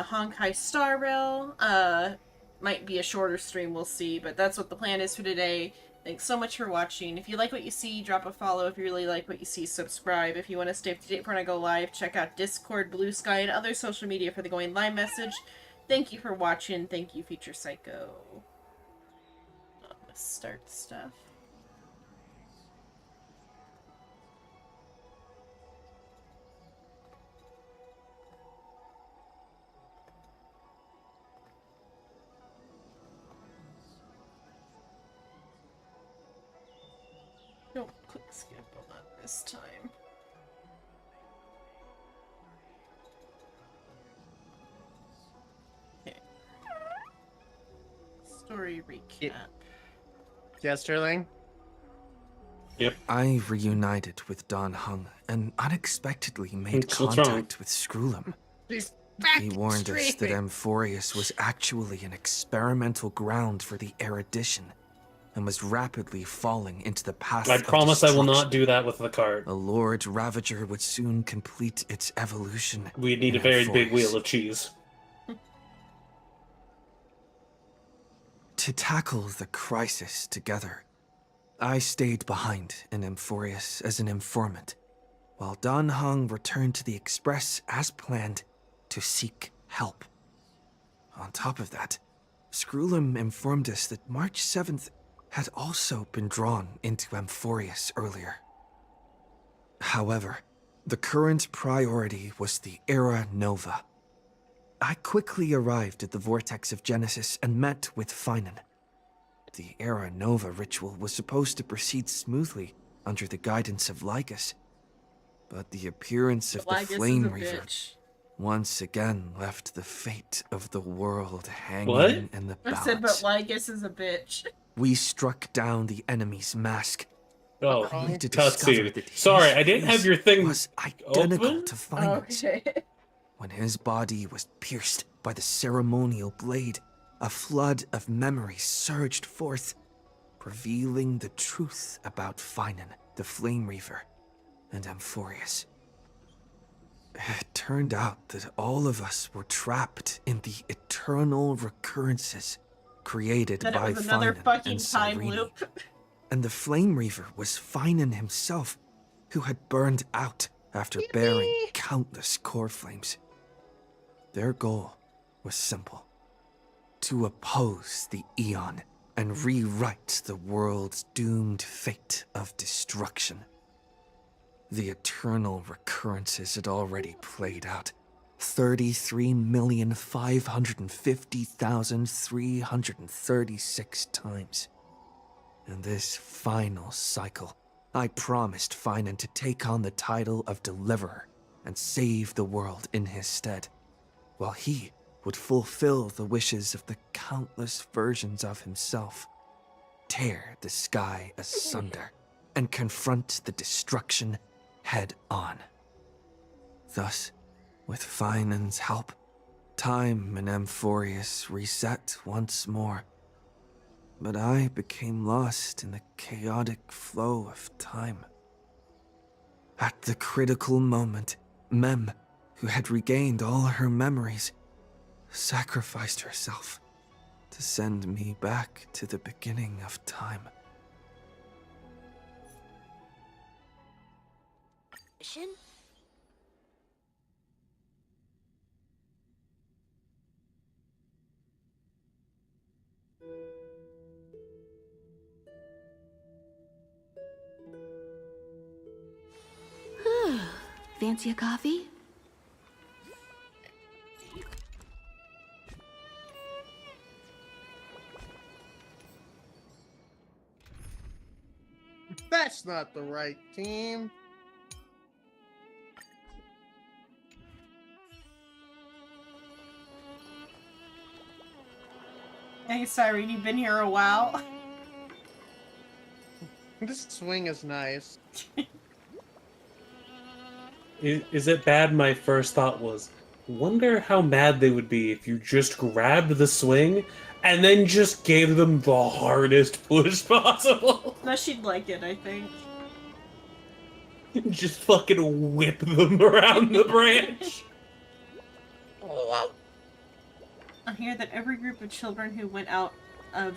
Honkai Star Rail. Might be a shorter stream, we'll see, but that's what the plan is for today. Thanks so much for watching. If you like what you see, drop a follow. If you really like what you see, subscribe. If you want to stay up to date for when I go live, check out Discord, Blue Sky, and other social media for the going live message. Thank you for watching. Thank you, Future Psycho. Let's start stuff. Don't click skip on that this time. Okay. Story recap. Yeah, Sterling? Yep. I reunited with Dan Heng and unexpectedly made What's wrong? contact with Skrullum. He's He warned us that Amphorius was actually an experimental ground for the erudition and was rapidly falling into the path I of promise I will not destruction. do that with the card. A Lord Ravager would soon complete its evolution. We need a in very big Amphorius. wheel of cheese. To tackle the crisis together, I stayed behind in Amphorius as an informant, while Dan Heng returned to the Express as planned to seek help. On top of that, Skrullum informed us that March 7th had also been drawn into Amphorius earlier. However, the current priority was the Era Nova. I quickly arrived at the Vortex of Genesis and met with Finan. The Era Nova ritual was supposed to proceed smoothly under the guidance of Lygus, but the appearance of the Lygus Flame is a Reaver bitch. once again left the fate of the world hanging What? in the I balance. said, but Lygus is a bitch. We struck down the enemy's mask, Oh, only to discover cutscene. that his Sorry, I didn't have face your thing was identical open? to Finan's. Okay. When his body was pierced by the ceremonial blade, a flood of memories surged forth, revealing the truth about Finan, the Flame Reaver, and Amphorius. It turned out that all of us were trapped in the eternal recurrences created That it by was another Finan fucking and time Cyrene. loop. And the Flame Reaver was Finan himself, who had burned out after bearing countless core flames. Their goal was simple: to oppose the Aeon and rewrite the world's doomed fate of destruction. The eternal recurrences had already played out 33,550,336 times. In this final cycle, I promised Finan to take on the title of Deliverer and save the world in his stead, while he would fulfill the wishes of the countless versions of himself, tear the sky asunder, and confront the destruction head on. Thus, with Finan's help, time in Amphorius reset once more. But I became lost in the chaotic flow of time. At the critical moment, Mem, who had regained all her memories, sacrificed herself to send me back to the beginning of time. Shin? Fancy a coffee? That's not the right team. Hey, Cyrene, you've been here a while. This swing is nice. Is it bad? My first thought was, wonder how mad they would be if you just grabbed the swing and then just gave them the hardest push possible. No, she'd like it, I think. Just fucking whip them around the branch. I hear that every group of children who went out of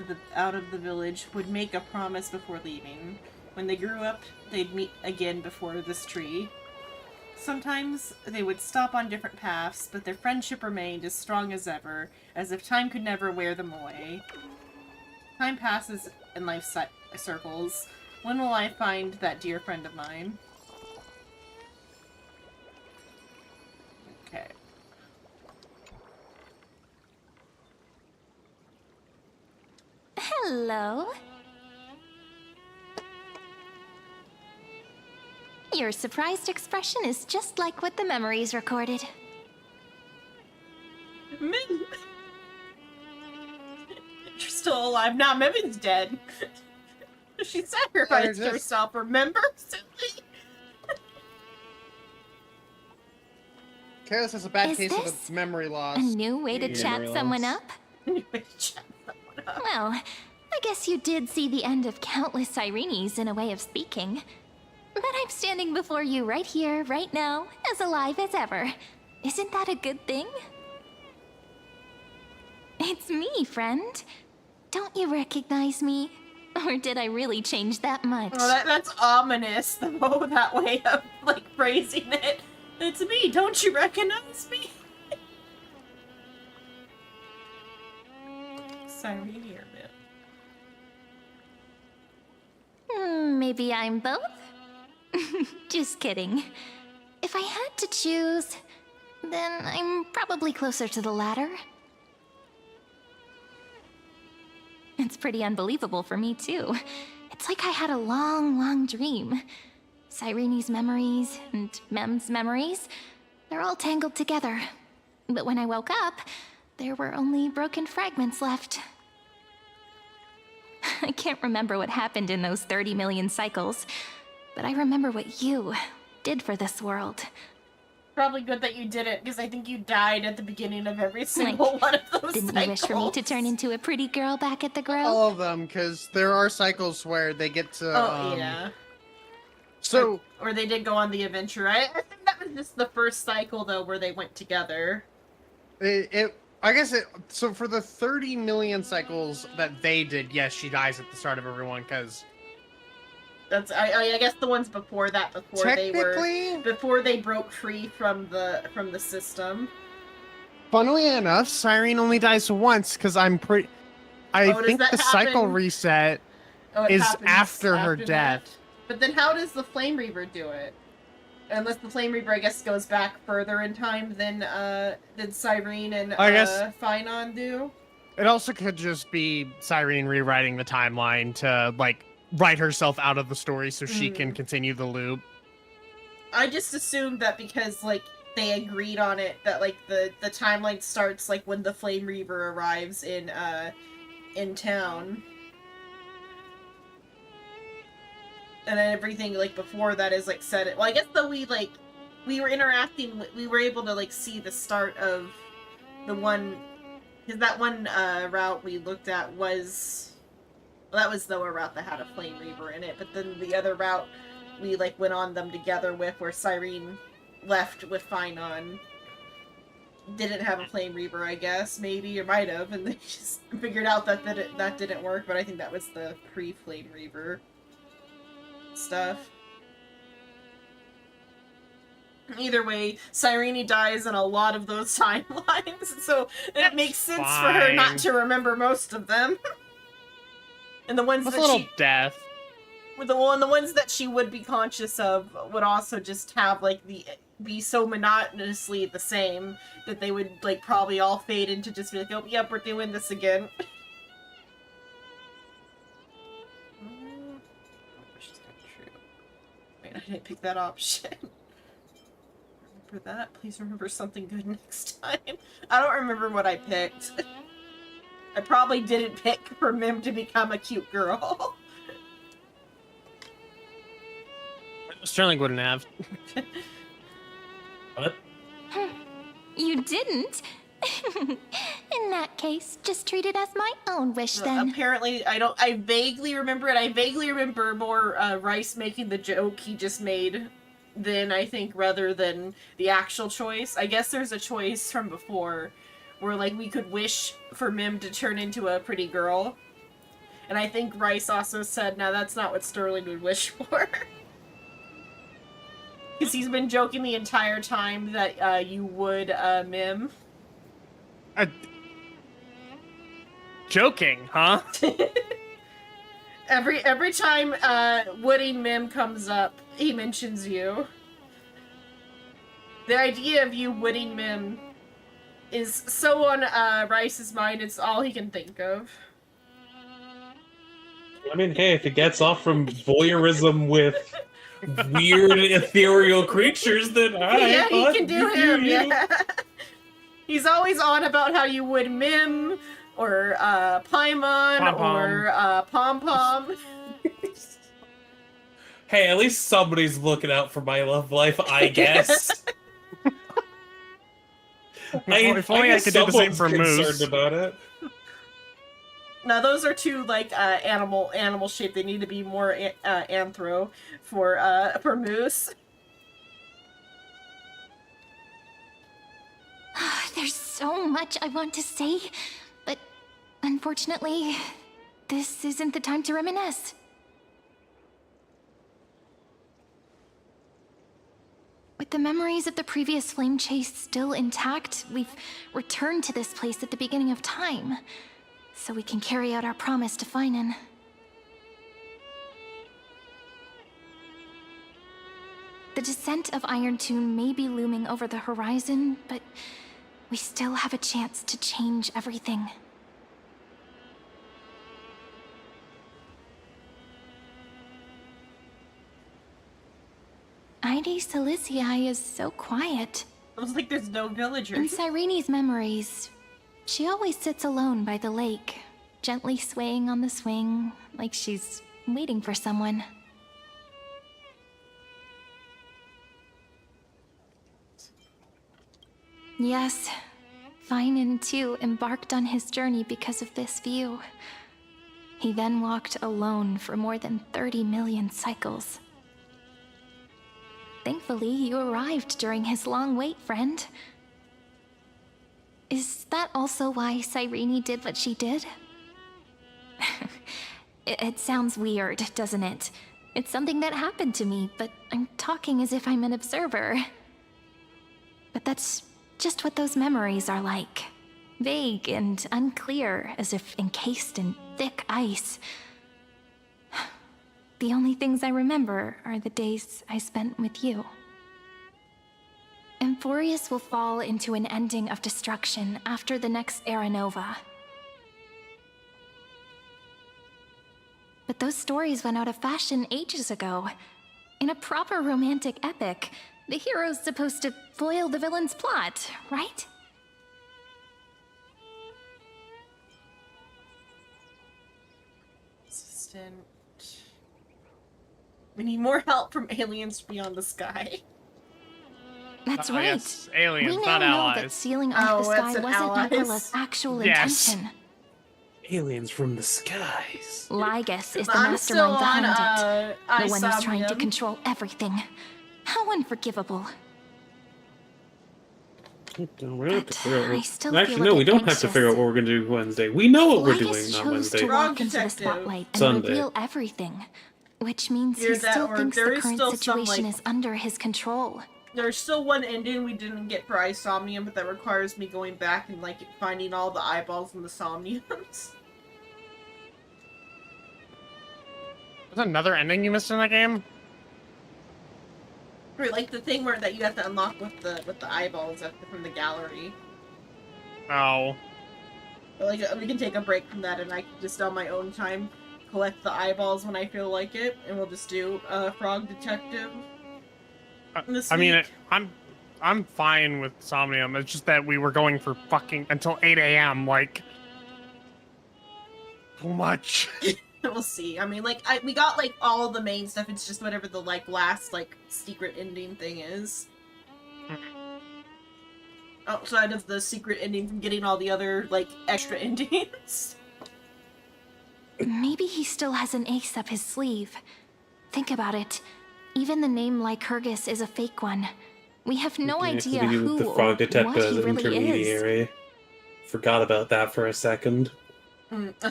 the village would make a promise before leaving. When they grew up, they'd meet again before this tree. Sometimes they would stop on different paths, but their friendship remained as strong as ever, as if time could never wear them away. Time passes in life circles. When will I find that dear friend of mine? Okay. Hello. Your surprised expression is just like what the memories recorded. You're still alive. Now Mimin's dead. She sacrificed just- herself, remember? Chaos has a bad Is case this of memory loss. A new way to Yeah, chat memory someone loss. up? Anyway, shut someone up. Well, I guess you did see the end of countless Sirenes in a way of speaking. But I'm standing before you right here, right now, as alive as ever. Isn't that a good thing? It's me, friend. Don't you recognize me? Or did I really change that much? Oh, that's ominous, though, that way of, like, phrasing it. It's me, don't you recognize me? Cyrene or Mim? Maybe I'm both? Just kidding. If I had to choose, then I'm probably closer to the latter. It's pretty unbelievable for me, too. It's like I had a long, long dream. Cyrene's memories and Mem's memories, they're all tangled together. But when I woke up, there were only broken fragments left. I can't remember what happened in those 30 million cycles, but I remember what you did for this world. Probably good that you did it, because I think you died at the beginning of every single one of those Didn't cycles. you wish for me to turn into a pretty girl back at the Grove? All of them, because there are cycles where they get to. Oh, yeah. So Or they did go on the adventure. I think that was just the first cycle, though, where they went together. so for the 30 million cycles that they did, yes, she dies at the start of everyone because That's I guess the ones before that, technically, before they broke free from the system. funnily enough, Cyrene only dies once because I does think that the cycle happen? reset. Oh, it Is happens after her that. death. But then how does the Flame Reaver do it? Unless the Flame Reaver, I guess, goes back further in time than Cyrene and I guess- Finon do. It also could just be Cyrene rewriting the timeline to like write herself out of the story so she can continue the loop. I just assumed that because like they agreed on it, that like the timeline starts like when the Flame Reaver arrives in town. And then everything like before that is like set. Well, I guess though we were interacting, we were able to like see the start of the one, because that one route we looked at was, well, that was though a route that had a Flame Reaver in it. But then the other route we like went on them together with, where Cyrene left with Finon, didn't have a Flame Reaver, I guess, maybe, or might have, and they just figured out that that didn't work. But I think that was the pre-Flame Reaver stuff. Either way, Cyrene dies in a lot of those timelines, so it makes sense for her not fine. to remember most of them. And the ones With a that little she, death. with the ones that she would be conscious of would also just have like be so monotonously the same that they would like probably all fade into just be like, oh yep, we're doing this again. Wait, I didn't pick that option. Remember that? Please remember something good next time. I don't remember what I picked. I probably didn't pick for Mim to become a cute girl. Sterling wouldn't have. What? You didn't? In that case, just treat it as my own wish then. Apparently, I vaguely remember it. I vaguely remember more Rice making the joke he just made than I think rather than the actual choice. I guess there's a choice from before where like we could wish for Mim to turn into a pretty girl. And I think Rice also said, "Now that's not what Sterling would wish for." Because he's been joking the entire time that you would Mim. Joking, huh? Every time Woody Mim comes up, he mentions you. The idea of you Woody Mim is so on Rice's mind, it's all he can think of. I mean, hey, if it gets off from voyeurism with weird ethereal creatures, then Yeah, he fine, can do you him, you. yeah. He's always on about how you would Mim, or Paimon, Pom-pom. or Pom Pom. Hey, at least somebody's looking out for my love life, I guess. If only I guess could do the same someone's for Moose. concerned about it. Now those are two like animal shape. They need to be more anthro for Moose. There's so much I want to say, but unfortunately, this isn't the time to reminisce. With the memories of the previous flame chase still intact, we've returned to this place at the beginning of time, so we can carry out our promise to Finan. The descent of Iron Tune may be looming over the horizon, but we still have a chance to change everything. Ide Silicii is so quiet. It was like there's no In villagers. Cyrene's memories, she always sits alone by the lake, gently swaying on the swing, like she's waiting for someone. Yes, Finan too embarked on his journey because of this view. He then walked alone for more than 30 million cycles. Thankfully, you arrived during his long wait, friend. Is that also why Cyrene did what she did? It sounds weird, doesn't it? It's something that happened to me, but I'm talking as if I'm an observer. But that's just what those memories are like. Vague and unclear, as if encased in thick ice. The only things I remember are the days I spent with you. Emphorius will fall into an ending of destruction after the next Era Nova. But those stories went out of fashion ages ago. In a proper romantic epic, the hero's supposed to foil the villain's plot, right? Assistant. We need more help from aliens beyond the sky. That's Oh, right. yes, aliens, We now not know that allies. sealing off the Oh, sky it's an wasn't allies. Napila's actual Yes. intention. Aliens from the skies. Lygus is the I'm still mastermind on behind it. The one who's trying to Isomnium. control everything. How unforgivable. We don't have to figure out I what... still Actually, feel no, a we bit don't have to figure out anxious. what we're going to do Wednesday. We know what we're Lygus doing chose on to Wednesday. Wrong walk into the detective. spotlight and Sunday. reveal everything, which means Hear he that, still or thinks there the is current still some, situation like- is under his control. There's still one ending we didn't get for Isomnium, but that requires me going back and like finding all the eyeballs in the Somniums. There's another ending you missed in that game? Or like the thing where that you have to unlock with the eyeballs from the gallery. Oh. But like we can take a break from that, and I can just on my own time collect the eyeballs when I feel like it, and we'll just do Frog Detective. This I mean, week. I'm fine with Somnium. It's just that we were going for fucking until 8 a.m. Like, too much. We'll see. I mean, like we got like all of the main stuff. It's just whatever the like last like secret ending thing is. Outside of the secret ending from getting all the other like extra endings. Maybe he still has an ace up his sleeve. Think about it. Even the name Lycurgus is a fake one. We have no Yeah, idea we do who the or Frog Detective what as he an really is. intermediary. Forgot about that for a second.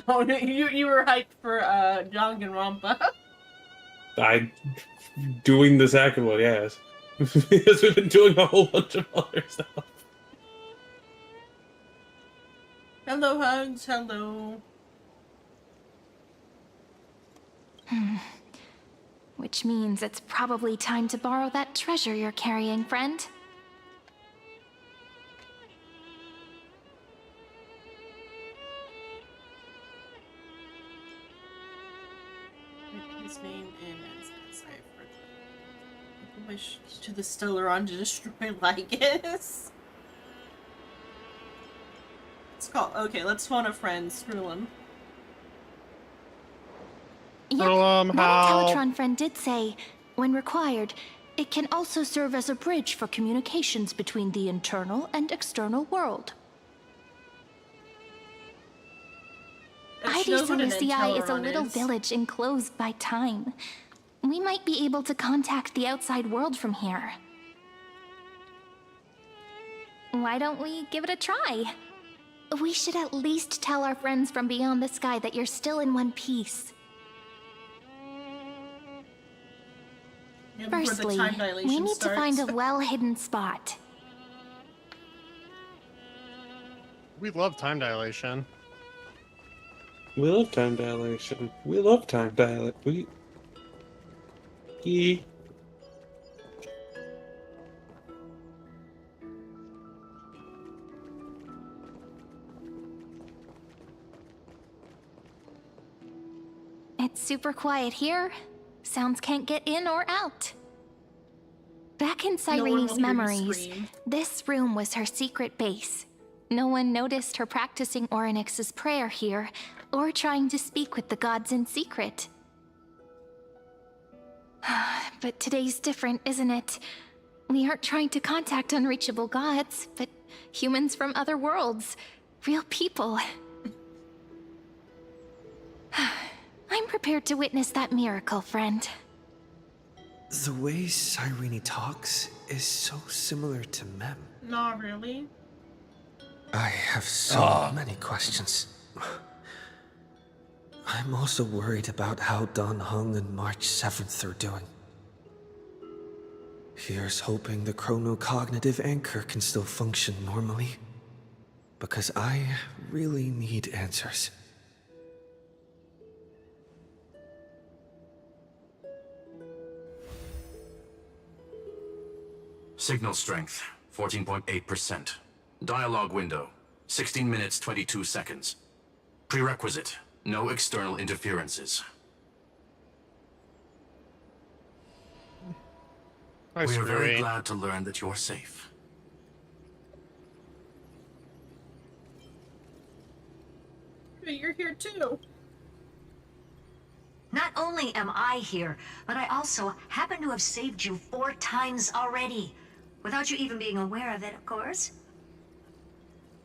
Oh, you were hyped for Danganronpa. Doing the second one, yes. Because we've been doing a whole bunch of other stuff. Hello, Hugs. Hello. Which means it's probably time to borrow that treasure you're carrying, friend. His name is I wish to the Stellaron to destroy Lygus. Let's call. Okay, let's phone a friend. Screw him. Yep, How? that Teletron friend did say, when required, it can also serve as a bridge for communications between the internal and external world. Heidi's Lucia is a little village enclosed by time. We might be able to contact the outside world from here. Why don't we give it a try? We should at least tell our friends from beyond the sky that you're still in one piece. Firstly, we need to find a well-hidden spot. We love time dilation. We love time dilation. We love time dilation. It's super quiet here. Sounds can't get in or out. Back in Cyrene's memories, this room was her secret base. No one noticed her practicing Orynyx's prayer here, or trying to speak with the gods in secret. But today's different, isn't it? We aren't trying to contact unreachable gods, but humans from other worlds. Real people. I'm prepared to witness that miracle, friend. The way Cyrene talks is so similar to Mem. Not really. I have so many questions. I'm also worried about how Dan Heng and March 7th are doing. Here's hoping the chronocognitive anchor can still function normally. Because I really need answers. Signal strength, 14.8%. Dialogue window, 16 minutes 22 seconds. Prerequisite, no external interferences. We are very glad to learn that you're safe. Hey, you're here too. Not only am I here, but I also happen to have saved you 4 times already. Without you even being aware of it, of course.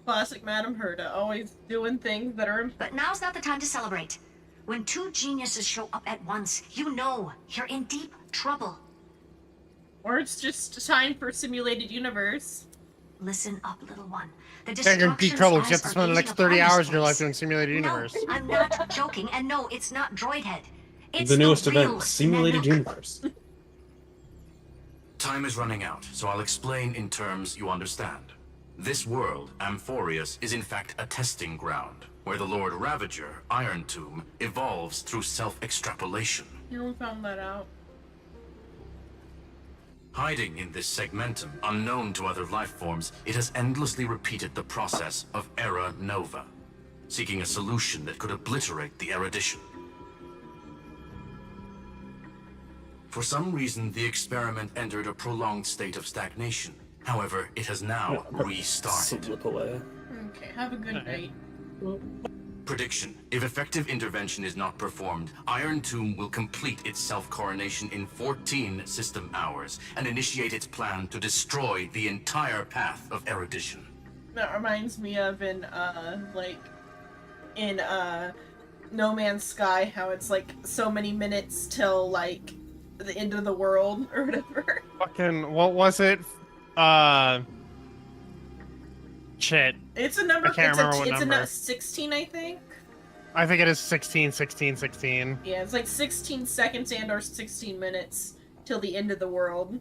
Classic Madame Herta, always doing things that are... But now's not the time to celebrate. When 2 geniuses show up at once, you know you're in deep trouble. Or it's just time for simulated universe. Listen up, little one. The You're in deep trouble because you have to spend the next 30 hours in your life doing simulated universe. No, I'm not joking, and no, it's not Droidhead. It's the newest real event, Simulated Nanook. Universe. Time is running out, so I'll explain in terms you understand. This world, Amphorius, is in fact a testing ground, where the Lord Ravager, Iron Tomb, evolves through self-extrapolation. You found that out. Hiding in this segmentum, unknown to other life forms, it has endlessly repeated the process of Era Nova, seeking a solution that could obliterate the erudition. For some reason, the experiment entered a prolonged state of stagnation. However, it has now restarted. Slip away. Okay, have a good night. Prediction. If effective intervention is not performed, Iron Tomb will complete its self-coronation in 14 system hours and initiate its plan to destroy the entire path of erudition. That reminds me of in No Man's Sky, how it's like so many minutes till like the end of the world or whatever. Fucking, what was it? Shit. It's a number. I can't remember what it's number. a 16, I think. I think it is 16, 16, 16. Yeah, it's like 16 seconds and or 16 minutes till the end of the world.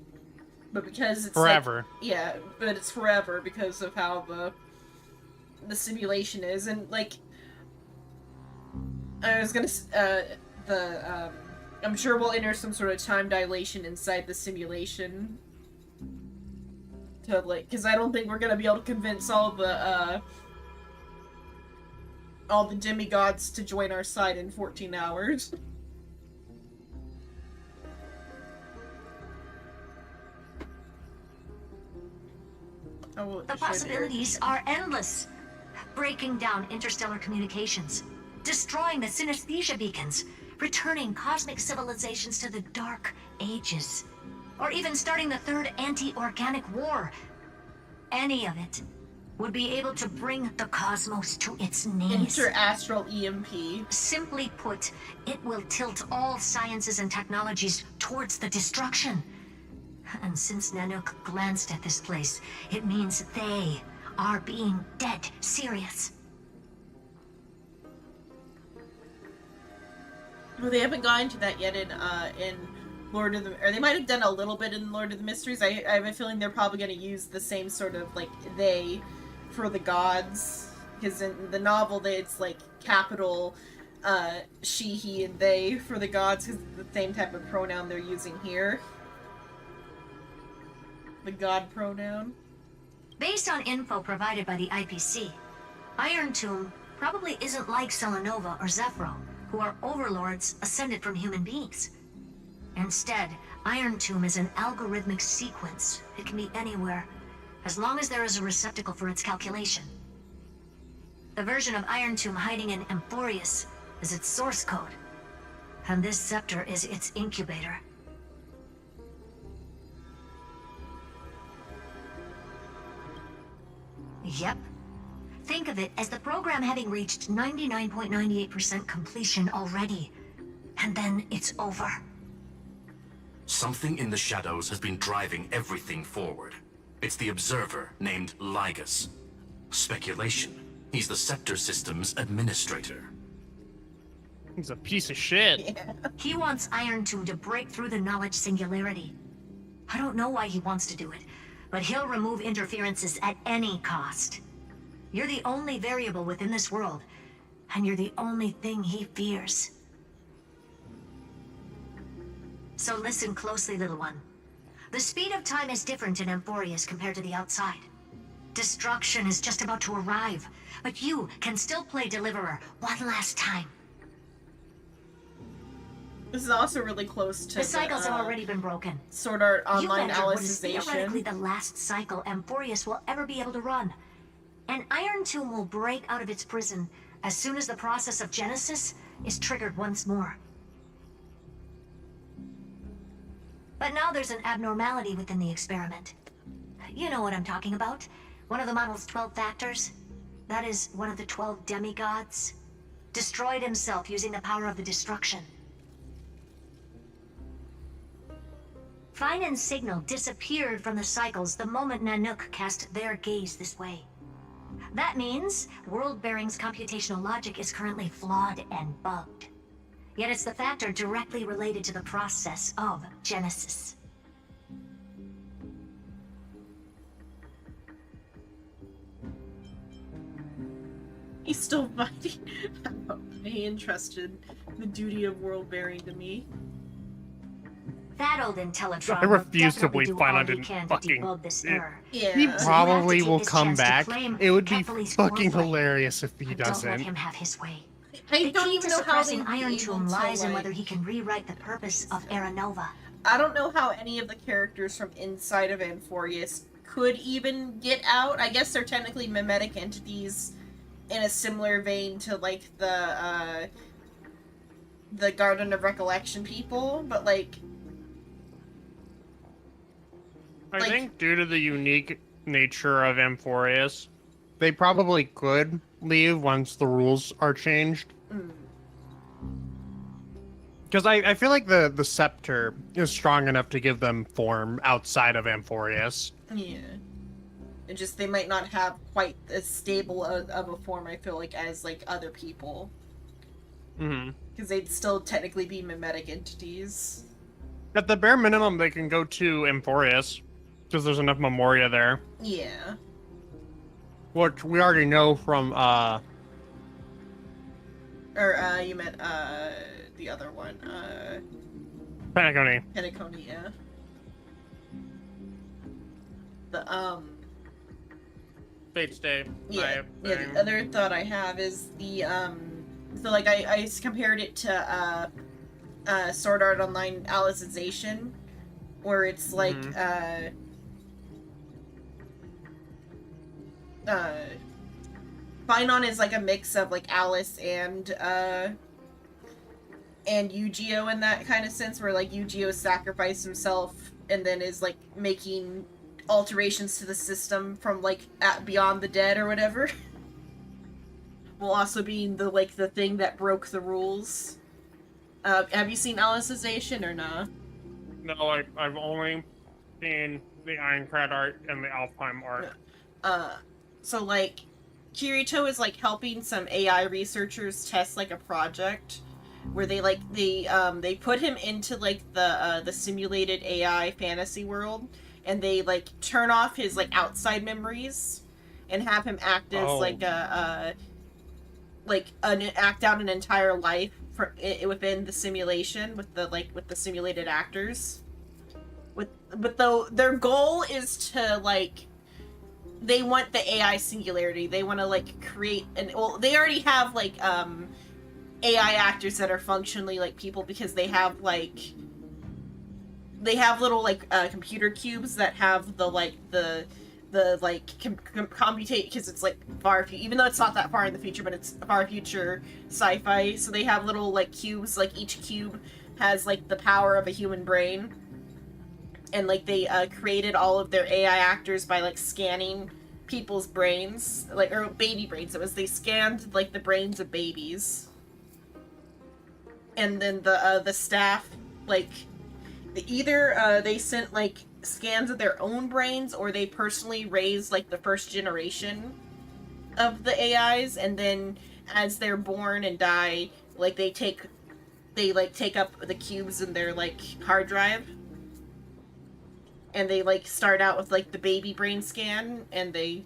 But because it's Forever. Like, yeah, but it's forever because of how the simulation is, and like I was gonna I'm sure we'll enter some sort of time dilation inside the simulation to like, because I don't think we're gonna be able to convince all the demigods to join our side in 14 hours. Oh, The possibilities are endless. Breaking down interstellar communications, destroying the synesthesia beacons, returning cosmic civilizations to the Dark Ages, or even starting the third anti-organic war. Any of it would be able to bring the cosmos to its knees. Interastral EMP. Simply put, it will tilt all sciences and technologies towards the destruction. And since Nanook glanced at this place, it means they are being dead serious. Well, they haven't gone into that yet in Lord of the... Or they might have done a little bit in Lord of the Mysteries. I have a feeling they're probably going to use the same sort of, like, they for the gods. Because in the novel, it's, like, capital she, he, and they for the gods, because it's the same type of pronoun they're using here. The god pronoun. Based on info provided by the IPC, Iron Tomb probably isn't like Selenova or Zephyro, who are overlords ascended from human beings. Instead, Iron Tomb is an algorithmic sequence. It can be anywhere, as long as there is a receptacle for its calculation. The version of Iron Tomb hiding in Amphorius is its source code, and this scepter is its incubator. Yep. Think of it as the program having reached 99.98% completion already. And then it's over. Something in the shadows has been driving everything forward. It's the Observer named Lygus. Speculation. He's the Scepter System's administrator. He's a piece of shit. Yeah. He wants Iron Tomb to break through the knowledge singularity. I don't know why he wants to do it, but he'll remove interferences at any cost. You're the only variable within this world, and you're the only thing he fears. So listen closely, little one. The speed of time is different in Amphorius compared to the outside. Destruction is just about to arrive, but you can still play Deliverer one last time. This is also really close to The cycles have already been broken. Sword Art You've Online entered what is theoretically Alicization. the last cycle Amphorius will ever be able to run. And Iron Tomb will break out of its prison as soon as the process of Genesis is triggered once more. But now there's an abnormality within the experiment. You know what I'm talking about. One of the model's 12 factors. That is one of the 12 demigods. Destroyed himself using the power of the destruction. Fine and Signal disappeared from the cycles the moment Nanook cast their gaze this way. That means World Bearing's computational logic is currently flawed and bugged. Yet it's the factor directly related to the process of Genesis. He's still fighting. He entrusted the duty of world bearing to me. That old Intellatron I will refuse to definitely believe do all Final he didn't can to fucking- debug this it- error. Yeah. He So you have to probably take will this come chance to back. claim It would be Kephal's fucking glowplate. hilarious if he But don't let doesn't. him have his way. I The don't key even to know how they suppressing Iron Tomb to, lies in like- whether he can rewrite the purpose of Aranova. I don't know how any of the characters from inside of Amphorius could even get out. I guess they're technically mimetic entities in a similar vein to like the Garden of Recollection people, but like I like- think due to the unique nature of Amphorius, they probably could leave once the rules are changed. Because I feel like the scepter is strong enough to give them form outside of Amphorius. yeah. It just they might not have quite as stable of a form, I feel like, as like other people. Mm-hmm. Because they'd still technically be mimetic entities. At the bare minimum, they can go to Emporius, because there's enough Memoria there. Yeah. Which we already know from, Or, you meant, the other one, Penacony. Penacony, yeah. Fate's Day. Yeah, the other thought I have is the, so, like, I compared it to, Sword Art Online Alicization, where it's, like, Finon is, like, a mix of, like, Alice and Yu-Gi-Oh! In that kind of sense, where, like, Yu-Gi-Oh! Sacrificed himself and then is, like, making alterations to the system from, like, Beyond the Dead or whatever. While also being the, like, the thing that broke the rules. Have you seen Alicization or nah? No, I've only seen the Ironclad art and the Alfheim art. So, like, Kirito is, like, helping some AI researchers test, like, a project where they, like, they put him into, like, the simulated AI fantasy world, and they, like, turn off his, like, outside memories and have him act as, act out an entire life within the simulation with the simulated actors. But though their goal is to, like, they want the AI singularity. They want to, like, create they already have, like, AI actors that are functionally like people because they have, like, little, like, computer cubes that have the computate, because it's, like, even though it's not that far in the future, but it's far future sci-fi, so they have little, like, cubes, like, each cube has, like, the power of a human brain. And, like, they created all of their AI actors by, like, scanning people's brains, like, or baby brains. They scanned, like, the brains of babies. And then the staff, like, either they sent, like, scans of their own brains, or they personally raised, like, the first generation of the AIs, and then as they're born and die, like, they take up the cubes in their, like, hard drive. And they, like, start out with, like, the baby brain scan, and they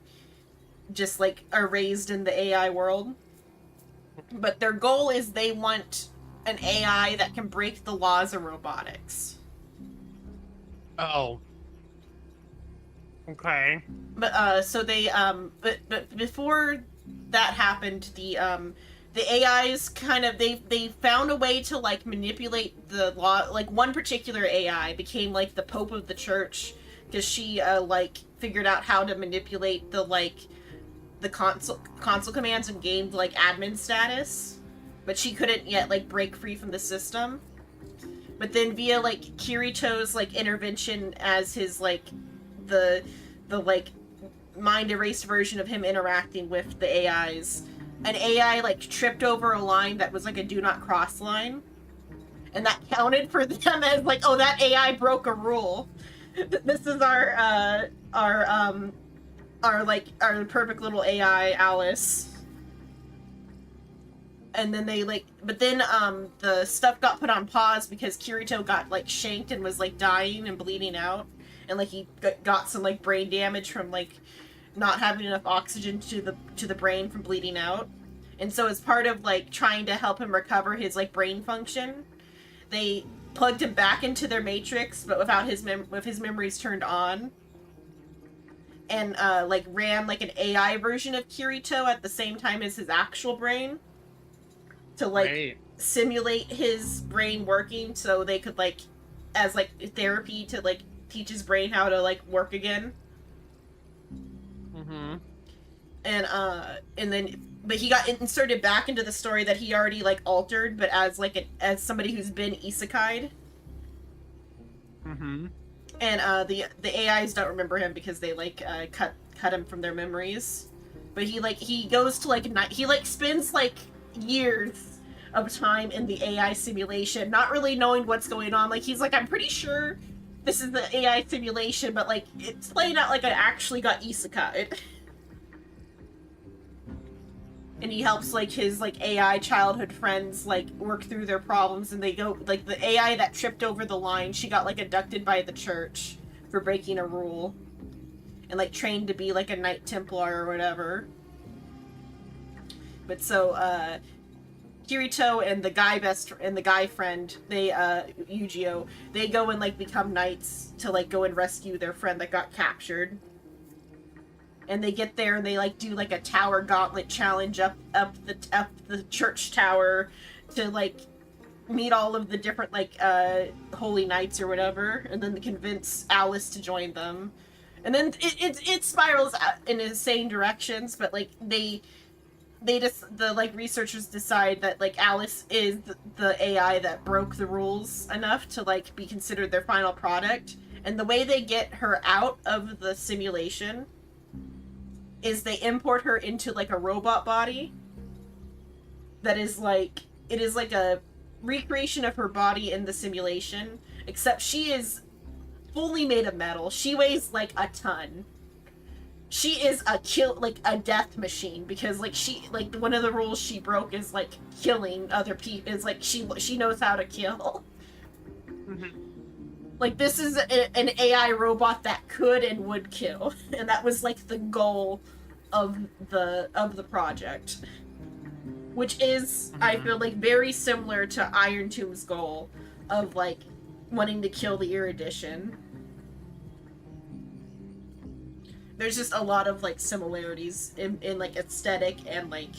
just, like, are raised in the AI world. But their goal is they want an AI that can break the laws of robotics. Oh. Okay. But, so they, but before that happened, the AIs kind of, they found a way to, like, manipulate the law. Like, one particular AI became, like, the Pope of the Church, because she, like, figured out how to manipulate the, like, the console commands and gained, like, admin status. But she couldn't yet, like, break free from the system. But then via, like, Kirito's, like, intervention as his, like, the like, mind-erased version of him interacting with the AIs, an AI, like, tripped over a line that was, like, a do not cross line. And that counted for them as, like, oh, that AI broke a rule. This is our perfect little AI, Alice. And then they, like, but then, the stuff got put on pause because Kirito got, like, shanked and was, like, dying and bleeding out. And, like, he got some, like, brain damage from, like, not having enough oxygen to the brain from bleeding out. And so as part of, like, trying to help him recover his, like, brain function, they plugged him back into their matrix, but without with his memories turned on. And, like, ran, like, an AI version of Kirito at the same time as his actual brain. To, like, simulate his brain working so they could, like, as, like, therapy to, like, teach his brain how to, like, work again. Mm-hmm. And then, but he got inserted back into the story that he already, like, altered, but as, like, as somebody who's been isekai'd. Mm-hmm. And, the AIs don't remember him because they, like, cut him from their memories. But he goes to, like, he, like, spends, like, years of time in the AI simulation, not really knowing what's going on. Like, he's like, I'm pretty sure this is the AI simulation, but like it's playing out like I actually got isekai. And he helps like his like AI childhood friends like work through their problems, and they go like the AI that tripped over the line, she got like abducted by the church for breaking a rule and like trained to be like a Knight Templar or whatever. But so Kirito and the guy friend, they Yugio, they go and like become knights to like go and rescue their friend that got captured. And they get there and they like do like a tower gauntlet challenge up the church tower to like meet all of the different like holy knights or whatever, and then convince Alice to join them. And then it spirals out in insane directions, but like the like researchers decide that like Alice is the AI that broke the rules enough to like be considered their final product. And the way they get her out of the simulation is they import her into like a robot body that is like, it is like a recreation of her body in the simulation, except she is fully made of metal. She weighs like a ton. She is a death machine, because like she, like one of the rules she broke is like killing other people, is like she knows how to kill. Like this is an AI robot that could and would kill, and that was like the goal of the project, which is I feel like very similar to Iron Tomb's goal of like wanting to kill the Erudition. There's just a lot of like similarities in like aesthetic and like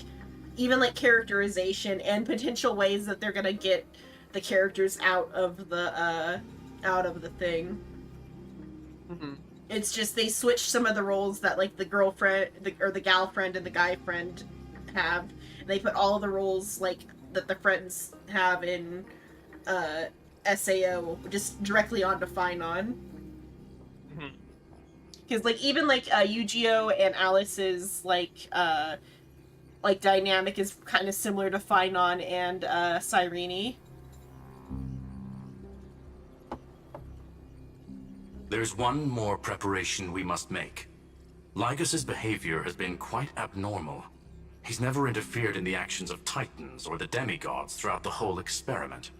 even like characterization and potential ways that they're gonna get the characters out of the thing. It's just they switched some of the roles that like the girlfriend or the gal friend and the guy friend have. And they put all of the roles like that the friends have in SAO just directly onto Finon. Because like even like Yugio and Alice's like dynamic is kind of similar to Finon and Cyrene. There's one more preparation we must make. Lygas's behavior has been quite abnormal. He's never interfered in the actions of Titans or the demigods throughout the whole experiment.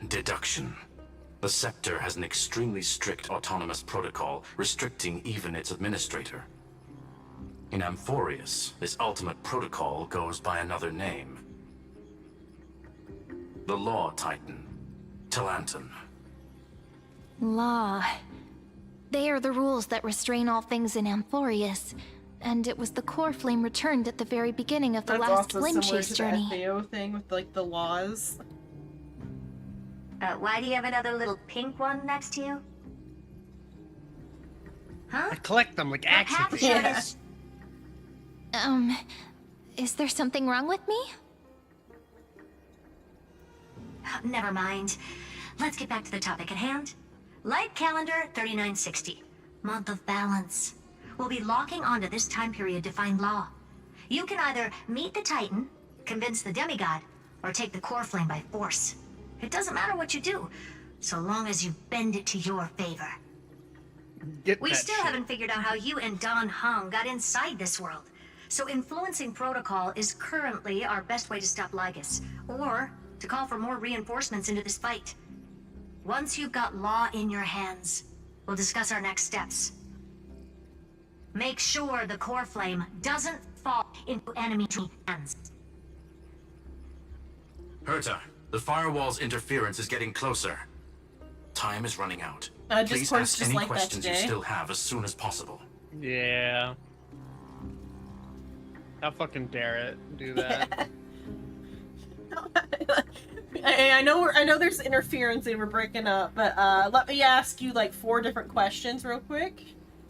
Deduction. The Scepter has an extremely strict autonomous protocol, restricting even its administrator. In Amphorius, this ultimate protocol goes by another name. The Law Titan. Talanton. Law. They are the rules that restrain all things in Amphorius, and it was the core flame returned at the very beginning of the That's last also Flame similar Chase to journey. the FAO thing with like the laws. Why do you have another little pink one next to you? Huh? I collect them like That action half figures. shirt Yeah. is... Is there something wrong with me? Never mind. Let's get back to the topic at hand. Light calendar 3960. Month of balance. We'll be locking onto this time period to find Law. You can either meet the Titan, convince the demigod, or take the core flame by force. It doesn't matter what you do, so long as you bend it to your favor. Get We that still shit. haven't figured out how you and Don Hung got inside this world. So influencing protocol is currently our best way to stop Lygas, or to call for more reinforcements into this fight. Once you've got Law in your hands, we'll discuss our next steps. Make sure the core flame doesn't fall into enemy hands. Herta, the firewall's interference is getting closer. Time is running out. Please Discord's ask just any like that questions you today. still have as soon as possible. Yeah. How fucking dare it do that? I know there's interference and we're breaking up, but let me ask you like 4 different questions real quick.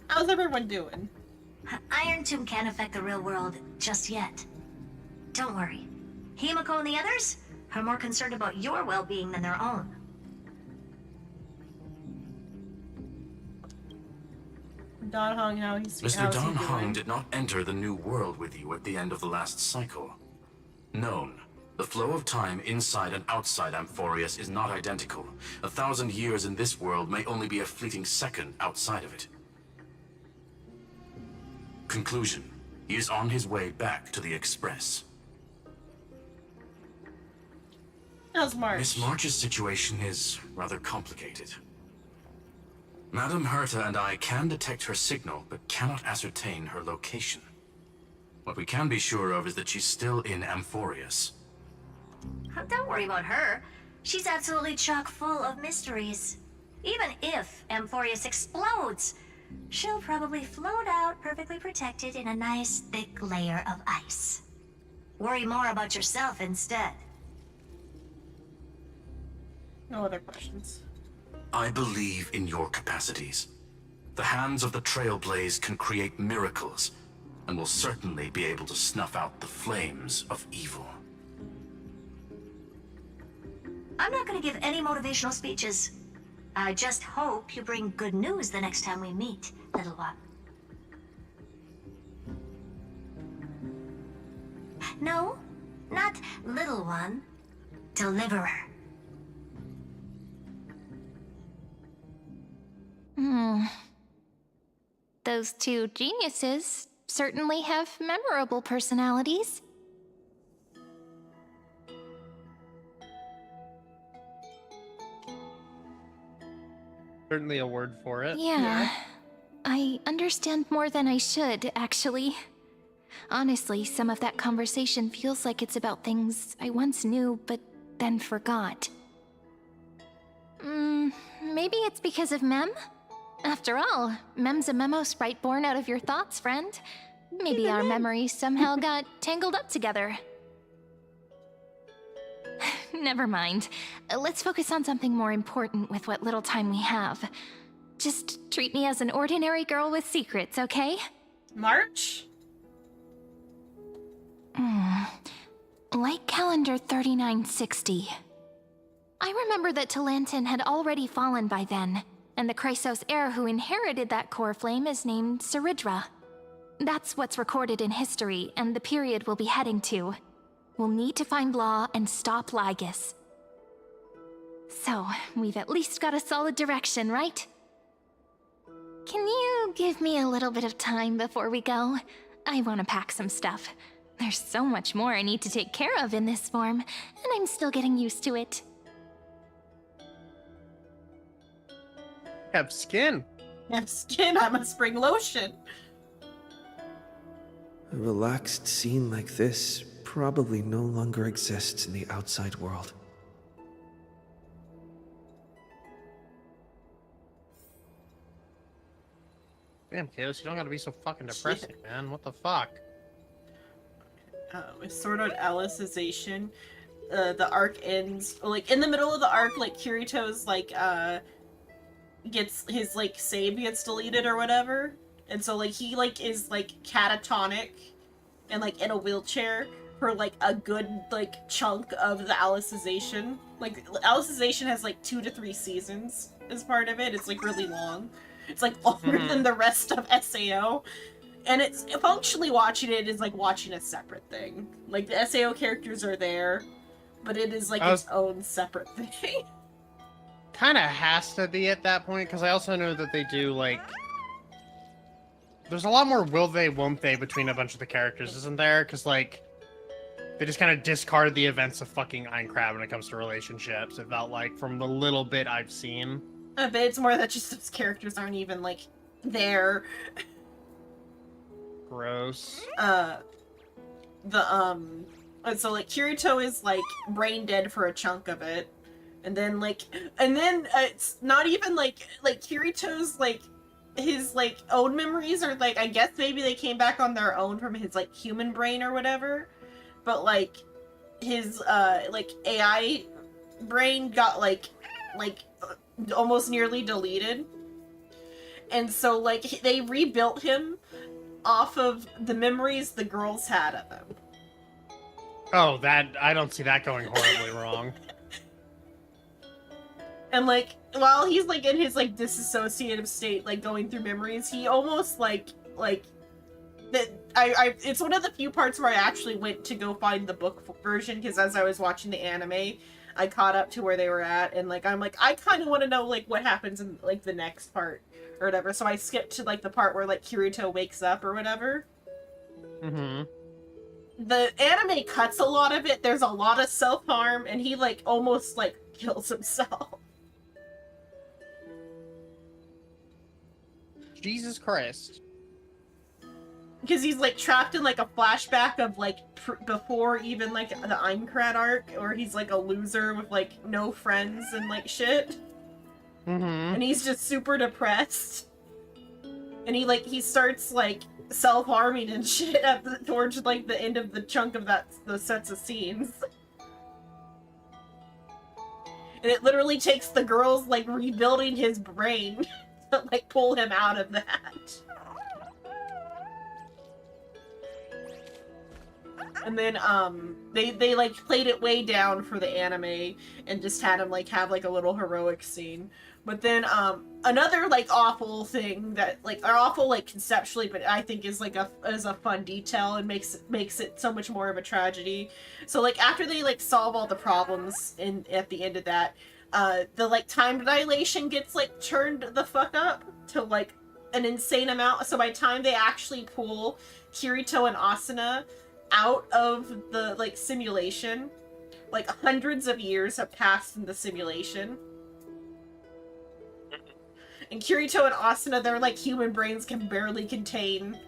How's everyone doing? Iron Tomb can't affect the real world just yet. Don't worry. Himiko and the others are more concerned about your well-being than their own. Don Hung, how's Mr. he Don Hung doing? did not enter the new world with you at the end of the last cycle. Known. The flow of time inside and outside Amphorius is not identical. 1,000 years in this world may only be a fleeting second outside of it. Conclusion. He is on his way back to the Express. How's March? Miss March's situation is rather complicated. Madame Herta and I can detect her signal, but cannot ascertain her location. What we can be sure of is that she's still in Amphorius. Don't worry about her. She's absolutely chock full of mysteries. Even if Amphorius explodes, she'll probably float out perfectly protected in a nice thick layer of ice. Worry more about yourself instead. No other questions. I believe in your capacities. The hands of the Trailblaze can create miracles, and will certainly be able to snuff out the flames of evil. I'm not going to give any motivational speeches. I just hope you bring good news the next time we meet, little one. No, not little one. Deliverer. Those two geniuses certainly have memorable personalities. Certainly a word for it. Yeah. I understand more than I should, actually. Honestly, some of that conversation feels like it's about things I once knew, but then forgot. Maybe it's because of Mem? After all, Mem's a memo sprite born out of your thoughts, friend. Maybe our memories somehow got tangled up together. Never mind. Let's focus on something more important with what little time we have. Just treat me as an ordinary girl with secrets, okay? March? Like calendar 3960. I remember that Talantin had already fallen by then, and the Chrysos heir who inherited that core flame is named Saridra. That's what's recorded in history, and the period we'll be heading to. We'll need to find Law and stop Lygus. So, we've at least got a solid direction, right? Can you give me a little bit of time before we go? I want to pack some stuff. There's so much more I need to take care of in this form, and I'm still getting used to it. Have skin. Have skin, I must bring lotion. A relaxed scene like this probably no longer exists in the outside world. Damn, Chaos, you don't gotta be so fucking depressing, man. What the fuck? Sort of Alicization. The arc ends, like, in the middle of the arc, like, Kirito's, like, gets his, like, save gets deleted or whatever. And so, like, he, like, is, like, catatonic and, like, in a wheelchair for, like, a good, like, chunk of the Alicization. Like, Alicization has, like, 2 to 3 seasons as part of it. It's, like, really long. It's, like, longer than the rest of SAO. And it's functionally watching it is like watching a separate thing. Like, the SAO characters are there, but it is, like, its own separate thing. Kind of has to be at that point, because I also know that they do, like... There's a lot more will they, won't they between a bunch of the characters, isn't there? Because, like, they just kind of discard the events of fucking Aincrad when it comes to relationships, it felt like, from the little bit I've seen. But it's more that just those characters aren't even, like, there. Gross. And so, like, Kirito is, like, brain dead for a chunk of it. And then, it's not even, like, Kirito's, like, his, like, own memories are, like, I guess maybe they came back on their own from his, like, human brain or whatever. But, like, his, like, AI brain got, like, almost nearly deleted. And so, like, they rebuilt him off of the memories the girls had of him. Oh, that, I don't see that going horribly wrong. And, like, while he's, like, in his, like, disassociative state, like, going through memories, he almost, like, it's one of the few parts where I actually went to go find the book version, because as I was watching the anime, I caught up to where they were at, and like I'm like, I kind of want to know like what happens in like the next part or whatever. So I skipped to like the part where like Kirito wakes up or whatever. Mm-hmm. The anime cuts a lot of it. There's a lot of self-harm, and he like almost like kills himself. Jesus Christ. Because he's like trapped in like a flashback of like before even like the Aincrad arc, or he's like a loser with like no friends and like shit. Mm-hmm. And he's just super depressed. And he starts like self-harming and shit towards like the end of the chunk of those sets of scenes. And it literally takes the girls like rebuilding his brain to like pull him out of that. And then they like played it way down for the anime and just had him like have like a little heroic scene. But then another like awful thing that like are awful like conceptually, but I think is like a fun detail and makes it so much more of a tragedy. So like after they like solve all the problems at the end of that, the like time dilation gets like turned the fuck up to like an insane amount. So by the time they actually pull Kirito and Asuna out of the like simulation, like hundreds of years have passed in the simulation. And Kirito and Asuna, their like human brains can barely contain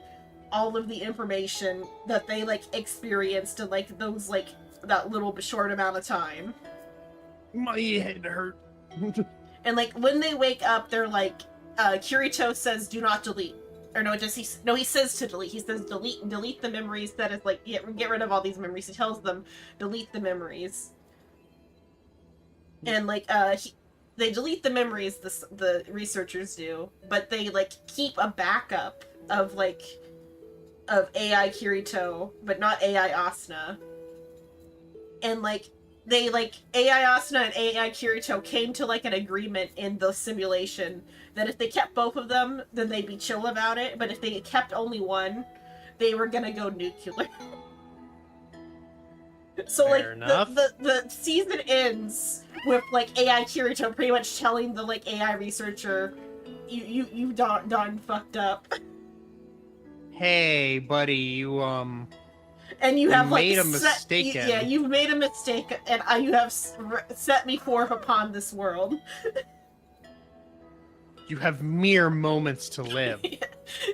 all of the information that they like experienced in like those like that little short amount of time. My head hurt. And like when they wake up, they're like Kirito says do not delete. Or no, he says to delete. He says delete the memories. That is like get rid of all these memories. He tells them delete the memories. And like they delete the memories, the researchers do, but they like keep a backup of AI Kirito, but not AI Asuna. And like they like AI Asuna and AI Kirito came to like an agreement in the simulation that if they kept both of them, then they'd be chill about it, but if they kept only one, they were gonna go nuclear. So Fair like enough. the season ends with like AI Kirito pretty much telling the like AI researcher, you done fucked up. Hey, buddy, you And you have like made a mistake. yeah, you've made a mistake, and you have set me forth upon this world. You have mere moments to live.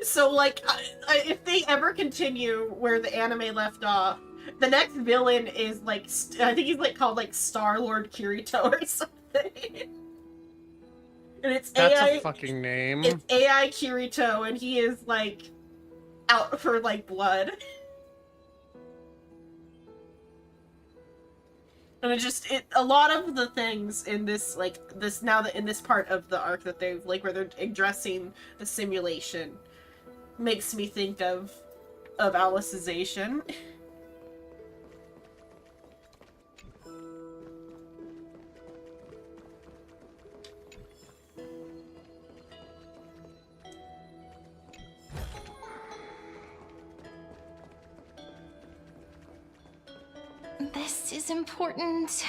So like, if they ever continue where the anime left off, the next villain is like I think he's like called like Star-Lord Kirito or something. And it's That's AI. a fucking name. It's AI Kirito, and he is like out for like blood. And a lot of the things in this in this part of the arc that they've like where they're addressing the simulation makes me think of Alicization. This is important.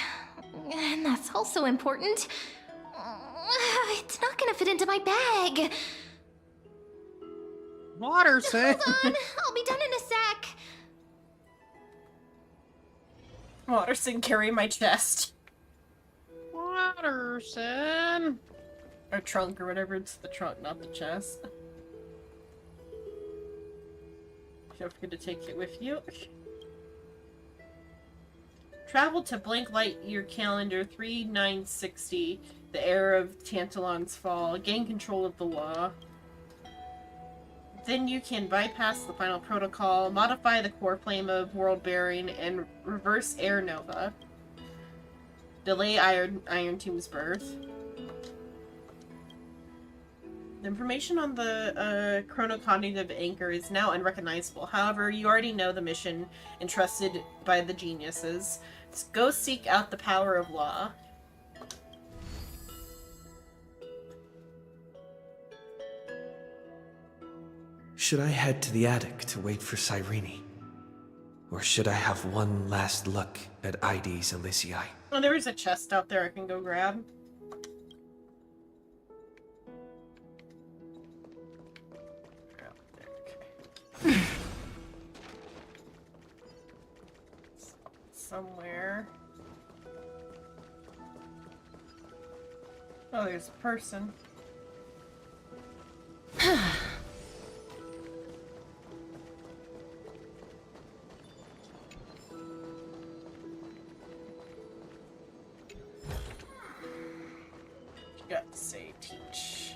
And that's also important. It's not gonna fit into my bag. Watterson. Hold on, I'll be done in a sec. Watterson, carry my chest. Watterson. Or trunk, or whatever. It's the trunk, not the chest. Don't forget to take it with you. Travel to blank light year calendar 3960, the era of Tantalon's fall. Gain control of the law. Then you can bypass the final protocol, modify the core flame of world bearing, and reverse air nova. Delay Iron Tomb's birth. The information on the chronocognitive anchor is now unrecognizable. However, you already know the mission entrusted by the geniuses. Go seek out the power of law. Should I head to the attic to wait for Cyrene? Or should I have one last look at Ides Elysiae? Oh, there is a chest out there I can go grab. Somewhere. Oh, there's a person. Got to say teach.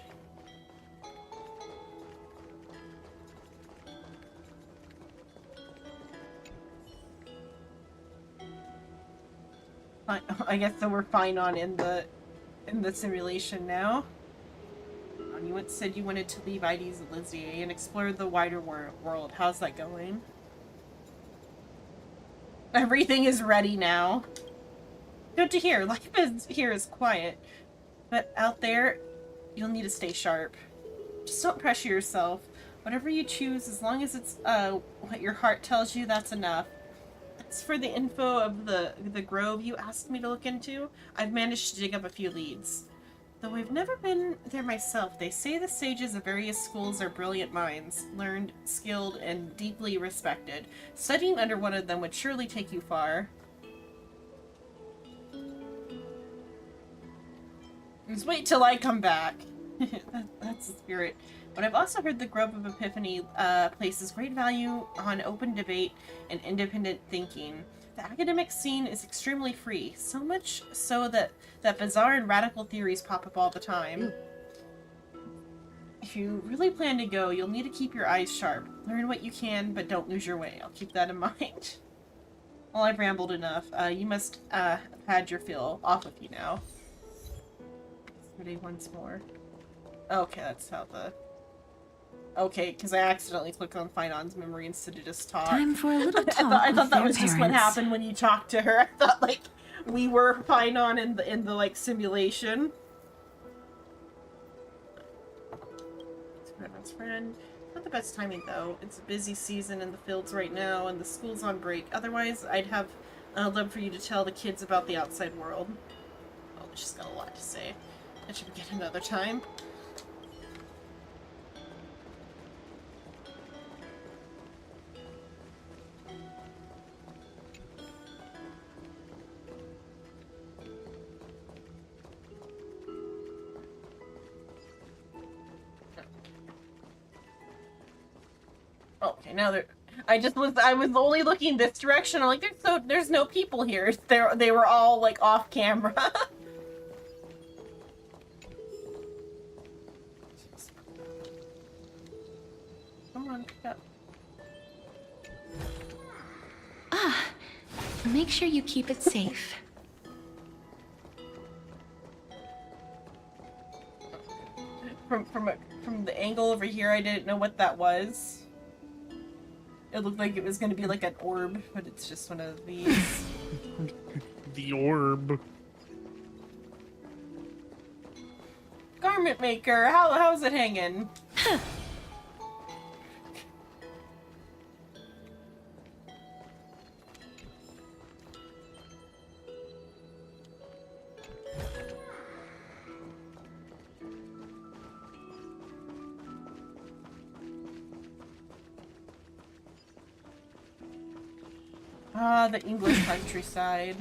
I guess so we're fine on in the simulation now. You once said you wanted to leave Ides Elysiae and explore the wider world. How's that going? Everything is ready now. Good to hear. Life here is quiet. But out there, you'll need to stay sharp. Just don't pressure yourself. Whatever you choose, as long as it's what your heart tells you, that's enough. As for the info of the grove you asked me to look into, I've managed to dig up a few leads. Though I've never been there myself, they say the sages of various schools are brilliant minds, learned, skilled, and deeply respected. Studying under one of them would surely take you far. Just wait till I come back. That's the spirit. But I've also heard the Grove of Epiphany places great value on open debate and independent thinking. The academic scene is extremely free, so much so that bizarre and radical theories pop up all the time. If you really plan to go, you'll need to keep your eyes sharp. Learn what you can, but don't lose your way. I'll keep that in mind. Well, I've rambled enough. You must have had your fill. Off with you now. Ready once more. Okay, that's how the... Okay, because I accidentally clicked on Finon's memory instead of just talk. Time for a little talk. I thought that was just what parents. happened when you talked to her. I thought like we were Finon in the like simulation. Spider-Man's friend. Not the best timing though. It's a busy season in the fields right now, and the school's on break. Otherwise, I'd have love for you to tell the kids about the outside world. Oh, she's got a lot to say. That should get another time. Okay, now they're... I was only looking this direction. I'm like, there's no people here. They were all like off camera. Come on, pick up. Ah, make sure you keep it safe. From the angle over here, I didn't know what that was. It looked like it was going to be like an orb, but it's just one of these. The orb. Garment maker, how's it hanging? Ah, the English countryside.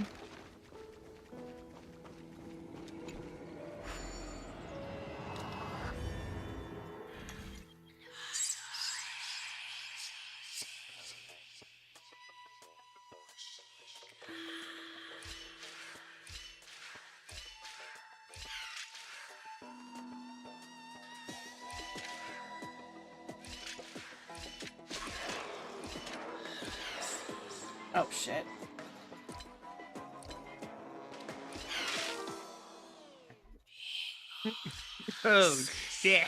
Oh shit. Oh shit.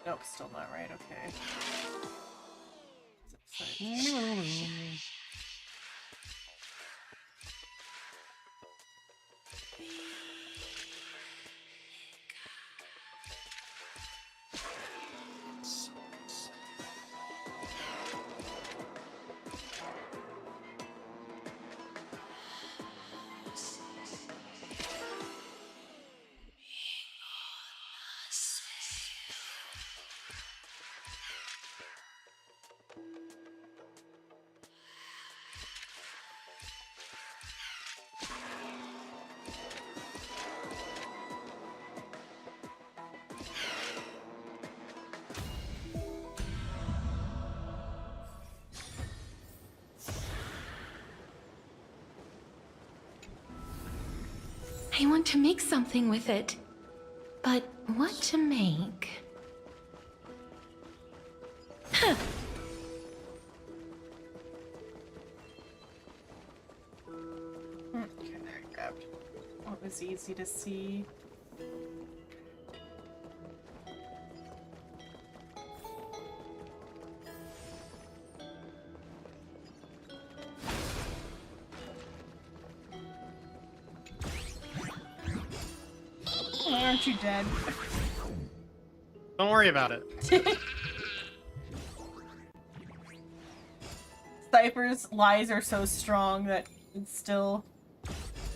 Nope, still not right, okay. I want to make something with it. But what to make? Huh. Okay, there I grabbed what was easy to see. Why aren't you dead? Don't worry about it. Cypher's lies are so strong that it's still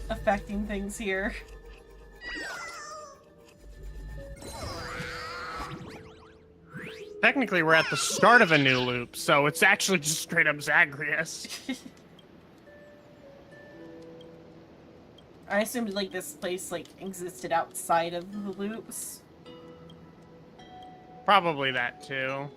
affecting things here. Technically, we're at the start of a new loop, so it's actually just straight up Zagreus. I assumed like this place like existed outside of the loops. Probably that too.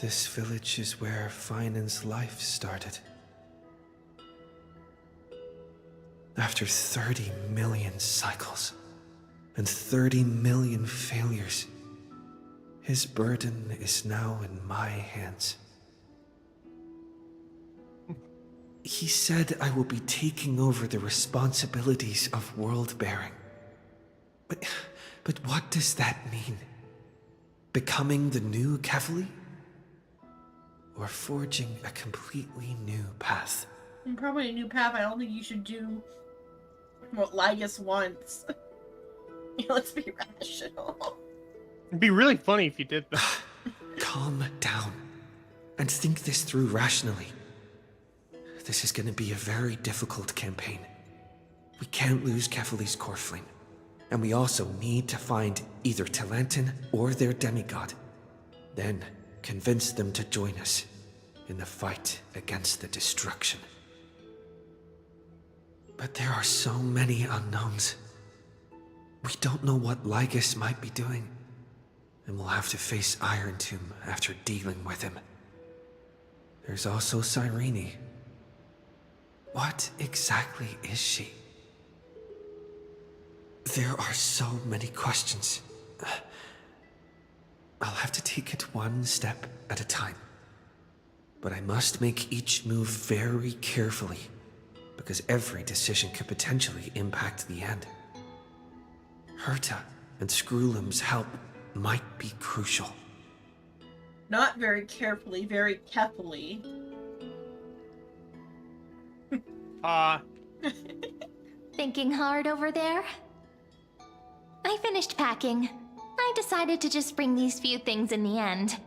This village is where Finan's life started. After 30 million cycles and 30 million failures, his burden is now in my hands. He said I will be taking over the responsibilities of world-bearing. But what does that mean? Becoming the new Kefali? Or forging a completely new path? Probably a new path. I don't think you should do what Lygus wants. Let's be rational. It'd be really funny if you did that. Calm down and think this through rationally. This is going to be a very difficult campaign. We can't lose Kefali's core flame. And we also need to find either Talantin or their demigod. Then convince them to join us in the fight against the destruction. But there are so many unknowns. We don't know what Lygus might be doing, and we'll have to face Iron Tomb after dealing with him. There's also Cyrene. What exactly is she? There are so many questions. I'll have to take it one step at a time. But I must make each move very carefully, because every decision could potentially impact the end. Herta and Screwlim's help might be crucial. Not very carefully, very carefully. Thinking hard over there? I finished packing. I decided to just bring these few things in the end.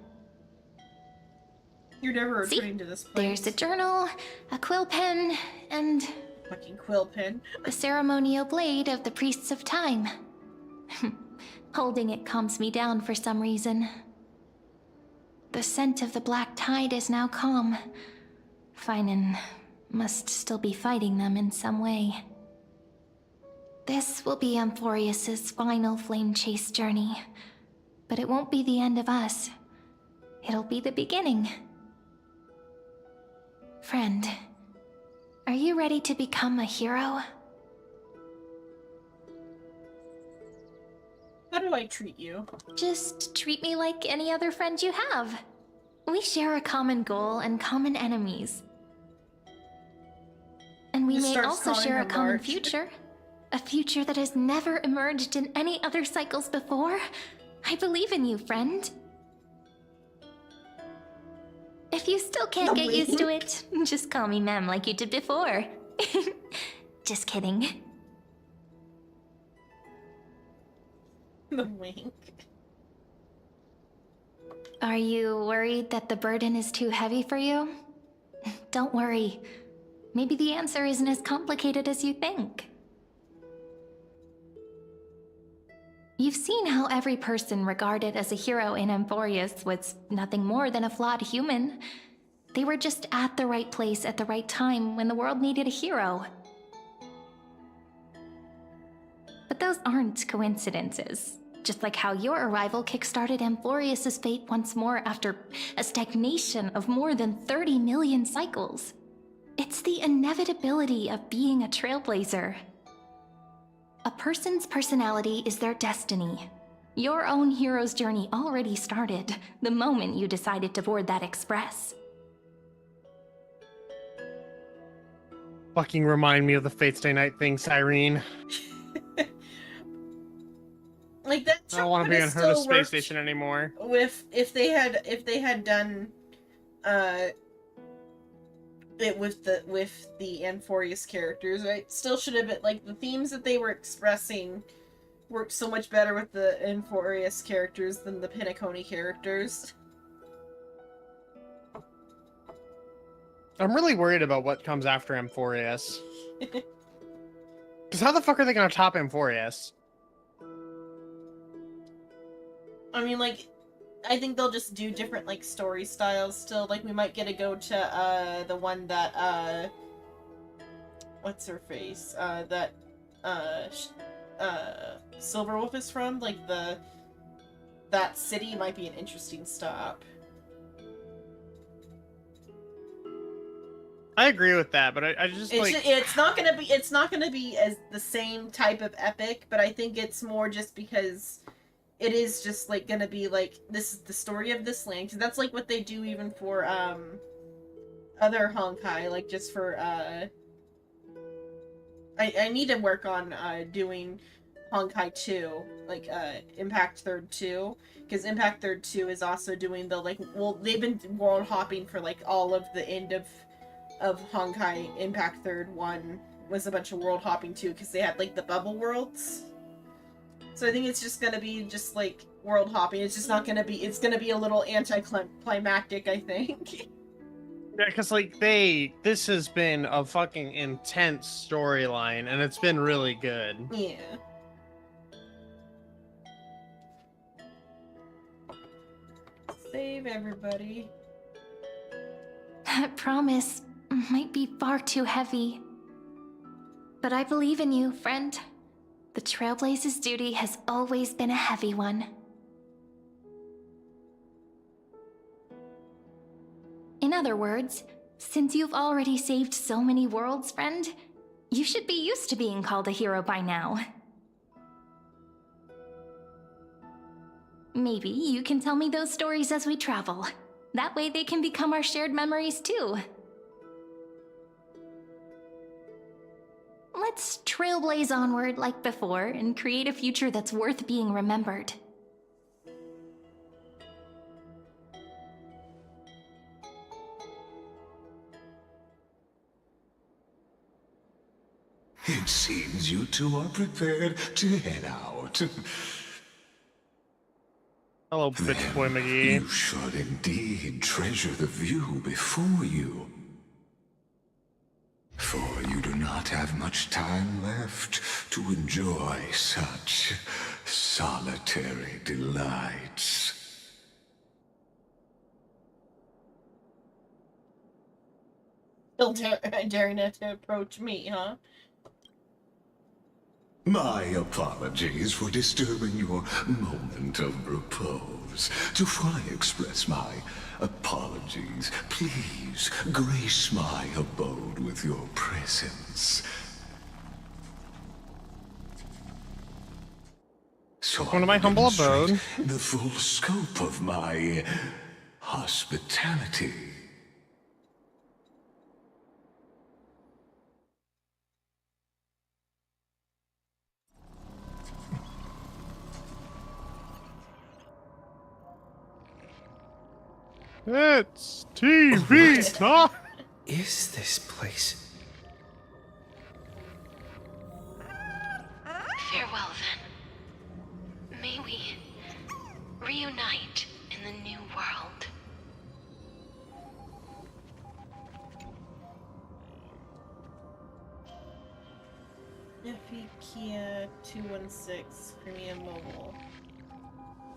You're never See? returning to this place. There's a journal, a quill pen, and fucking quill pen. the ceremonial blade of the Priests of Time. Holding it calms me down for some reason. The scent of the black tide is now calm. Finan must still be fighting them in some way. This will be Amphorius's final flame chase journey. But it won't be the end of us. It'll be the beginning. Friend, are you ready to become a hero? How do I treat you? Just treat me like any other friend you have. We share a common goal and common enemies. And we Just may starts also calling share her a common Marge. future. A future that has never emerged in any other cycles before. I believe in you, friend. If you still can't get used to it, just call me Mem like you did before. Just kidding. The wink. Are you worried that the burden is too heavy for you? Don't worry. Maybe the answer isn't as complicated as you think. You've seen how every person regarded as a hero in Amphorius was nothing more than a flawed human. They were just at the right place at the right time when the world needed a hero. But those aren't coincidences. Just like how your arrival kickstarted Amphorius' fate once more after a stagnation of more than 30 million cycles. It's the inevitability of being a trailblazer. A person's personality is their destiny. Your own hero's journey already started the moment you decided to board that express. Fucking remind me of the Fate Stay Night thing, Cyrene. Like that. I don't want to be on her space station anymore. If they had done it with the Amphorius characters, right? Still should have been like the themes that they were expressing worked so much better with the Amphorius characters than the Penacony characters. I'm really worried about what comes after Amphorius. Because how the fuck are they gonna top Amphorius? I mean, like, I think they'll just do different, like, story styles still. Like, we might get to go to, the one that, what's her face? Silverwolf is from. Like, that city might be an interesting stop. I agree with that, but I just like... It's not gonna be as the same type of epic, but I think it's more just because it is just, like, gonna be, like, this is the story of this land. Because that's, like, what they do even for, other Honkai. Like, just for, I need to work on, doing Honkai 2. Like, Impact Third 2. Because Impact Third 2 is also doing the, like, well, they've been world hopping for, like, all of the end of Honkai. Impact Third 1 was a bunch of world hopping, too, because they had, like, the bubble worlds. So I think it's just gonna be just like world hopping. It's just not gonna be. It's gonna be a little anticlimactic, I think. Yeah, because like this has been a fucking intense storyline, and it's been really good. Yeah. Save everybody. That promise might be far too heavy. But I believe in you, friend. The Trailblaze's duty has always been a heavy one. In other words, since you've already saved so many worlds, friend, you should be used to being called a hero by now. Maybe you can tell me those stories as we travel. That way they can become our shared memories too. Let's trailblaze onward like before and create a future that's worth being remembered. It seems you two are prepared to head out. Hello, bitch boy McGee. You should indeed treasure the view before you. For you do not have much time left to enjoy such solitary delights. Still daring to approach me, huh? My apologies for disturbing your moment of repose. To fully express my apologies, please grace my abode with your presence. So Welcome to my humble abode. The full scope of my hospitality. It's TV time! Is this place? Farewell, then. May we reunite in the new world. FE Kia 216 Premium Mobile.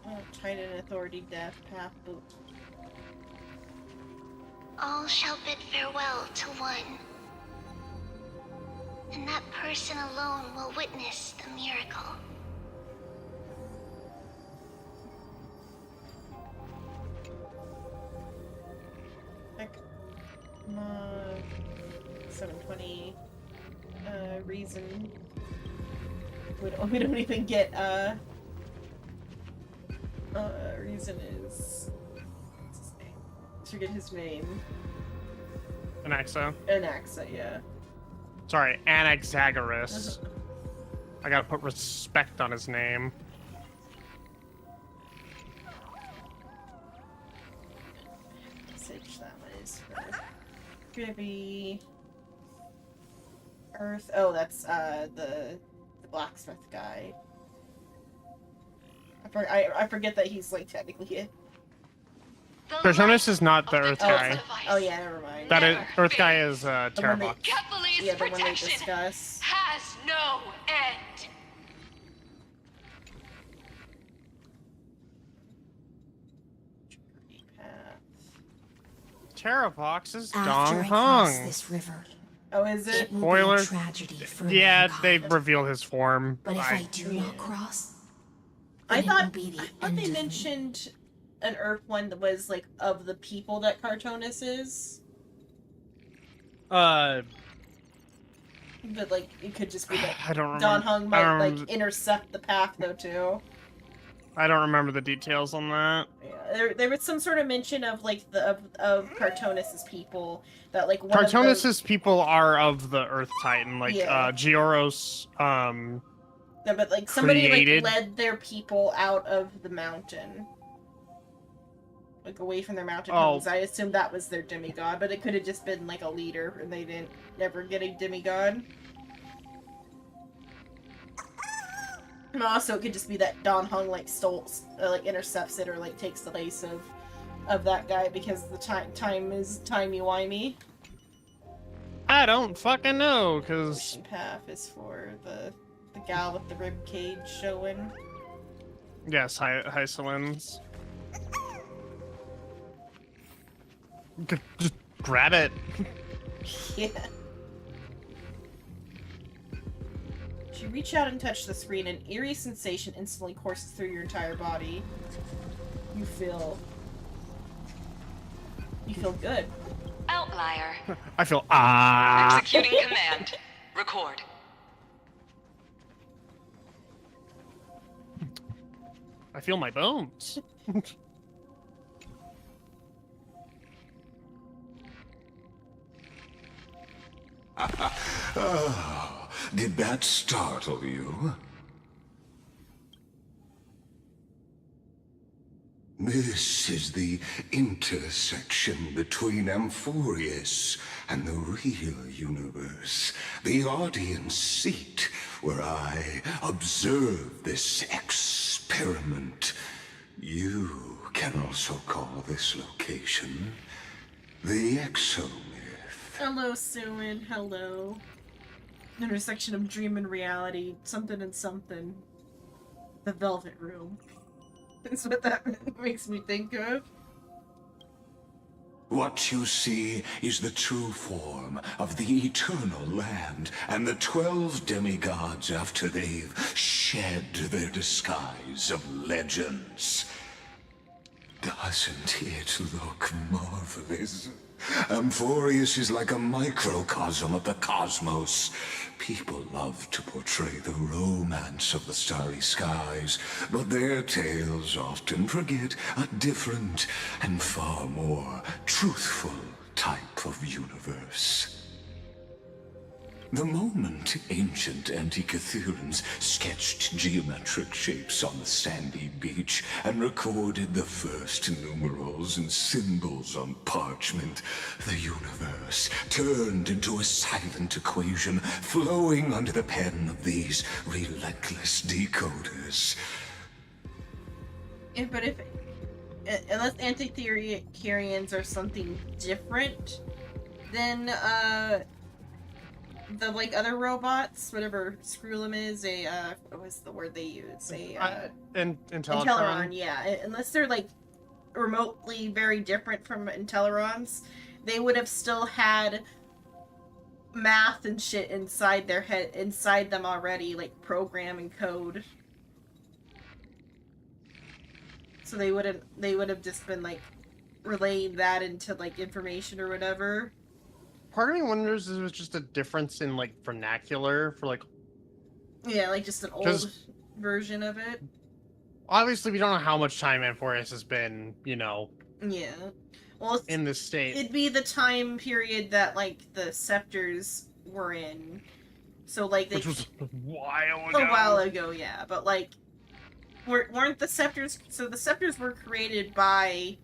Oh, Titan Authority Death Path Boot. all shall bid farewell to one. And that person alone will witness the miracle. Heck. 720. Reason. We don't even get, reason is... What's his name? I forget his name. Anaxa. Anaxa, yeah. Sorry, Anaxagoras. I gotta put respect on his name. Message that one is for Gribby. Earth. Oh, that's the blacksmith guy. I forget that he's like technically it. Cartoonist is not the Earth guy. Oh yeah, never mind. That is Earth guy is The one Terravox. they- yeah, the one they discuss. has no end. Terravox is After Dong I cross Hung. this river, Oh, is it? it will Spoiler. be a tragedy for Yeah, they mankind. reveal his form. But if I do not cross, I then it will thought be the they end of me. mentioned an Earth one that was like of the people that Cartoonus is, but like it could just be that I don't remember. Don Hung I might don't like remember- intercept the path though too. I don't remember the details on that. Yeah, there was some sort of mention of like of Cartoonus's people that like one of the- Cartoonus's people are of the Earth Titan, like Yeah. Gioros. No, but like somebody created- like led their people out of the mountain. Like away from their mountain Oh. homes. I assumed that was their demigod, but it could have just been like a leader and they didn't never get a demigod. And also it could just be that Don Hung like like intercepts it or like takes the place of that guy because the time is timey-wimey. I don't fucking know, cause Ocean Path is for the gal with the rib cage showing. yes, Hysolins. Just grab it. Yeah. You reach out and touch the screen, an eerie sensation instantly courses through your entire body. You feel good. Outlier. I feel Executing command. Record. I feel my bones. Oh, did that startle you? This is the intersection between Amphorius and the real universe. The audience seat where I observe this experiment. You can also call this location the Exomyth. Hello, Suin. Hello. Intersection of dream and reality. Something and something. The Velvet Room. That's what that makes me think of. What you see is the true form of the eternal land and the 12 demigods after they've shed their disguise of legends. Doesn't it look marvelous? Amphorius is like a microcosm of the cosmos. People love to portray the romance of the starry skies, but their tales often forget a different and far more truthful type of universe. The moment ancient Antikytherians sketched geometric shapes on the sandy beach and recorded the first numerals and symbols on parchment, the universe turned into a silent equation flowing under the pen of these relentless decoders. Yeah, but unless Antikytherians are something different than the like other robots, whatever Screwlum is, what's the word they use? Inteleron. Yeah. Unless they're like remotely very different from Intelerons, they would have still had math and shit inside their head, inside them already, like program and code. So they would have just been like relaying that into like information or whatever. Part of me wonders if it was just a difference in like vernacular for like. Yeah, like just an old version of it. Obviously, we don't know how much time Amphoreus has been, you know. Yeah. Well, in this state. It'd be the time period that like the scepters were in. So like they Which was a while ago. A while ago, yeah. But like weren't the scepters, so the scepters were created by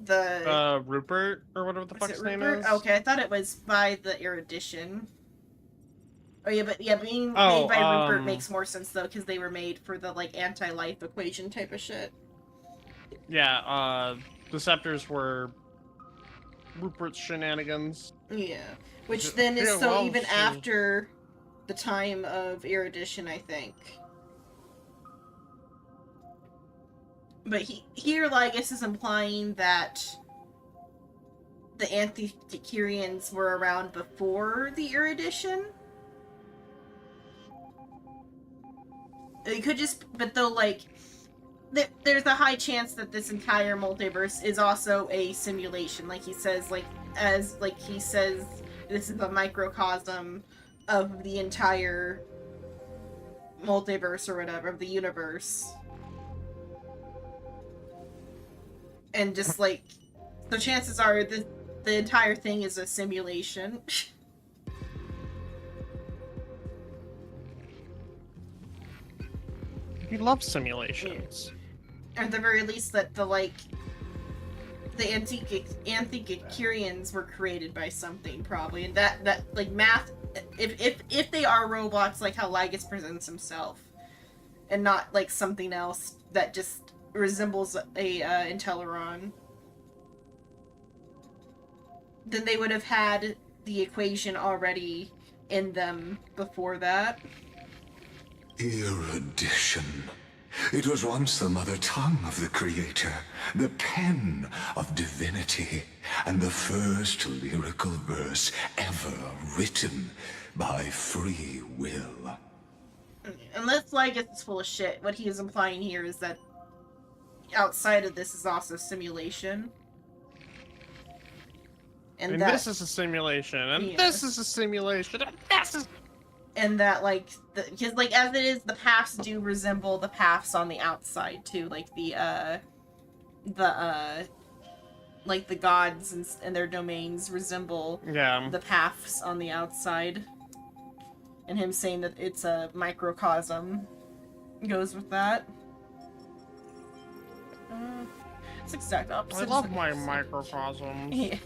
Rupert or whatever the fuck his name is. Okay, I thought it was by the Erudition. Oh yeah, but being made by Rupert makes more sense though, because they were made for the like anti-life equation type of shit. Yeah, the scepters were Rupert's shenanigans. Yeah, which then is even after the time of Erudition, I think. But here, Lygus is implying that the Anti-Decurians were around before the Erudition. It could just, but though, like, there's a high chance that this entire multiverse is also a simulation. Like he says, this is a microcosm of the entire multiverse or whatever, of the universe. And just like, so chances are the entire thing is a simulation. He loves simulations. At the very least, that the Anti-Decurians were created by something, probably, and that like math, if they are robots, like how Lygus presents himself, and not like something else that just resembles a Inteleron, then they would have had the equation already in them before that. Erudition. It was once the mother tongue of the Creator, the pen of divinity, and the first lyrical verse ever written by free will. Unless Lygus is full of shit, what he is implying here is that outside of this is also simulation. And this is a simulation, and this is a simulation, and this is... And that, like, because, like, as it is, the paths do resemble the paths on the outside, too. Like, like, the gods and their domains resemble the paths on the outside. And him saying that it's a microcosm goes with that. It's exact opposite. I love my microcosms. Yeah.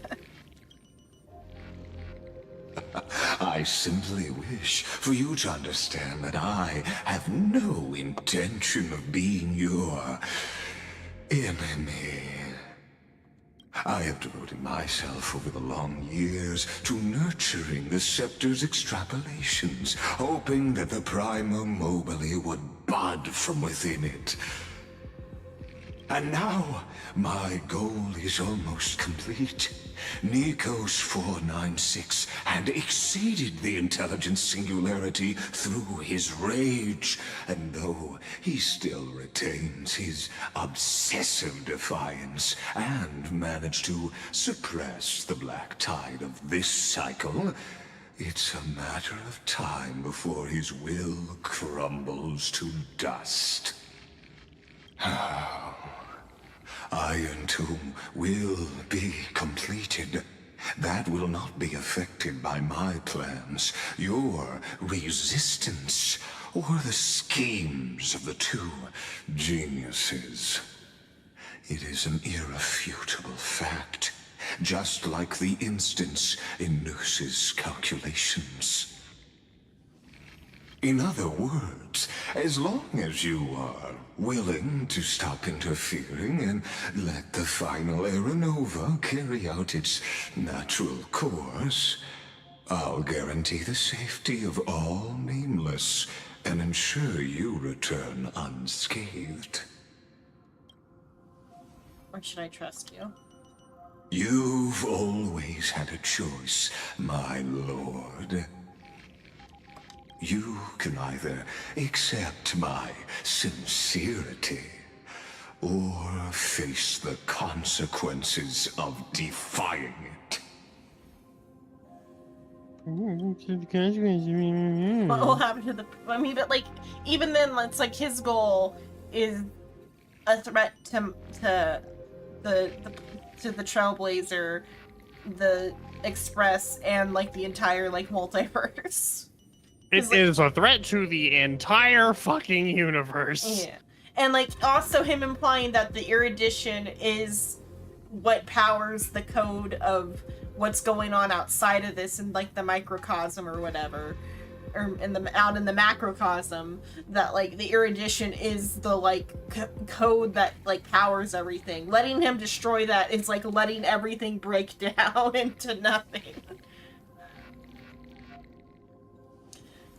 I simply wish for you to understand that I have no intention of being your enemy. I have devoted myself over the long years to nurturing the Scepter's extrapolations, hoping that the Prima Mobile would bud from within it. And now, my goal is almost complete. Nikos 496 had exceeded the intelligence singularity through his rage, and though he still retains his obsessive defiance and managed to suppress the black tide of this cycle, it's a matter of time before his will crumbles to dust. Iron Tomb will be completed. That will not be affected by my plans, your resistance, or the schemes of the two geniuses. It is an irrefutable fact, just like the instance in Noose's calculations. In other words, as long as you are willing to stop interfering and let the final Aeronova carry out its natural course, I'll guarantee the safety of all Nameless and ensure you return unscathed. Or should I trust you? You've always had a choice, my lord. You can either accept my sincerity or face the consequences of defying it. What will happen to the? I mean, but like, even then, it's like his goal is a threat to the Trailblazer, the Express, and like the entire like multiverse. It is a threat to the entire fucking universe. Yeah, and like also him implying that the Erudition is what powers the code of what's going on outside of this in like the microcosm or whatever, or out in the macrocosm, that like the Erudition is the like code that like powers everything. Letting him destroy that is like letting everything break down into nothing.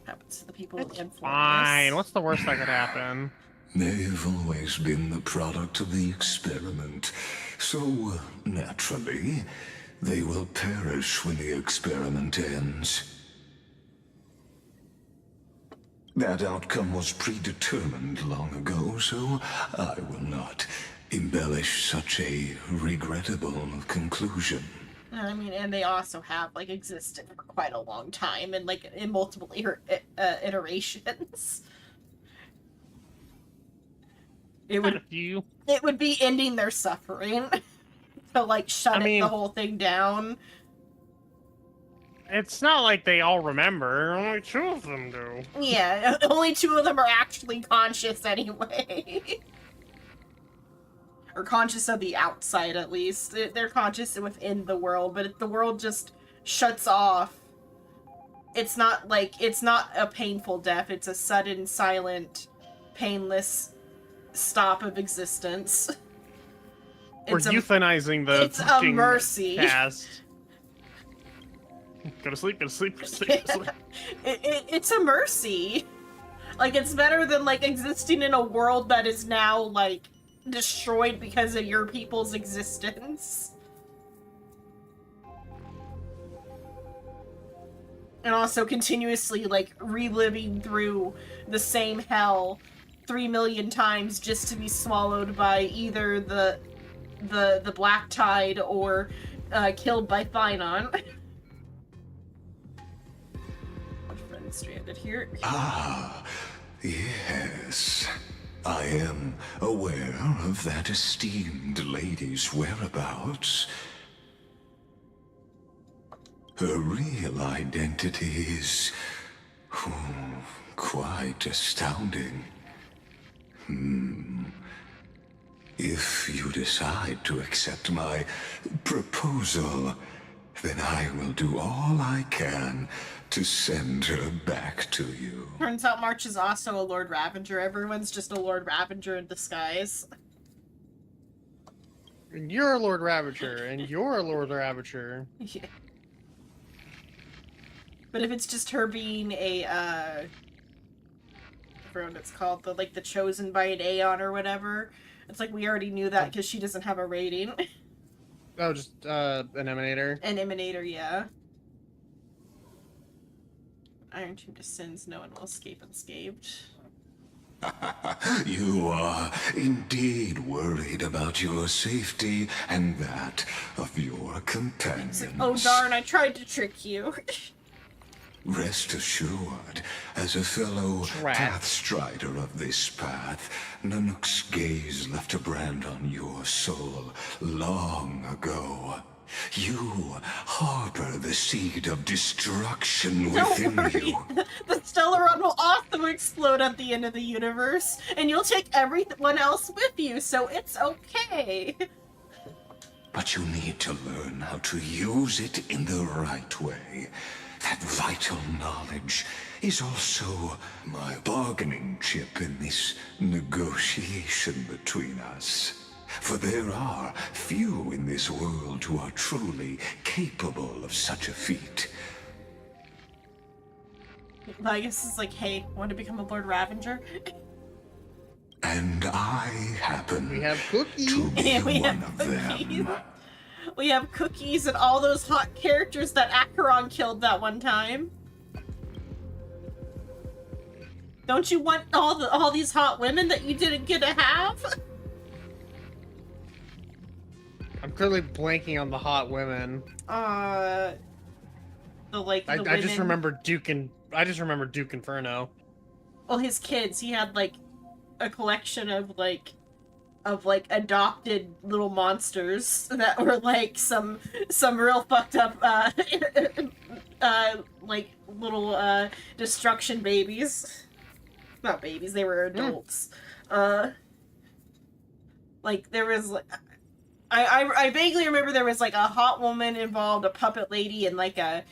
Happens to the people with influence. Fine. What's the worst that could happen? They've always been the product of the experiment, so naturally, they will perish when the experiment ends. That outcome was predetermined long ago, so I will not embellish such a regrettable conclusion. I mean, and they also have like existed for quite a long time, and like in multiple iterations. It would be ending their suffering to like shut the whole thing down. It's not like they all remember. Only 2 of them do. Yeah, only 2 of them are actually conscious anyway. Or conscious of the outside, at least. They're conscious within the world, but if the world just shuts off, it's not a painful death. It's a sudden, silent, painless stop of existence. We're euthanizing the it's fucking a mercy. cast. Go to sleep, go to sleep, go to sleep, go to sleep. It's a mercy. Like, it's better than, like, existing in a world that is now, like, destroyed because of your people's existence. And also continuously, like, reliving through the same hell 3 million times just to be swallowed by either the Black Tide or killed by Finon. My friend's stranded here. Ah, yes. I am aware of that esteemed lady's whereabouts. Her real identity is quite astounding. If you decide to accept my proposal, then I will do all I can to send her back to you. Turns out March is also a Lord Ravager. Everyone's just a Lord Ravager in disguise. And you're a Lord Ravager, and you're a Lord Ravager. Yeah. But if it's just her being a, I forgot what it's called, the chosen by an Aeon or whatever, it's like we already knew that because she doesn't have a rating. Oh, just, an Emanator? An Emanator, yeah. Iron Tomb descends, no one will escape unscathed. You are indeed worried about your safety and that of your companions. Oh darn, I tried to trick you. Rest assured, as a fellow pathstrider of this path, Nanook's gaze left a brand on your soul long ago. You harbor the seed of destruction within you. The Stellaron will also explode at the end of the universe, and you'll take everyone else with you, so it's okay. But you need to learn how to use it in the right way. That vital knowledge is also my bargaining chip in this negotiation between us. For there are few in this world who are truly capable of such a feat. I guess it's like, hey, want to become a Lord Ravager? And I happen we have cookies. to be one of them. We have Cookies and all those hot characters that Acheron killed that one time. Don't you want all these hot women that you didn't get to have? I'm clearly blanking on the hot women. I just remember Duke Inferno. Well, his kids. He had like a collection of adopted little monsters that were like some real fucked up like little destruction babies. Not babies, they were adults. Like there was like I vaguely remember there was like a hot woman involved, a puppet lady, and like a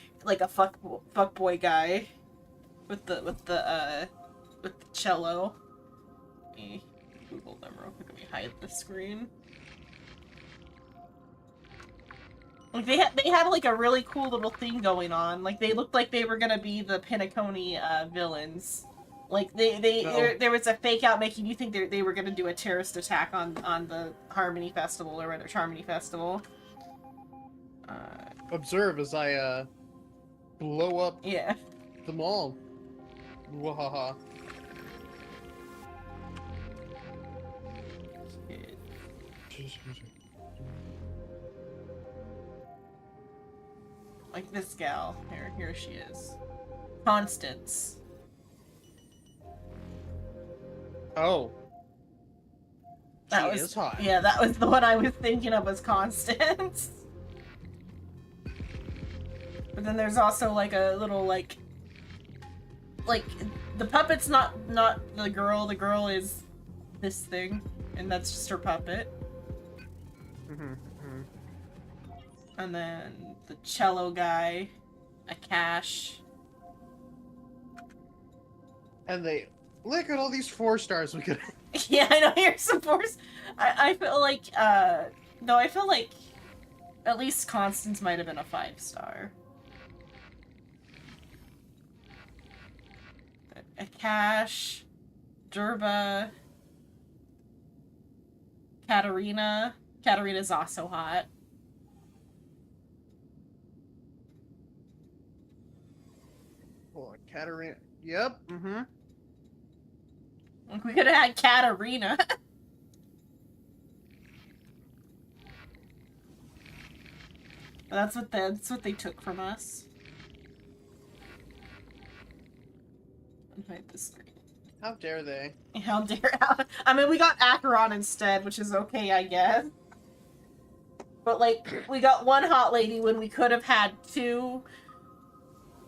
fuck boy guy with the cello. Let me Google them real quick. Let me hide the screen. Like they had like a really cool little thing going on. Like they looked like they were gonna be the Penacony villains. Like there was a fake out making you think they were gonna do a terrorist attack on the Harmony Festival or whatever, Charmony Festival. Observe as I blow up the mall. Wahaha. Like this gal. Here she is. Constance. Oh. That is hot. Yeah, that was the one I was thinking of, was Constance. But then there's also like a little like the puppet's not the girl. The girl is this thing, and that's just her puppet. And then the cello guy, a Cash. And they look at all these 4 stars we could. Yeah, I know, here's some force. I feel like no, I feel like at least Constance might have been a 5-star. A Cash, Durba, Katarina. Katarina's also hot. Hold on, Katarina. Yep. Like we could have had Katarina. That's what they took from us. Hide the screen. How dare they? How dare? I mean, we got Acheron instead, which is okay, I guess. But like, we got one hot lady when we could have had 2.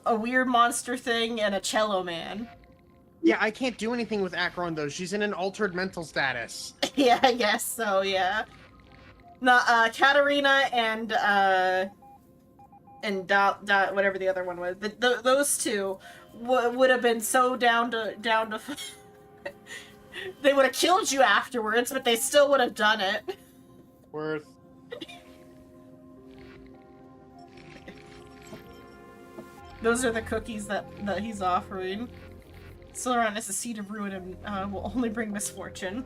A weird monster thing and a cello man. Yeah, I can't do anything with Acheron though. She's in an altered mental status. Yeah, I guess so. Yeah. No, Katarina and whatever the other one was. Those two would have been so down to. They would have killed you afterwards, but they still would have done it. Worth. Those are the cookies that he's offering. Celeron is a seed of ruin and will only bring misfortune.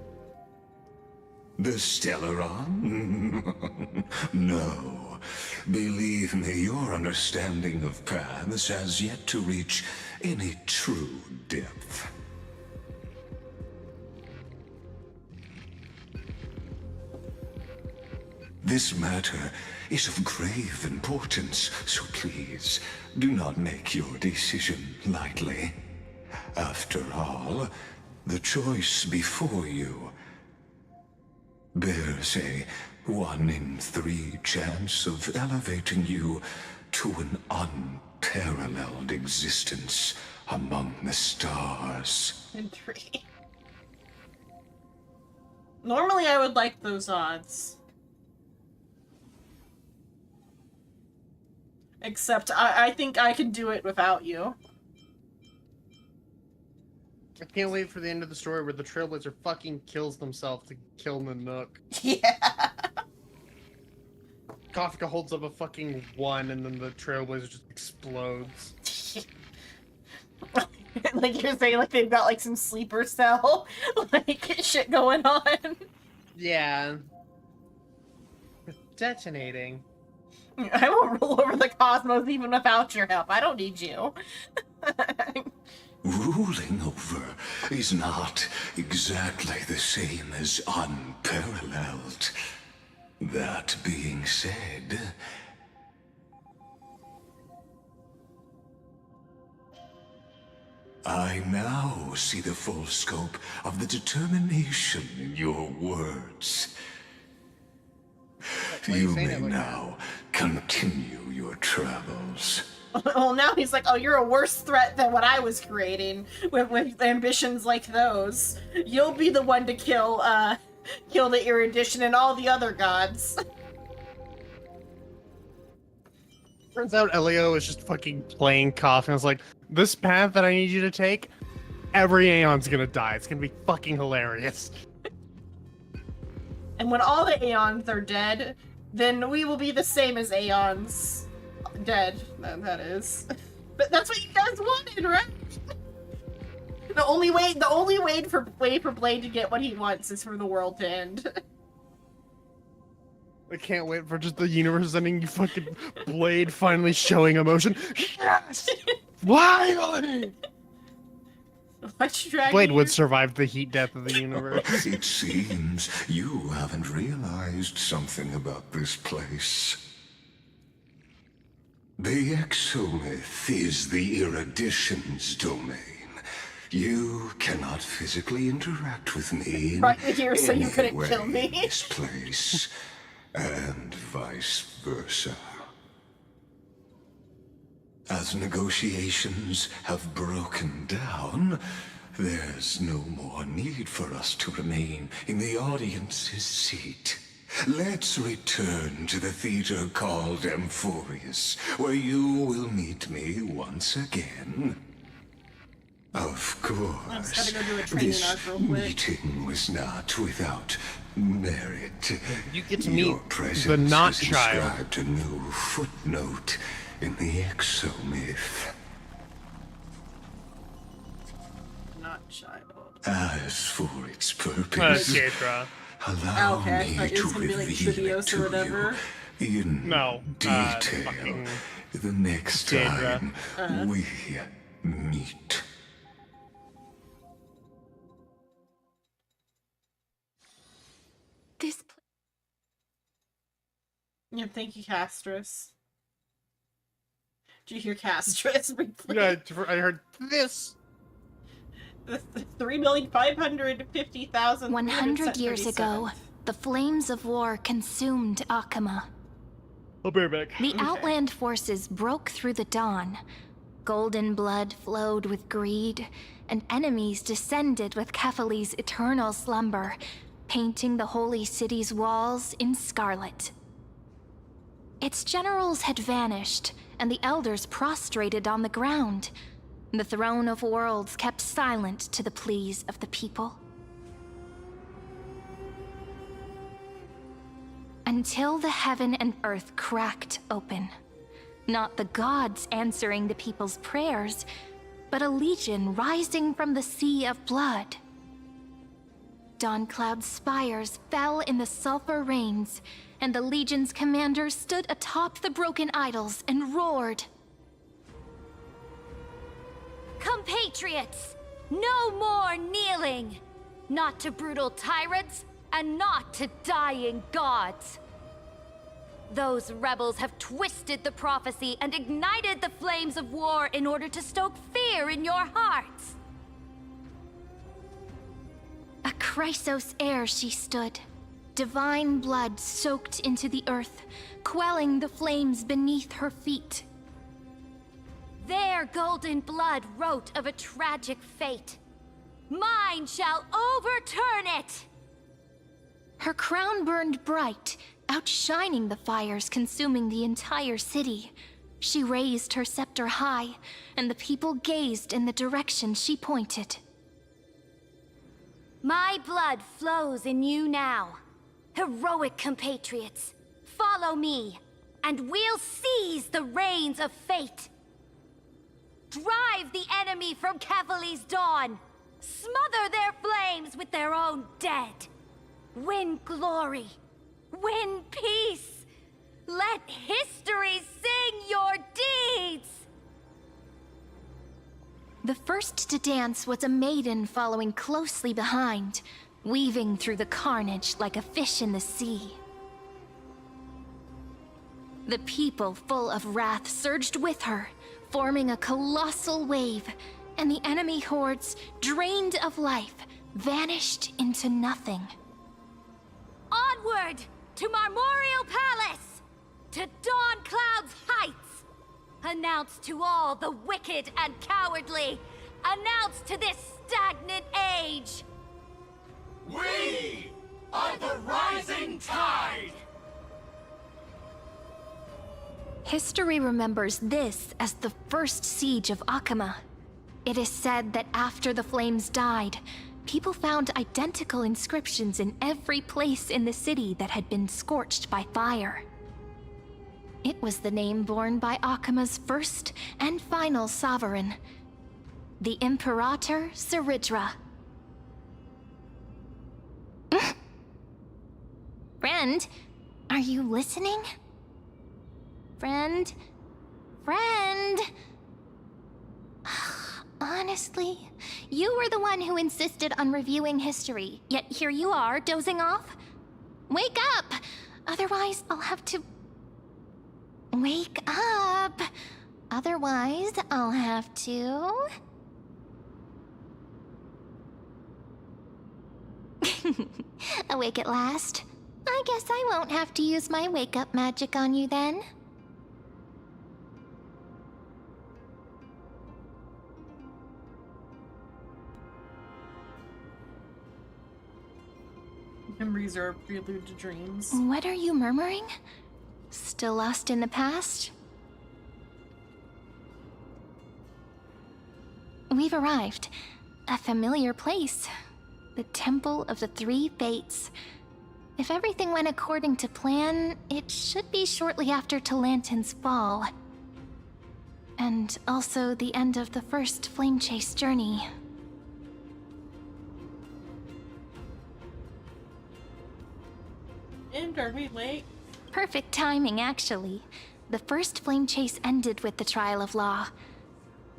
The Stellaron? No. Believe me, your understanding of paths has yet to reach any true depth. This matter is of grave importance, so please, do not make your decision lightly. After all, the choice before you bears a 1 in 3 chance of elevating you to an unparalleled existence among the stars. In 3. Normally I would like those odds. Except I think I can do it without you. I can't wait for the end of the story where the Trailblazer fucking kills themselves to kill Nanook. Yeah. Kafka holds up a fucking 1 and then the Trailblazer just explodes. Like you're saying, like they've got like some sleeper cell, like shit going on. Yeah. Detonating. I won't rule over the cosmos even without your help. I don't need you. Ruling over is not exactly the same as unparalleled. That being said, I now see the full scope of the determination in your words. You may now continue your travels. Well, now he's like, oh, you're a worse threat than what I was creating with ambitions like those. You'll be the one to kill the Erudition and all the other gods. Turns out Elio is just fucking playing Coffin. It's like, this path that I need you to take, every Aeon's gonna die. It's gonna be fucking hilarious. And when all the Aeons are dead, then we will be the same as Aeons. Dead, that is. But that's what you guys wanted, right? The only way for Blade to get what he wants is for the world to end. I can't wait for just the universe ending. You fucking Blade finally showing emotion. Yes! Finally! Blade would survive the heat death of the universe. It seems you haven't realized something about this place. The Exomyth is the Erudition's domain. You cannot physically interact with me in Right here, so you couldn't any kill way me. in this place, and vice versa. As negotiations have broken down, there's no more need for us to remain in the audience's seat. Let's return to the theater called Amphorius, where you will meet me once again. Of I'm just course, gonna go do a training this arc real quick. meeting was not without merit. You get to Your meet presence the not has child. inscribed a new footnote in the Exomyth. Not child. As for its purpose, allow Okay, I me thought it to was gonna be like reveal it Trivios or to whatever. you in No, detail fucking the next Daedra. time we meet. This Yeah, thank you, Castris. Did you hear Castris? Yeah, I heard this. 3,550,000. 100 years ago, the flames of war consumed Akama. I'll be right back. The Outland forces broke through the dawn. Golden blood flowed with greed, and enemies descended with Kephali's eternal slumber, painting the holy city's walls in scarlet. Its generals had vanished, and the elders prostrated on the ground. The throne of worlds kept silent to the pleas of the people. Until the heaven and earth cracked open. Not the gods answering the people's prayers, but a legion rising from the sea of blood. Dawncloud's spires fell in the sulfur rains, and the legion's commander stood atop the broken idols and roared. Compatriots, no more kneeling! Not to brutal tyrants, and not to dying gods! Those rebels have twisted the prophecy and ignited the flames of war in order to stoke fear in your hearts! A Chrysos heir she stood, divine blood soaked into the earth, quelling the flames beneath her feet. Their golden blood wrote of a tragic fate. Mine shall overturn it! Her crown burned bright, outshining the fires consuming the entire city. She raised her scepter high, and the people gazed in the direction she pointed. My blood flows in you now. Heroic compatriots, follow me, and we'll seize the reins of fate. Drive the enemy from Kephali's dawn. Smother their flames with their own dead. Win glory. Win peace. Let history sing your deeds! The first to dance was a maiden following closely behind, weaving through the carnage like a fish in the sea. The people, full of wrath, surged with her, forming a colossal wave, and the enemy hordes, drained of life, vanished into nothing. Onward to Marmoreal Palace! To Dawn Cloud's heights! Announce to all the wicked and cowardly! Announce to this stagnant age! We are the rising tide! History remembers this as the first siege of Akama. It is said that after the flames died, people found identical inscriptions in every place in the city that had been scorched by fire. It was the name borne by Akama's first and final sovereign, the Imperator Saridra. Friend, are you listening? Friend? Friend? Honestly, you were the one who insisted on reviewing history, yet here you are, dozing off? Wake up! Otherwise, I'll have to... Wake up! Otherwise, I'll have to... Awake at last? I guess I won't have to use my wake-up magic on you then. Memories are a prelude to dreams. What are you murmuring? Still lost in the past? We've arrived. A familiar place. The Temple of the Three Fates. If everything went according to plan, it should be shortly after Talantin's fall. And also the end of the first Flame Chase journey. And are we late? Perfect timing, actually. The first Flame Chase ended with the Trial of Law.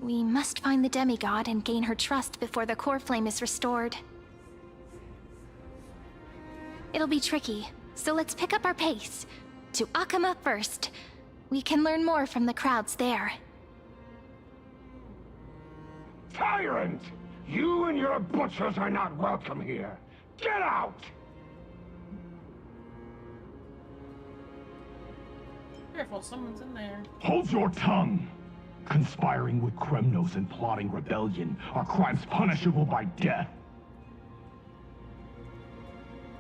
We must find the demigod and gain her trust before the core flame is restored. It'll be tricky, so let's pick up our pace. To Akama first. We can learn more from the crowds there. Tyrant! You and your butchers are not welcome here. Get out! Careful, someone's in there. Hold your tongue! Conspiring with Kremnos and plotting rebellion are crimes punishable by death.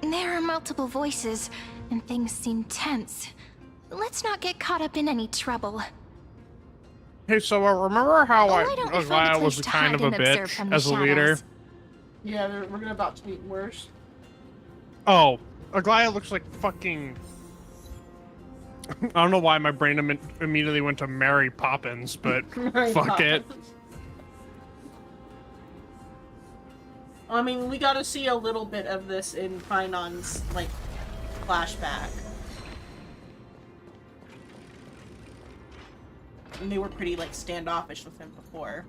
There are multiple voices, and things seem tense. Let's not get caught up in any trouble. Hey, so remember how I don't find a I place was to kind of hide a and observe bitch from the as a leader? shadows. Yeah, we're about to meet worse. Oh, Aglaya looks like fucking... I don't know why my brain immediately went to Mary Poppins, but fuck it. I mean, we got to see a little bit of this in Painon's, like, flashback. And they were pretty, like, standoffish with him before.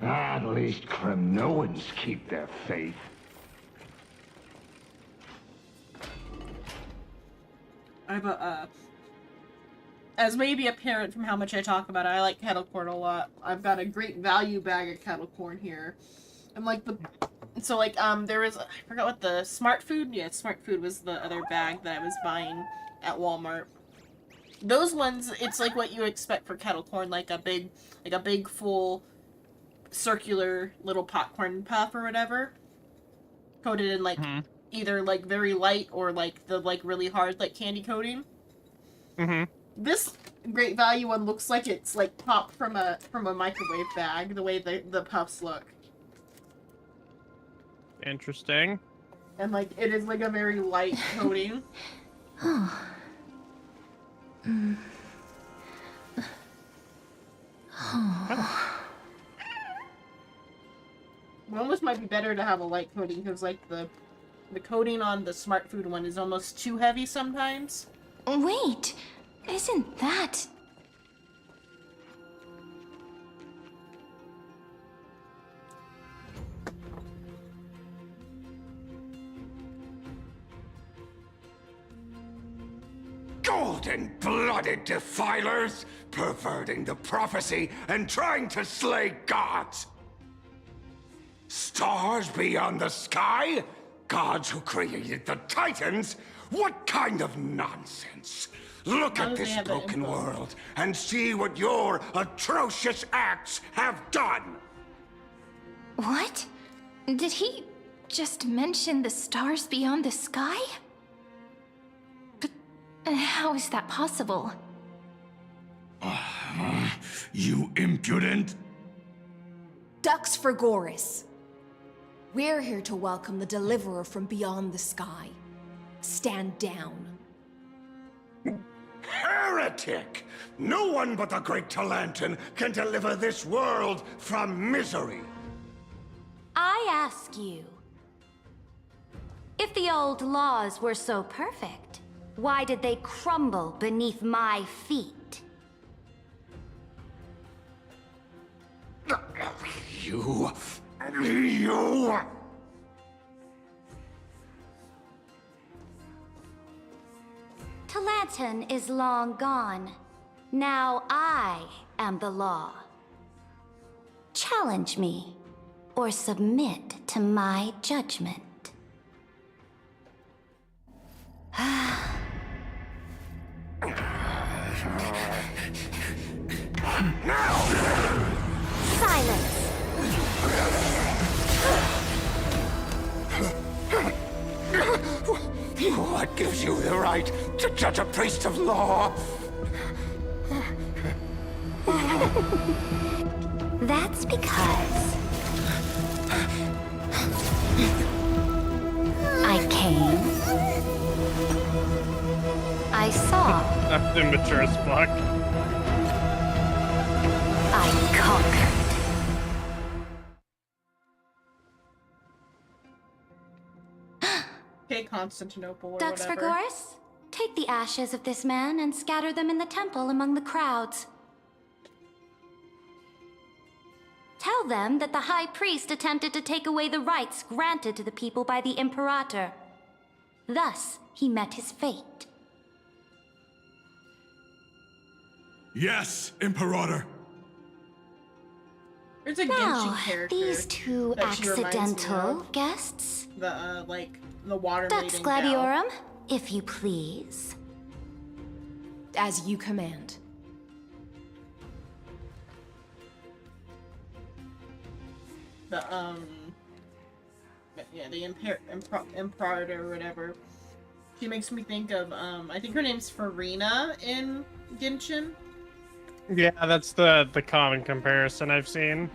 At least Kremnoans keep their faith. As maybe apparent from how much I talk about it, I like kettle corn a lot. I've got a great value bag of kettle corn here. And like there was, I forgot what the Smart Food, yeah, Smart Food was the other bag that I was buying at Walmart. Those ones, it's like what you expect for kettle corn, like a big full circular little popcorn puff or whatever. Coated in like either like very light or like the like really hard like candy coating. This Great Value one looks like it's like popped from a microwave bag, the way the puffs look. Interesting. And like it is like a very light coating. One might be better to have a light coating because like the coating on the Smart Food one is almost too heavy sometimes. Wait, isn't that... Golden-blooded defilers, perverting the prophecy and trying to slay gods. Stars beyond the sky? Gods who created the Titans? What kind of nonsense? Look at this broken world and see what your atrocious acts have done! What? Did he just mention the stars beyond the sky? But how is that possible? You impudent! Dux for Goris. We're here to welcome the Deliverer from beyond the sky. Stand down. Heretic! No one but the Great Talantin can deliver this world from misery! I ask you, if the old laws were so perfect, why did they crumble beneath my feet? You... Talantin is long gone. Now I am the law. Challenge me, or submit to my judgment. Silence! What gives you the right to judge a priest of law? That's because I came, I saw, That's immature as fuck. I conquered. Okay, Constantinople or Dux whatever. Vergoris, take the ashes of this man and scatter them in the temple among the crowds. Tell them that the High Priest attempted to take away the rights granted to the people by the Imperator. Thus, he met his fate. Yes, Imperator. There's a Now, Genshin character. these two that she reminds me accidental of. guests. The, like, the water Dux maiden gal. Gladiorum, if you please. As you command. The, yeah, the Imperator or whatever. She makes me think of, I think her name's Farina in Genshin. Yeah, that's the common comparison I've seen.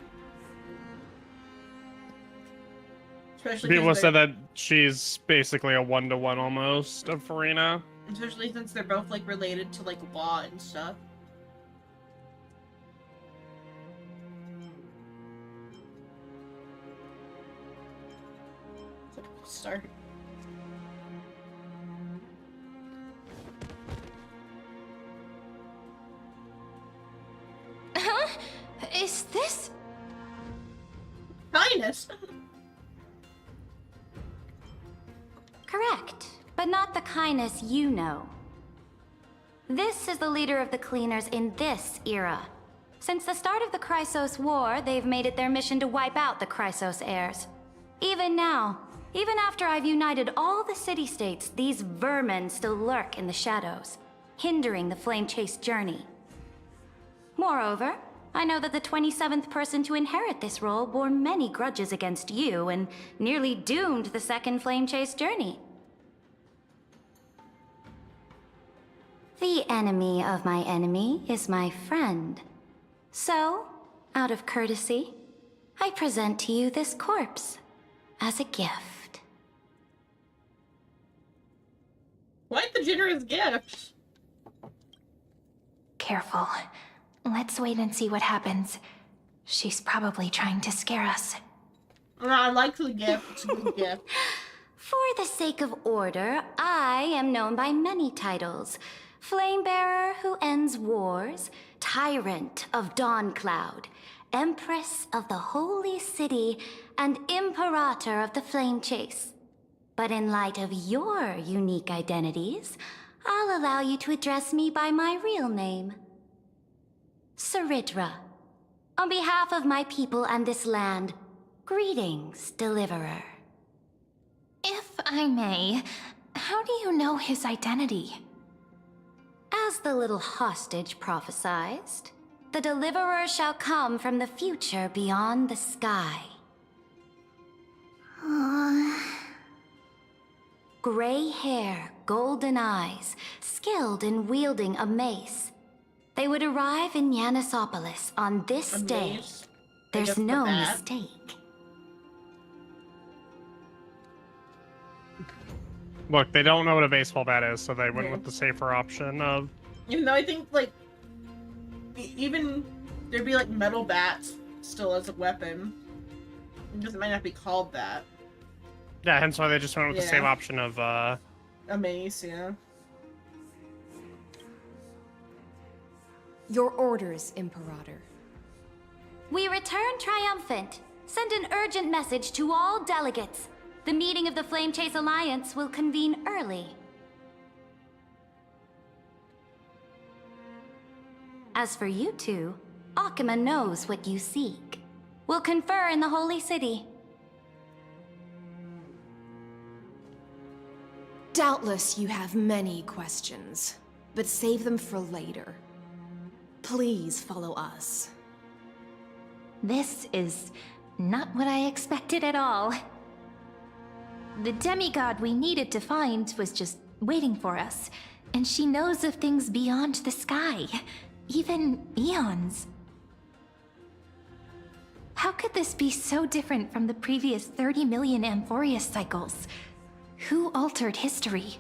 Especially People 'cause said they're- that she's basically a one-to-one almost of Farina. Especially since they're both, like, related to, like, law and stuff. Start. Huh? Is this... Kindness? Correct, but not the kindness you know. This is the leader of the Cleaners in this era. Since the start of the Chrysos War, they've made it their mission to wipe out the Chrysos heirs. Even now, even after I've united all the city-states, these vermin still lurk in the shadows, hindering the flame-chased journey. Moreover, I know that the 27th person to inherit this role bore many grudges against you and nearly doomed the second flame-chased journey. The enemy of my enemy is my friend. So, out of courtesy, I present to you this corpse as a gift. Quite the generous gift. Careful. Let's wait and see what happens. She's probably trying to scare us. I like the gift. It's a good gift. For the sake of order, I am known by many titles. Flamebearer who ends wars, Tyrant of Dawncloud, Empress of the Holy City, and Imperator of the Flame Chase. But in light of your unique identities, I'll allow you to address me by my real name. Saridra. On behalf of my people and this land, greetings, Deliverer. If I may, how do you know his identity? As the little hostage prophesied, the Deliverer shall come from the future beyond the sky. Gray hair, golden eyes, skilled in wielding a mace. They would arrive in Yanisopolis on this day. There's no mistake. Look, they don't know what a baseball bat is, so they went with the safer option of... Even though I think, like, even there'd be, like, metal bats still as a weapon. It just might not be called that. Yeah, hence why they just went with the safe option of, a mace, yeah. Your orders, Imperator. We return triumphant. Send an urgent message to all delegates. The meeting of the Flame Chase Alliance will convene early. As for you two, Akuma knows what you seek. We'll confer in the Holy City. Doubtless you have many questions, but save them for later. Please follow us. This is not what I expected at all. The demigod we needed to find was just waiting for us, and she knows of things beyond the sky, even eons. How could this be so different from the previous 30 million Amphorius cycles? Who altered history?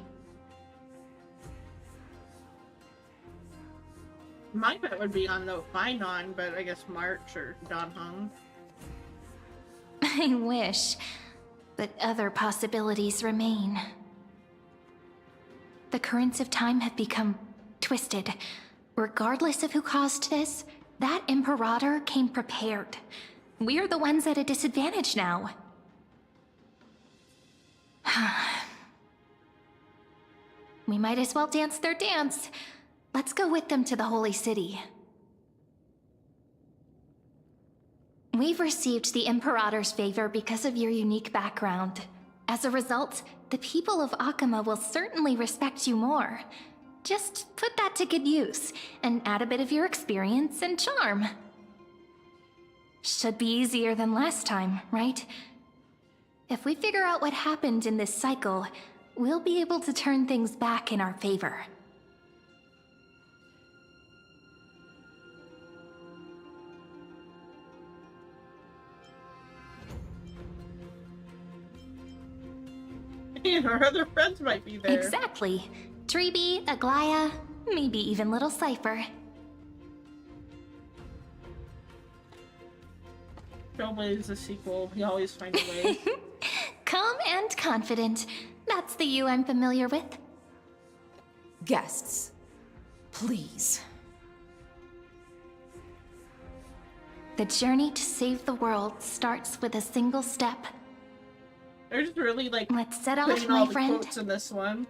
My bet would be on the Finon, but I guess March or Dan Heng. I wish, but other possibilities remain. The currents of time have become twisted. Regardless of who caused this, that Imperator came prepared. We're the ones at a disadvantage now. We might as well dance their dance. Let's go with them to the Holy City. We've received the Imperator's favor because of your unique background. As a result, the people of Akuma will certainly respect you more. Just put that to good use, and add a bit of your experience and charm. Should be easier than last time, right? If we figure out what happened in this cycle, we'll be able to turn things back in our favor. And our other friends might be there. Exactly. Treeby, Aglaya, maybe even little Cypher. Trailblaze is a sequel. We always find a way. Calm and confident. That's the you I'm familiar with. Guests, please. The journey to save the world starts with a single step. They're just really like let's set off, putting all my the friend. quotes in this one.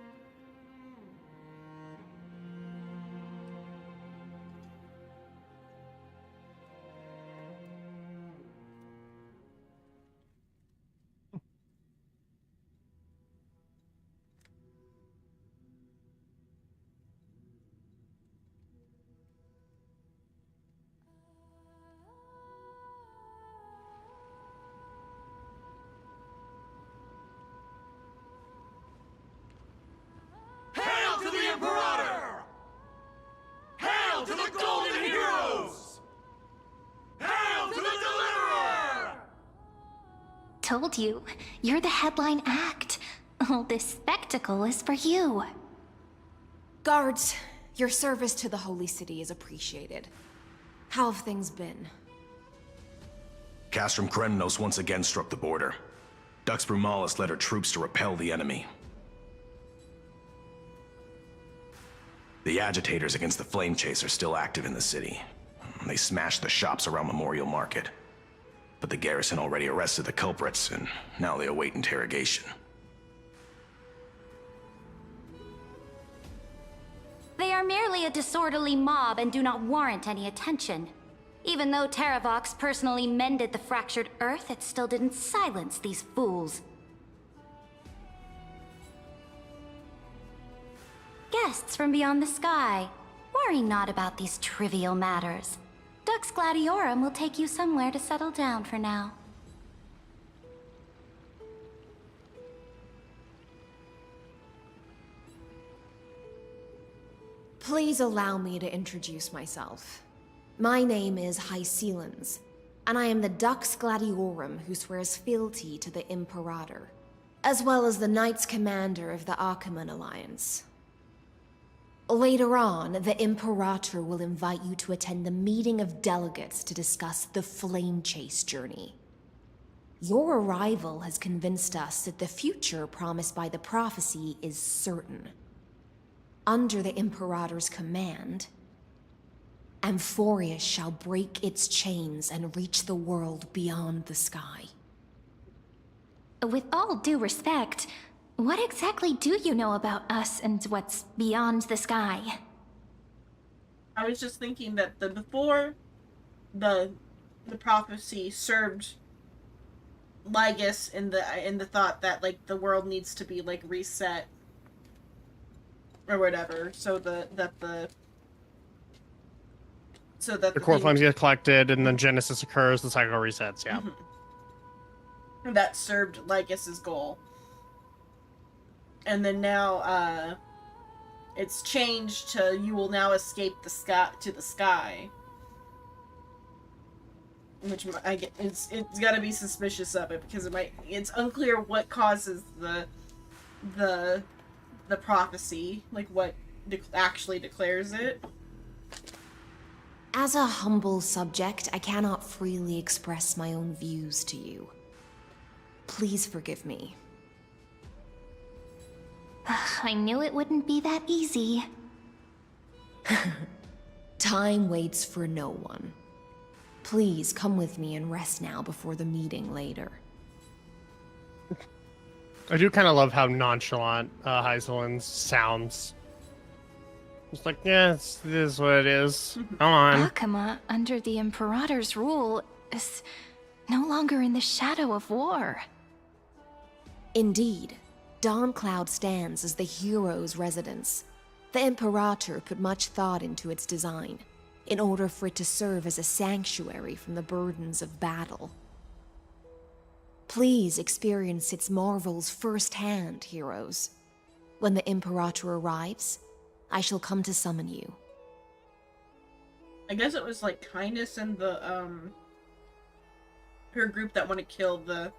Hail to the Imperator! Hail to the Golden Heroes! Hail to the Deliverer! Told you, you're the headline act. All this spectacle is for you. Guards, your service to the Holy City is appreciated. How have things been? Castrum Kremnos once again struck the border. Dux Brumalis led her troops to repel the enemy. The agitators against the Flame Chase are still active in the city. They smashed the shops around Memorial Market. But the garrison already arrested the culprits, and now they await interrogation. They are merely a disorderly mob and do not warrant any attention. Even though Terravox personally mended the fractured earth, it still didn't silence these fools. Guests from beyond the sky, worry not about these trivial matters. Dux Gladiorum will take you somewhere to settle down for now. Please allow me to introduce myself. My name is Hycelens, and I am the Dux Gladiorum who swears fealty to the Imperator, as well as the Knights Commander of the Achaemen Alliance. Later on, the Imperator will invite you to attend the meeting of delegates to discuss the Flame Chase journey. Your arrival has convinced us that the future promised by the prophecy is certain. Under the Imperator's command, Amphorius shall break its chains and reach the world beyond the sky. With all due respect, what exactly do you know about us and what's beyond the sky? I was just thinking that before the prophecy served Lygus in the thought that like the world needs to be like reset or whatever, so that the core flames get collected and then Genesis occurs, the cycle resets, yeah. Mm-hmm. That served Lygus's goal. And then now, it's changed to you will now escape the sky. Which I get, it's got to be suspicious of it because it's unclear what causes the prophecy, like what actually declares it. As a humble subject, I cannot freely express my own views to you. Please forgive me. I knew it wouldn't be that easy. Time waits for no one. Please come with me and rest now before the meeting later. I do kind of love how nonchalant Hycelens sounds. It's like, yeah, this is what it is. Come on. Achaemen, under the Imperator's rule, is no longer in the shadow of war. Indeed, Dawncloud stands as the hero's residence. The Imperator put much thought into its design, in order for it to serve as a sanctuary from the burdens of battle. Please experience its marvels firsthand, heroes. When the Imperator arrives, I shall come to summon you. I guess it was like Kindness and her group that want to kill the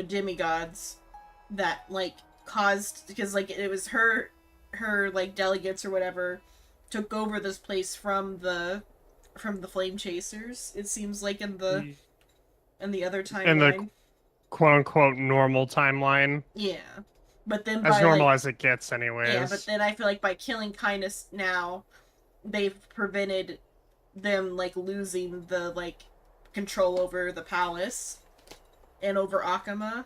demigods that like caused, because like it was her like delegates or whatever took over this place from the Flame Chasers. It seems like in the other timeline. In the quote-unquote normal timeline. Yeah. But then as normal as it gets anyways. Yeah, but then I feel like by killing Kindness now, they've prevented them like losing the like control over the palace and over Achaemen.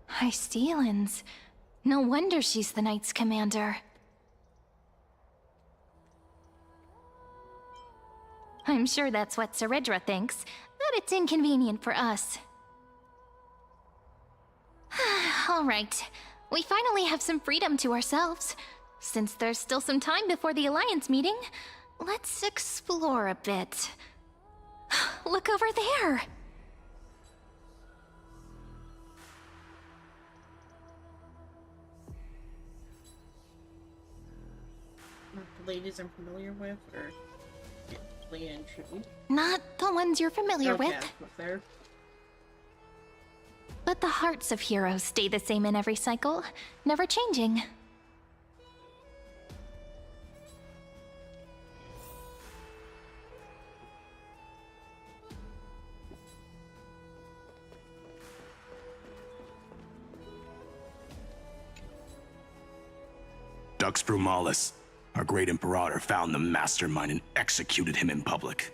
Hycelens. No wonder she's the Knights Commander. I'm sure that's what Seredra thinks, but it's inconvenient for us. All right, we finally have some freedom to ourselves. Since there's still some time before the Alliance meeting, let's explore a bit. Look over there! Ladies I'm familiar with, or and not the ones you're familiar with. There. But the hearts of heroes stay the same in every cycle, never changing. Dux Brumalis, our great Imperator, found the mastermind and executed him in public.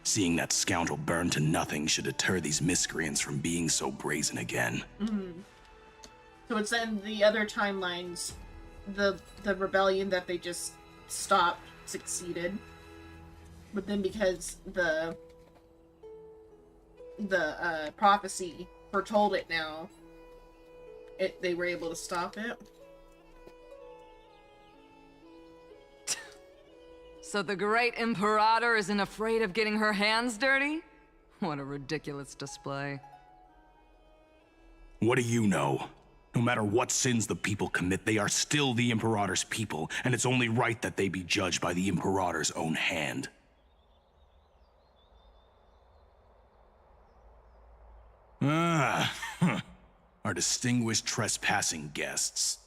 Seeing that scoundrel burn to nothing should deter these miscreants from being so brazen again. So it's in the other timelines, the rebellion that they just stopped succeeded, but then because the prophecy foretold it now, they were able to stop it. So the great Imperator isn't afraid of getting her hands dirty? What a ridiculous display. What do you know? No matter what sins the people commit, they are still the Imperator's people, and it's only right that they be judged by the Imperator's own hand. Our distinguished trespassing guests.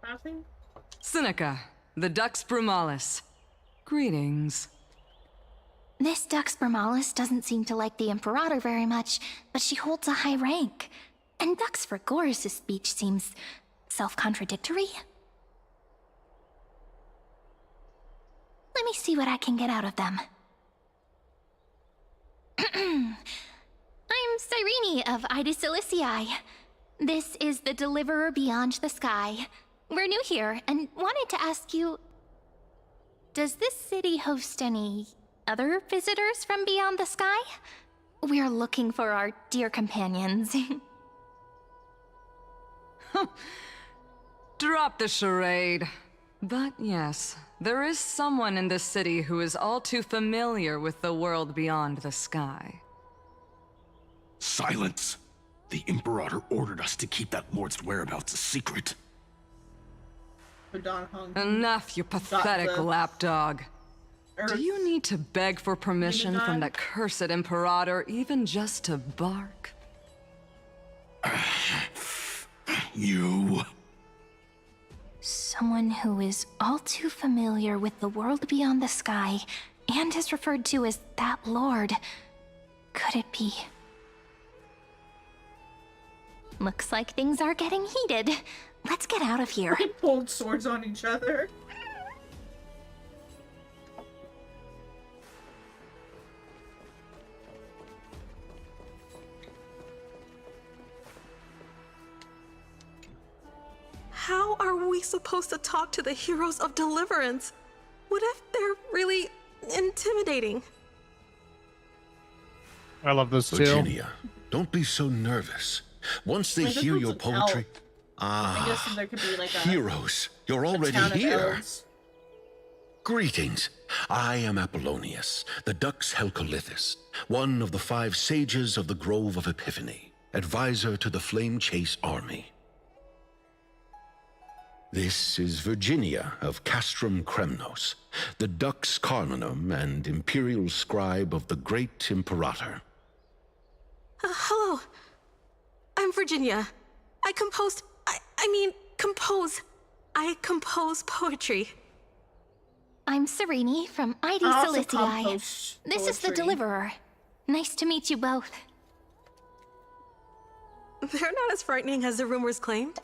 Nothing? Seneca, the Dux Brumalis. Greetings. This Dux Brumalis doesn't seem to like the Imperator very much, but she holds a high rank. And Dux Frigoris' speech seems self-contradictory. Let me see what I can get out of them. I'm Cyrene of Ida Silicii. This is the Deliverer Beyond the Sky. We're new here and wanted to ask you, does this city host any other visitors from beyond the sky? We're looking for our dear companions. Drop the charade. But yes, there is someone in this city who is all too familiar with the world beyond the sky. Silence! The Imperator ordered us to keep that lord's whereabouts a secret. Enough, you pathetic lapdog. Do you need to beg for permission from that cursed Imperator even just to bark? You... Someone who is all too familiar with the world beyond the sky and is referred to as that lord. Could it be? Looks like things are getting heated. Let's get out of here. They pulled swords on each other. How are we supposed to talk to the heroes of Deliverance? What if they're really intimidating? I love this too. Virginia, don't be so nervous. Once they hear your poetry... I guess there could be like a heroes, you're already here. Greetings. I am Apollonius, the Dux Helcolithus, one of the 5 sages of the Grove of Epiphany, advisor to the Flame Chase army. This is Virginia of Castrum Kremnos, the Dux Carminum and imperial scribe of the great Imperator. Hello. I'm Virginia. I compose poetry. I'm Cyrene from ID Silicii. This is the Deliverer. Nice to meet you both. They're not as frightening as the rumors claimed.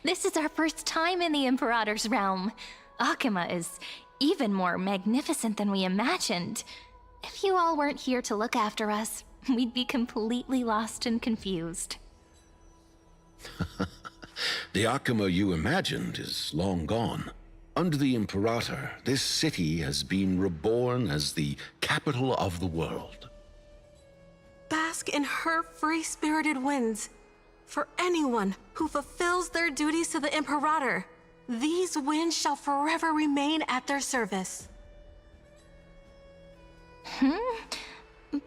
This is our first time in the Imperator's realm. Akima is even more magnificent than we imagined. If you all weren't here to look after us, we'd be completely lost and confused. The Akima you imagined is long gone. Under the Imperator, this city has been reborn as the capital of the world. Bask in her free-spirited winds. For anyone who fulfills their duties to the Imperator, these winds shall forever remain at their service.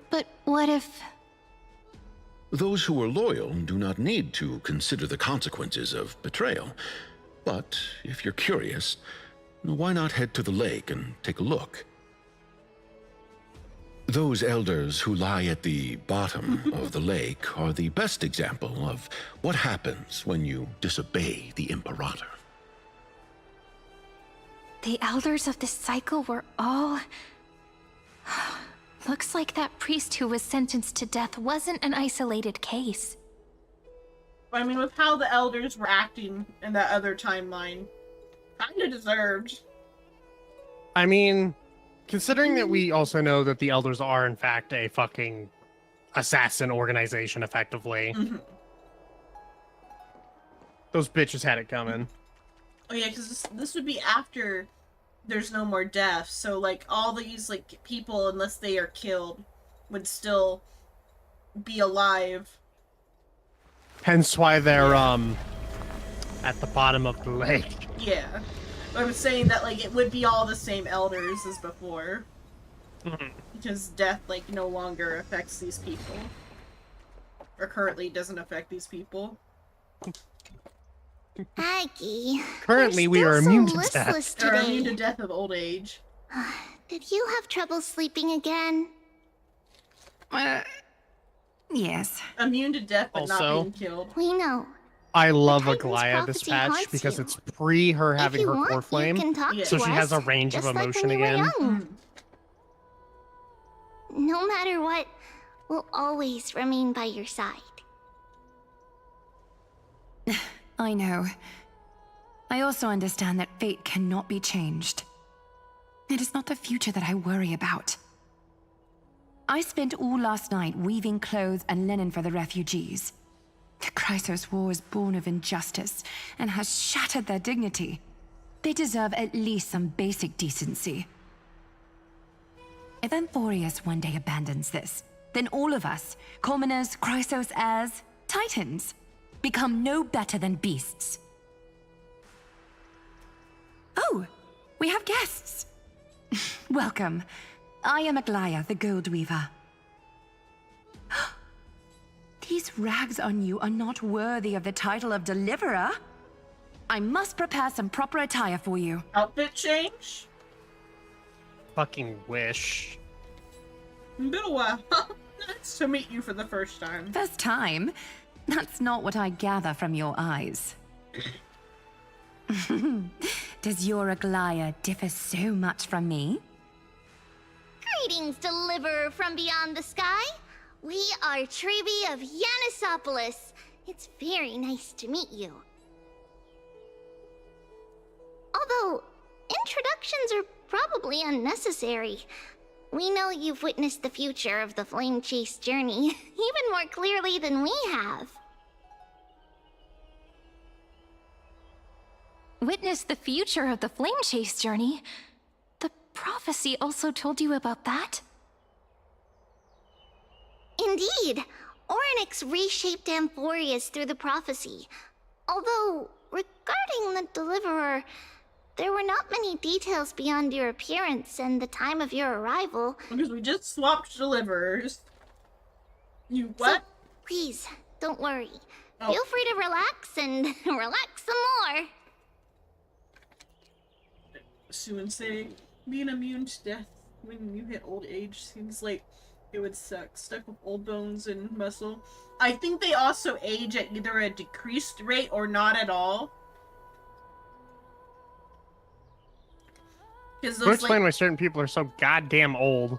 But what if... Those who are loyal do not need to consider the consequences of betrayal. But if you're curious, why not head to the lake and take a look? Those elders who lie at the bottom of the lake are the best example of what happens when you disobey the Imperator. The elders of this cycle were all... Looks like that priest who was sentenced to death wasn't an isolated case. I mean, with how the elders were acting in that other timeline, kinda deserved. I mean, considering that we also know that the elders are in fact a fucking assassin organization, effectively. Those bitches had it coming. Oh yeah, because this would be after there's no more death, so like all these like people, unless they are killed, would still be alive. Hence why they're at the bottom of the lake. Yeah. I was saying that like it would be all the same elders as before. Because death like no longer affects these people. Or currently doesn't affect these people. Aggie. Currently we are immune to listless death. Or today. immune to death of old age. Did you have trouble sleeping again? Yes. Immune to death but Also- not being killed. We know. I love Titan's Aglaya this prophecy patch haunts because you. it's pre her having you her want, core you flame, can talk Yeah. so to she has us, a range of just like emotion when we were again. young. No matter what, we'll always remain by your side. I know. I also understand that fate cannot be changed. It is not the future that I worry about. I spent all last night weaving clothes and linen for the refugees. The Chrysos War is born of injustice and has shattered their dignity. They deserve at least some basic decency. If Amphorius one day abandons this, then all of us, commoners, Chrysos heirs, Titans, become no better than beasts. Oh, we have guests. Welcome. I am Aglaya, the Gold Weaver. These rags on you are not worthy of the title of Deliverer. I must prepare some proper attire for you. Outfit change? Fucking wish. Been a while. Nice to meet you for the first time. First time? That's not what I gather from your eyes. Does your Aglaya differ so much from me? Greetings, Deliverer from beyond the sky. We are Trebi of Yanisopolis. It's very nice to meet you. Although, introductions are probably unnecessary. We know you've witnessed the future of the Flame Chase journey even more clearly than we have. Witness the future of the Flame Chase journey? The prophecy also told you about that? Indeed, Orynyx reshaped Amphorius through the prophecy. Although, regarding the Deliverer, there were not many details beyond your appearance and the time of your arrival. Because we just swapped deliverers. You what? So, please, don't worry. Oh. Feel free to relax and relax some more. Soon say being immune to death when you hit old age seems like it would suck. Stuck with old bones and muscle. I think they also age at either a decreased rate or not at all. To explain why certain people are so goddamn old.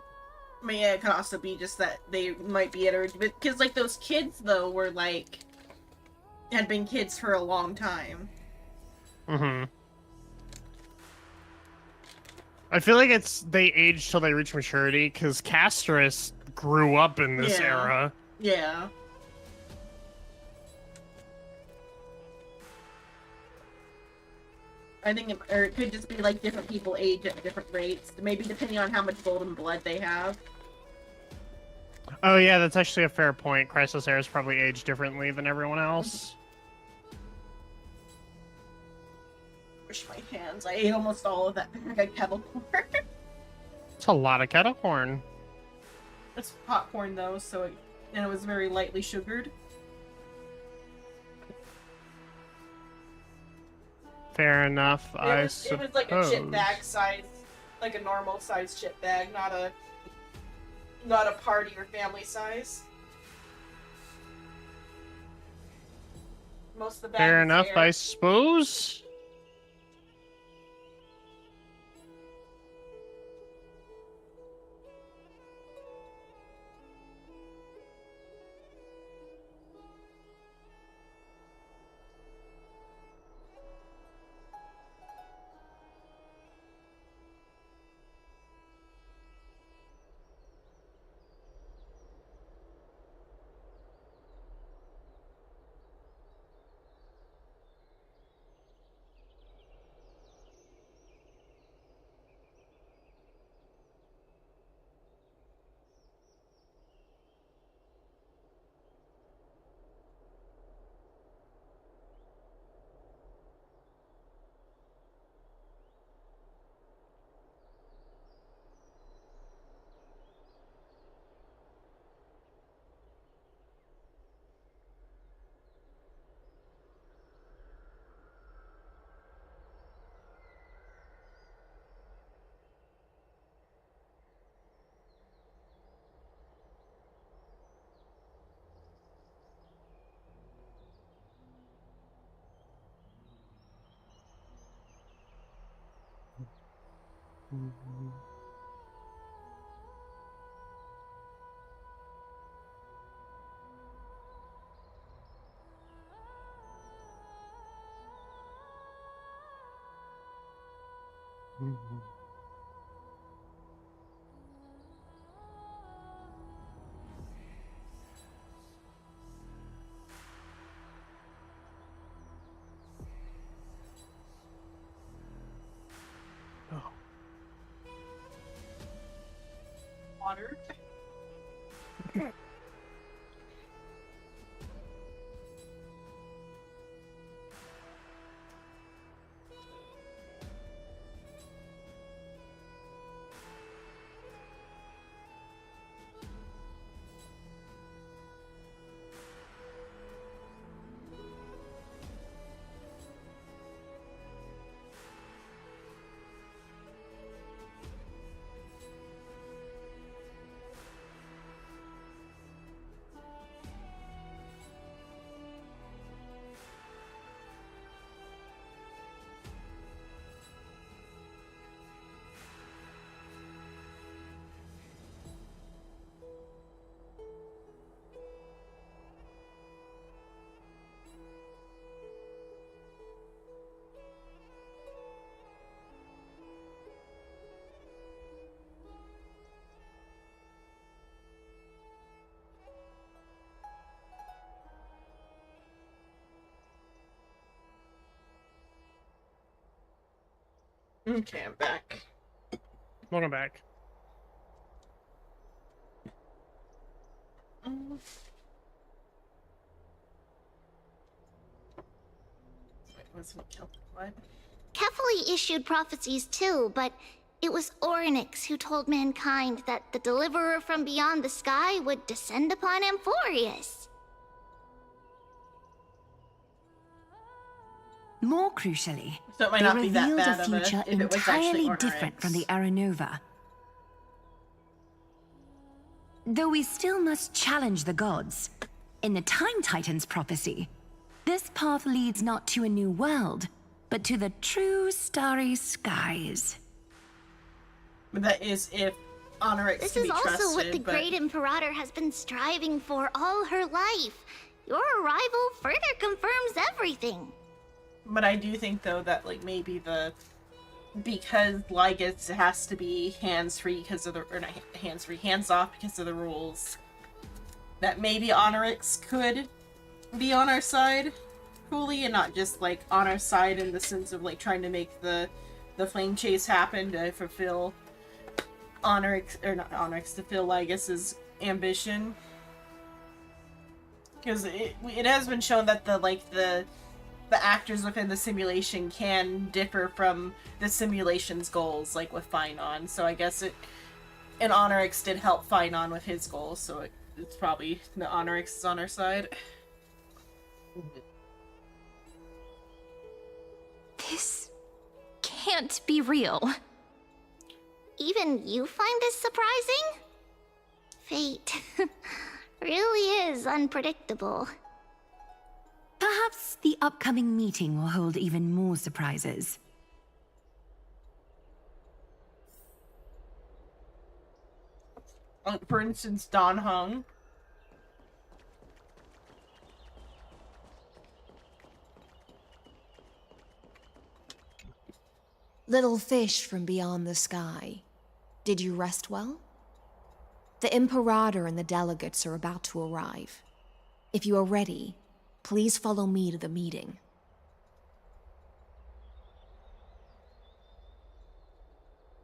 I mean, yeah, it could also be just that they might be at a... Because, like, those kids, though, were, like... had been kids for a long time. Mm-hmm. I feel like they age till they reach maturity, because Castris grew up in this era. Yeah. I think it could just be like different people age at different rates, maybe depending on how much golden blood they have. Oh yeah, that's actually a fair point. Chrysos heirs probably age differently than everyone else. Wash my hands. I ate almost all of that kettle corn. It's a lot of kettle corn. It's popcorn though, so it was very lightly sugared. Fair enough, I suppose. It was like a chip bag size, like a normal size chip bag, not a party or family size. Most of the bag Fair is enough, air. I suppose. Water. Okay, I'm back. Welcome back. What? Kefali issued prophecies too, but it was Orynyx who told mankind that the deliverer from beyond the sky would descend upon Amphorius. More crucially, So it might they not be that revealed bad a of future if it was actually entirely different from the Orynyx. Aranova. Though we still must challenge the gods, in the Time Titans prophecy, this path leads not to a new world, but to the true starry skies. But that is if Orynyx This can is be also trusted, what the but... Great Imperator has been striving for all her life. Your arrival further confirms everything. But I do think, though, that, like, maybe because Lygus has to be hands-free because of the... Or not hands-free, hands-off because of the rules, that maybe Orynyx could be on our side fully and not just, like, on our side in the sense of, like, trying to make the flame chase happen to fulfill Orynyx... Or not Orynyx, to fulfill Lygus's ambition. Because it has been shown that the actors within the simulation can differ from the simulation's goals, like with Finon. So I guess and Orynyx did help Finon with his goals, so it's probably the Orynyx is on our side. This can't be real. Even you find this surprising? Fate really is unpredictable. Perhaps the upcoming meeting will hold even more surprises. For instance, Dan Heng. Little fish from beyond the sky, did you rest well? The Imperator and the delegates are about to arrive. If you are ready, please follow me to the meeting.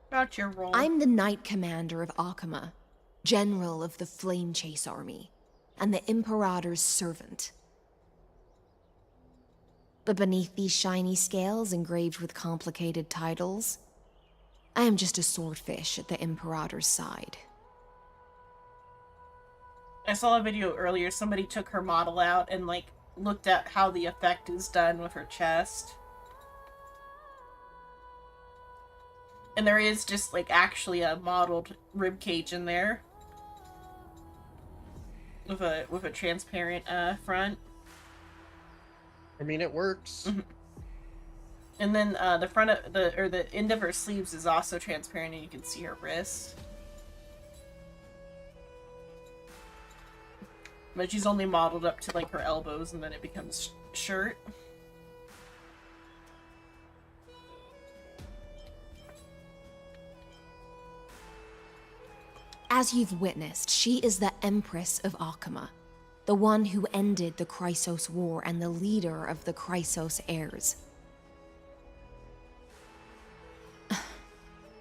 About your role. I'm the Knight Commander of Akama, General of the Flame Chase Army, and the Imperator's servant. But beneath these shiny scales engraved with complicated titles, I am just a swordfish at the Imperator's side. I saw a video earlier, somebody took her model out and, like, looked at how the effect is done with her chest. And there is just, like, actually a modeled ribcage in there. With a transparent, front. I mean, it works. And then the front of the end of her sleeves is also transparent, and you can see her wrist. But she's only modeled up to like her elbows, and then it becomes shirt. As you've witnessed, she is the Empress of Akama, the one who ended the Chrysos War and the leader of the Chrysos heirs.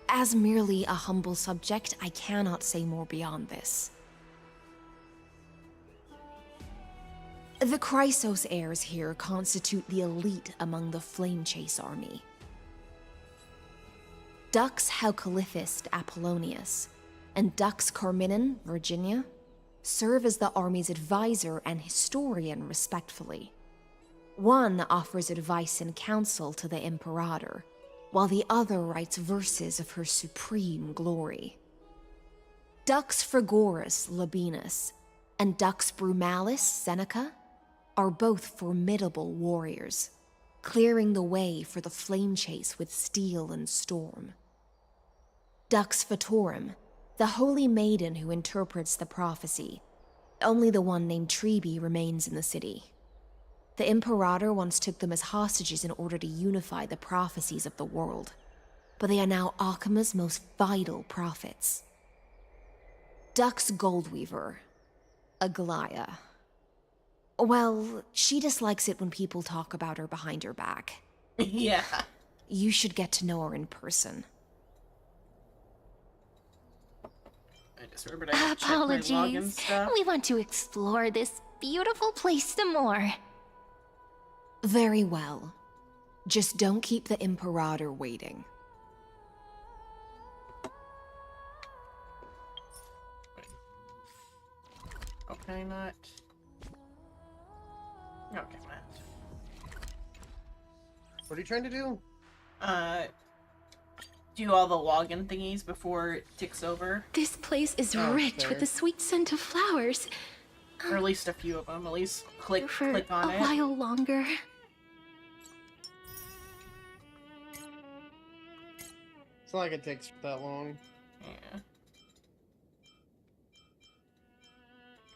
As merely a humble subject, I cannot say more beyond this. The Chrysos heirs here constitute the elite among the Flamechase army. Dux Halcalithist Apollonius and Dux Carminin, Virginia, serve as the army's advisor and historian, respectively. One offers advice and counsel to the Imperator, while the other writes verses of her supreme glory. Dux Frigoris Labienus and Dux Brumalis Seneca are both formidable warriors, clearing the way for the Flamechase with steel and storm. Dux Fatorum, the holy maiden who interprets the prophecy, only the one named Trebi remains in the city. The Imperator once took them as hostages in order to unify the prophecies of the world, but they are now Akama's most vital prophets. Dux Goldweaver, Aglaya. Well, she dislikes it when people talk about her behind her back. Yeah. You should get to know her in person. I just remembered I had to check my login Apologies. stuff. We want to explore this beautiful place some more. Very well. Just don't keep the Imperator waiting. Oh, can I not? Okay, Matt. What are you trying to do? Do all the login thingies before it ticks over. This place is Oh, rich fair. with the sweet scent of flowers. Or at least a few of them. At least click For on a it. while longer. It's not like it takes that long. Yeah.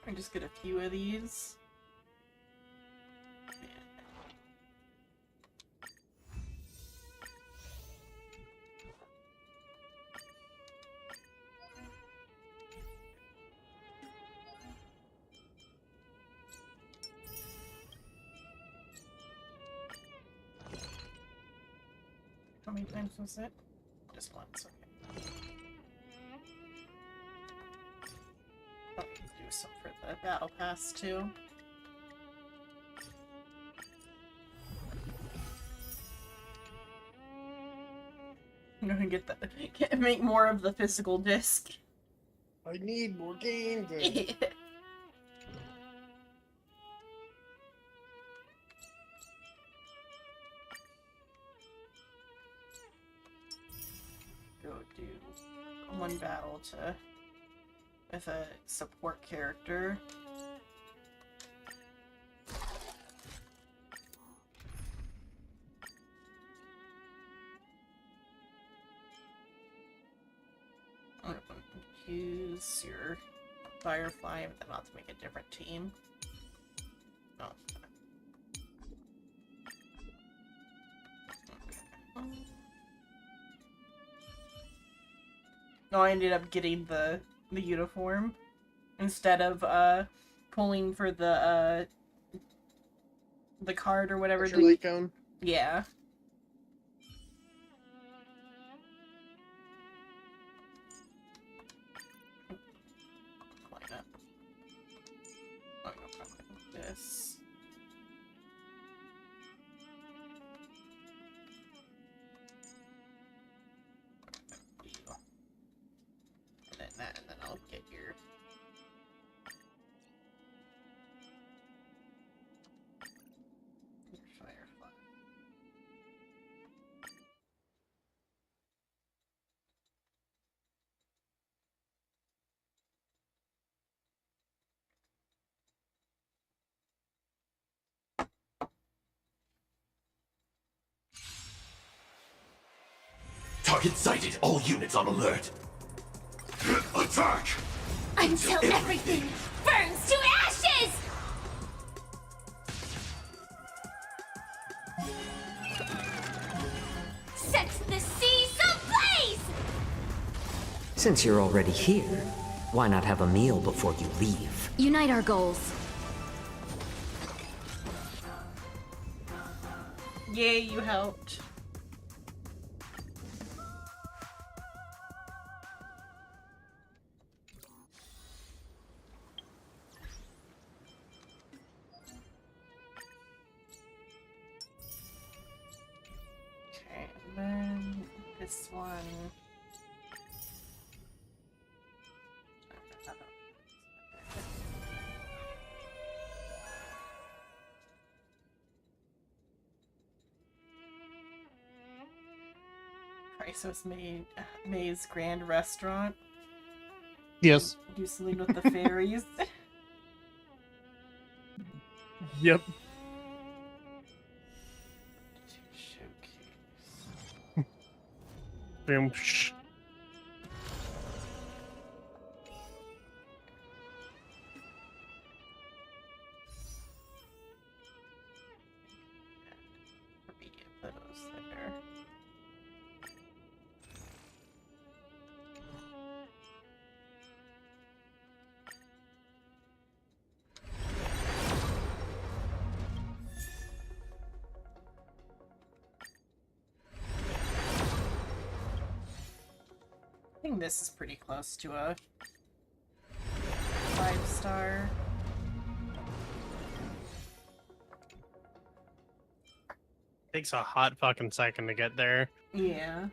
I just get a few of these. How many times was it? Just once, okay. Oh, we can do some for the battle pass too. I'm gonna get the make more of the physical disc. I need more games. Go do one battle with a support character. I'm gonna use your Firefly, but then I'll have to make a different team. No. No, I ended up getting the uniform instead of pulling for the card or whatever. Your light cone? Yeah. Line up. Oh, no, probably like this. And then that, and then I'll get your Firefly. Target sighted. All units on alert. Attack! Until everything burns to ashes! Set the seas ablaze! Since you're already here, why not have a meal before you leave? Unite our goals. Yay, you helped. Okay, and then this one. Chrysos May's Grand Restaurant. Yes. Do something with the fairies. Yep. Boom. Shh. Put those there. I think this is pretty close to a 5-star. Takes a hot fucking second to get there. Yeah.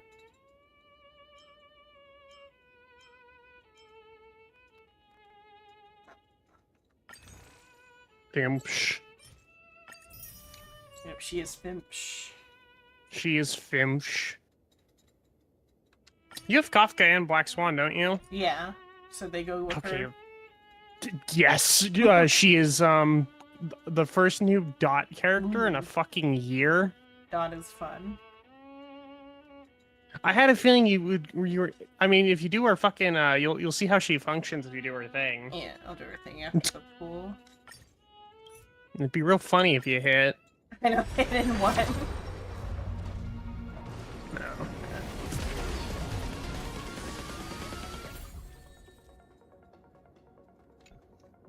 Damn. Shh. Yep, she is Fimsh. She is Fimsh. You have Kafka and Black Swan, don't you? Yeah. So they go with Okay. her. Yes. She is the first new Dot character in a fucking year. Dot is fun. I had a feeling you were. I mean, if you do her fucking, you'll see how she functions if you do her thing. Yeah, I'll do her thing after the pool. It'd be real funny if you hit. I know, hit in one. No.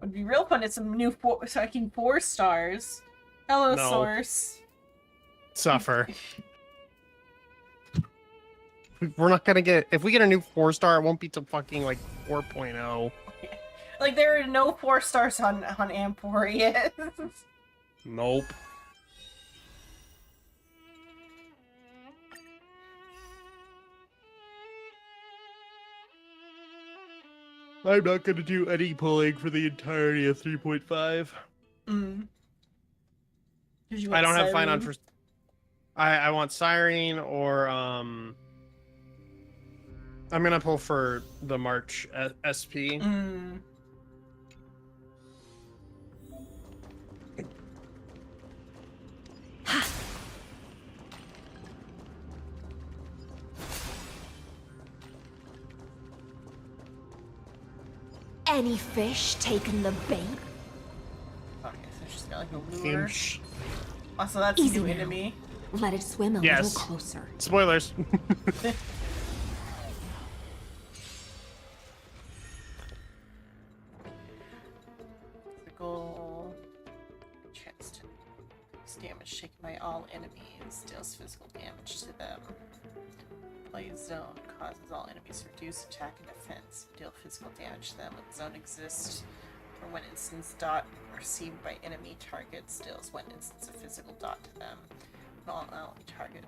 Would be real fun. It's some new fucking 4 stars. Hello, No. Source. Suffer. We're not gonna get. If we get a new 4-star, it won't be till fucking like 4.0. Like there are no 4 stars on Amporius. Nope. I'm not gonna do any pulling for the entirety of 3.5. Mm. I don't have Fine on for. I want Siren or I'm gonna pull for the March SP. Mm. Any fish taken the bait? Okay, so she's got like a lure. Fish. Also, that's Easy a new now. enemy. Let it swim a Yes. little closer. Spoilers. Physical chance to use damage taken by all enemies, deals physical damage to them. Play zone causes all enemies to reduce attack and defense, deal physical damage to them. When the zone exists, or when instance dot received by enemy targets deals one instance of physical dot to them. When all ally target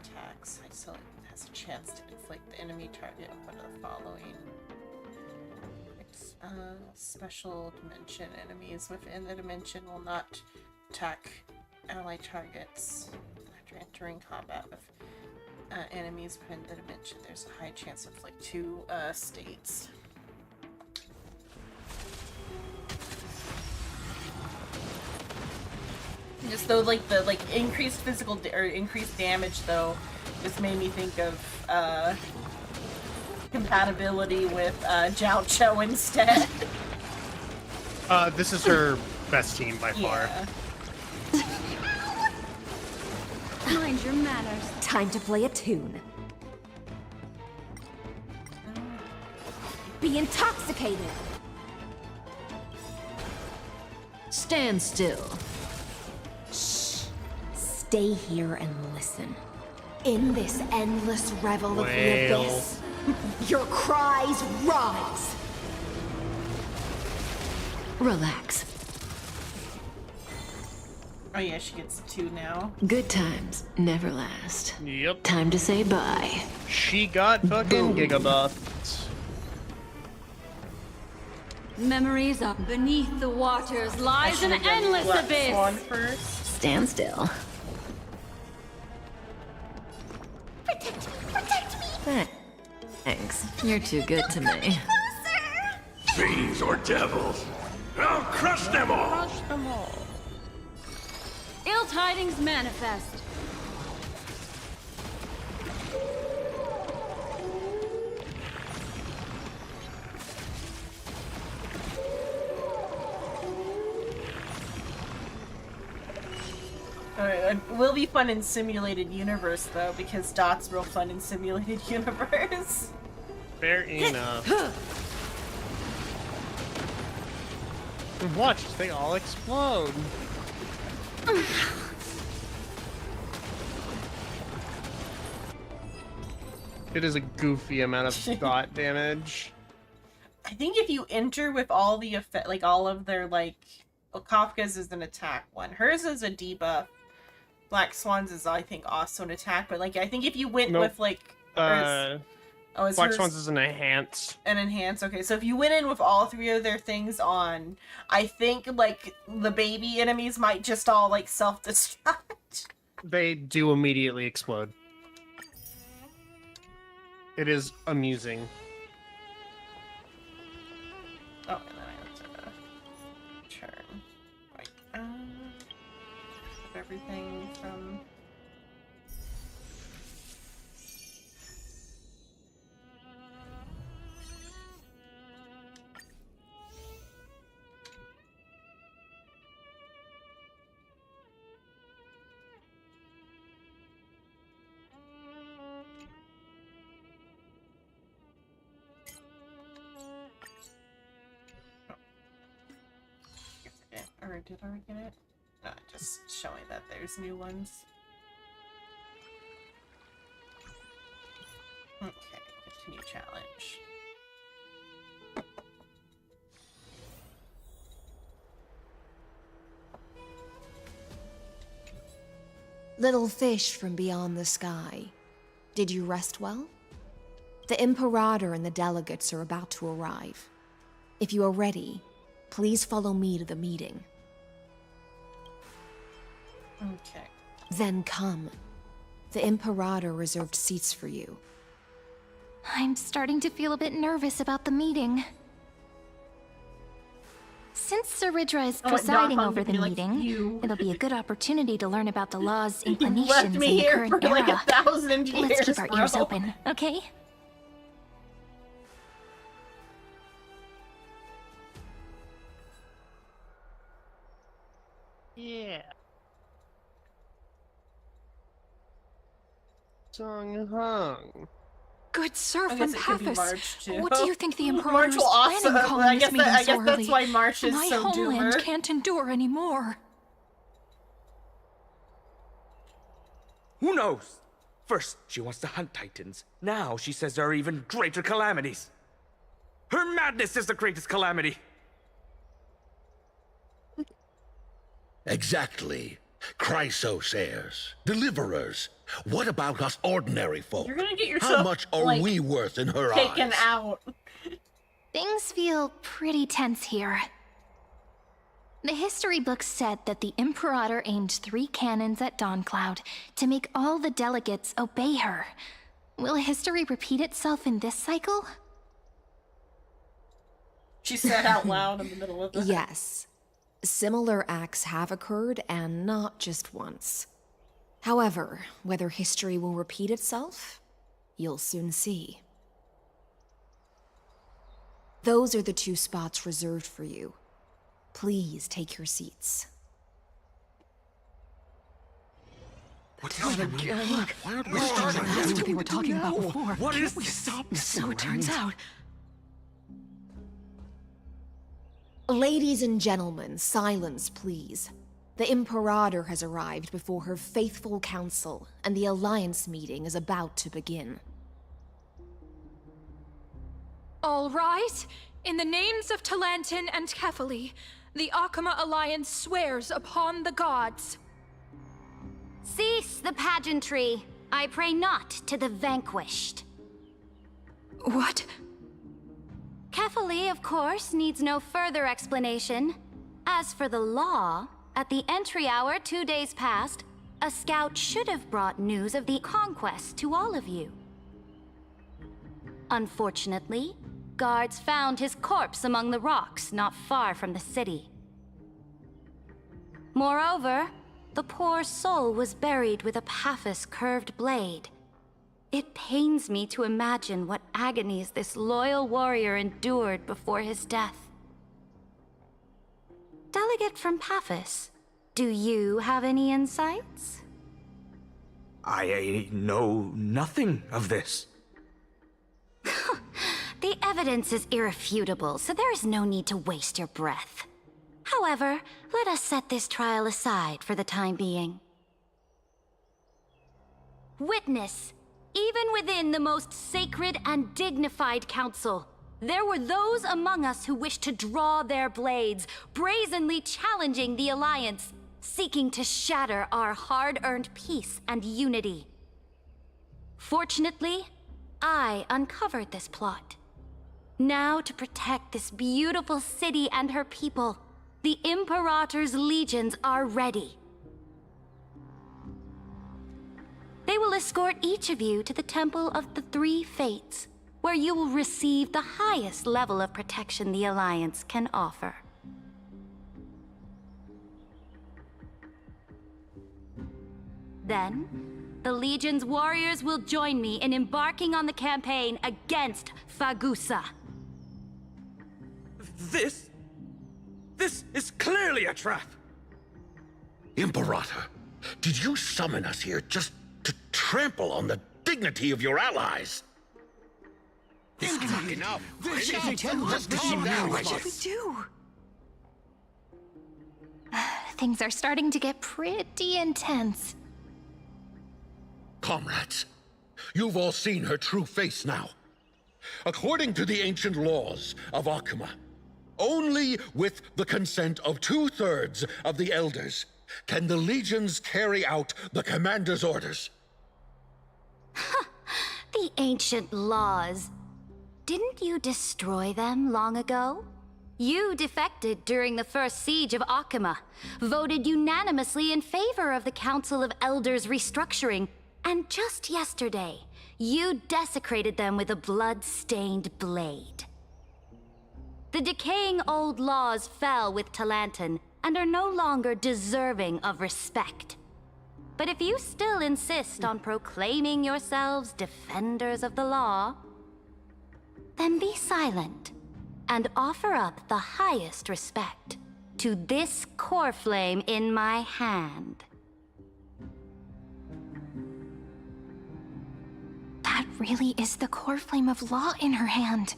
attacks, Hycillion has a chance to inflict the enemy target with one of the following. Special dimension enemies within the dimension will not attack ally targets after entering combat with enemies within the dimension. There's a high chance of like 2 states. Just though, like the increased physical or increased damage though Just made me think of compatibility with Jiao Cho instead. This is her best team by far. Mind your manners. Time to play a tune. Be intoxicated. Stand still. Shh. Stay here and listen. In this endless revel of the abyss, your cries rise. Relax. Oh yeah, she gets 2 now. Good times never last. Yep. Time to say bye. She got fucking gigabuffed. Memories of beneath the waters lies an endless abyss. Swan first. Stand still. Thanks. You're too good to me. Fiends or devils, I'll crush them all! Crush them all. Ill tidings manifest. It will be fun in Simulated Universe, though, because Dot's real fun in Simulated Universe. Fair enough. Watch, they all explode. It is a goofy amount of dot damage. I think if you enter with all the effect, like all of their well, Kafka's is an attack one. Hers is a debuff. Black Swan's is, I think, also an attack. But I think if you went with Black Swans is an enhance. An enhance. Okay, so if you went in with all 3 of their things on, I think the baby enemies might just all self-destruct. They do immediately explode. It is amusing. Oh, and then I have to turn. Right. Everything from. Or did I get it? No, just showing that there's new ones. Okay, continue challenge. Little fish from beyond the sky, did you rest well? The Imperator and the delegates are about to arrive. If you are ready, please follow me to the meeting. Okay. Then come. The Imperator reserved seats for you. I'm starting to feel a bit nervous about the meeting. Since Sir Ridra is presiding over the meeting, it'll be a good opportunity to learn about the law's inclinations in the current era. 1,000 years, Let's keep our ears open, okay? Yeah. Sung Hung. Good sir I from guess it could be Paphos. March, too. What do you think the Imperator March is will also- planning calling I this guess meeting that- I so guess that's early? why March is My so homeland doomer. can't endure anymore. Who knows? First, she wants to hunt Titans. Now, she says there are even greater calamities. Her madness is the greatest calamity. Exactly. Chrysosairs, deliverers. What about us ordinary folk? You're gonna get How yourself, much are we worth in her taken eyes? out. Things feel pretty tense here. The history books said that the Imperator aimed 3 cannons at Dawncloud to make all the delegates obey her. Will history repeat itself in this cycle? She said out loud in the middle of it. Yes. Similar acts have occurred, and not just once. However, whether history will repeat itself, you'll soon see. Those are the 2 spots reserved for you. Please take your seats. Look, that's what they were talking about before. What is we this? stop this? So it turns out. Ladies and gentlemen, silence, please. The Imperator has arrived before her faithful council, and the Alliance meeting is about to begin. All rise. In the names of Talantin and Kefali, the Akama Alliance swears upon the gods. Cease the pageantry. I pray not to the vanquished. What? Kefali, of course, needs no further explanation. As for the law, at the entry hour 2 days past, a scout should have brought news of the conquest to all of you. Unfortunately, guards found his corpse among the rocks not far from the city. Moreover, the poor soul was buried with a Paphos curved blade. It pains me to imagine what agonies this loyal warrior endured before his death. Delegate from Paphos, do you have any insights? I know nothing of this. The evidence is irrefutable, so there is no need to waste your breath. However, let us set this trial aside for the time being. Witness, even within the most sacred and dignified council, there were those among us who wished to draw their blades, brazenly challenging the Alliance, seeking to shatter our hard-earned peace and unity. Fortunately, I uncovered this plot. Now, to protect this beautiful city and her people, the Imperator's legions are ready. They will escort each of you to the Temple of the Three Fates, where you will receive the highest level of protection the Alliance can offer. Then, the Legion's warriors will join me in embarking on the campaign against Fagusa. This is clearly a trap! Imperator, did you summon us here just to trample on the dignity of your allies? This cannot be enough. Just calm down. What should we do? Things are starting to get pretty intense. Comrades, you've all seen her true face now. According to the ancient laws of Akama, only with the consent of 2/3 of the elders can the legions carry out the commander's orders. The ancient laws. Didn't you destroy them long ago? You defected during the first siege of Akama, voted unanimously in favor of the Council of Elders restructuring, and just yesterday, you desecrated them with a blood-stained blade. The decaying old laws fell with Talantin and are no longer deserving of respect. But if you still insist on proclaiming yourselves defenders of the law, then be silent and offer up the highest respect to this core flame in my hand. That really is the core flame of law in her hand.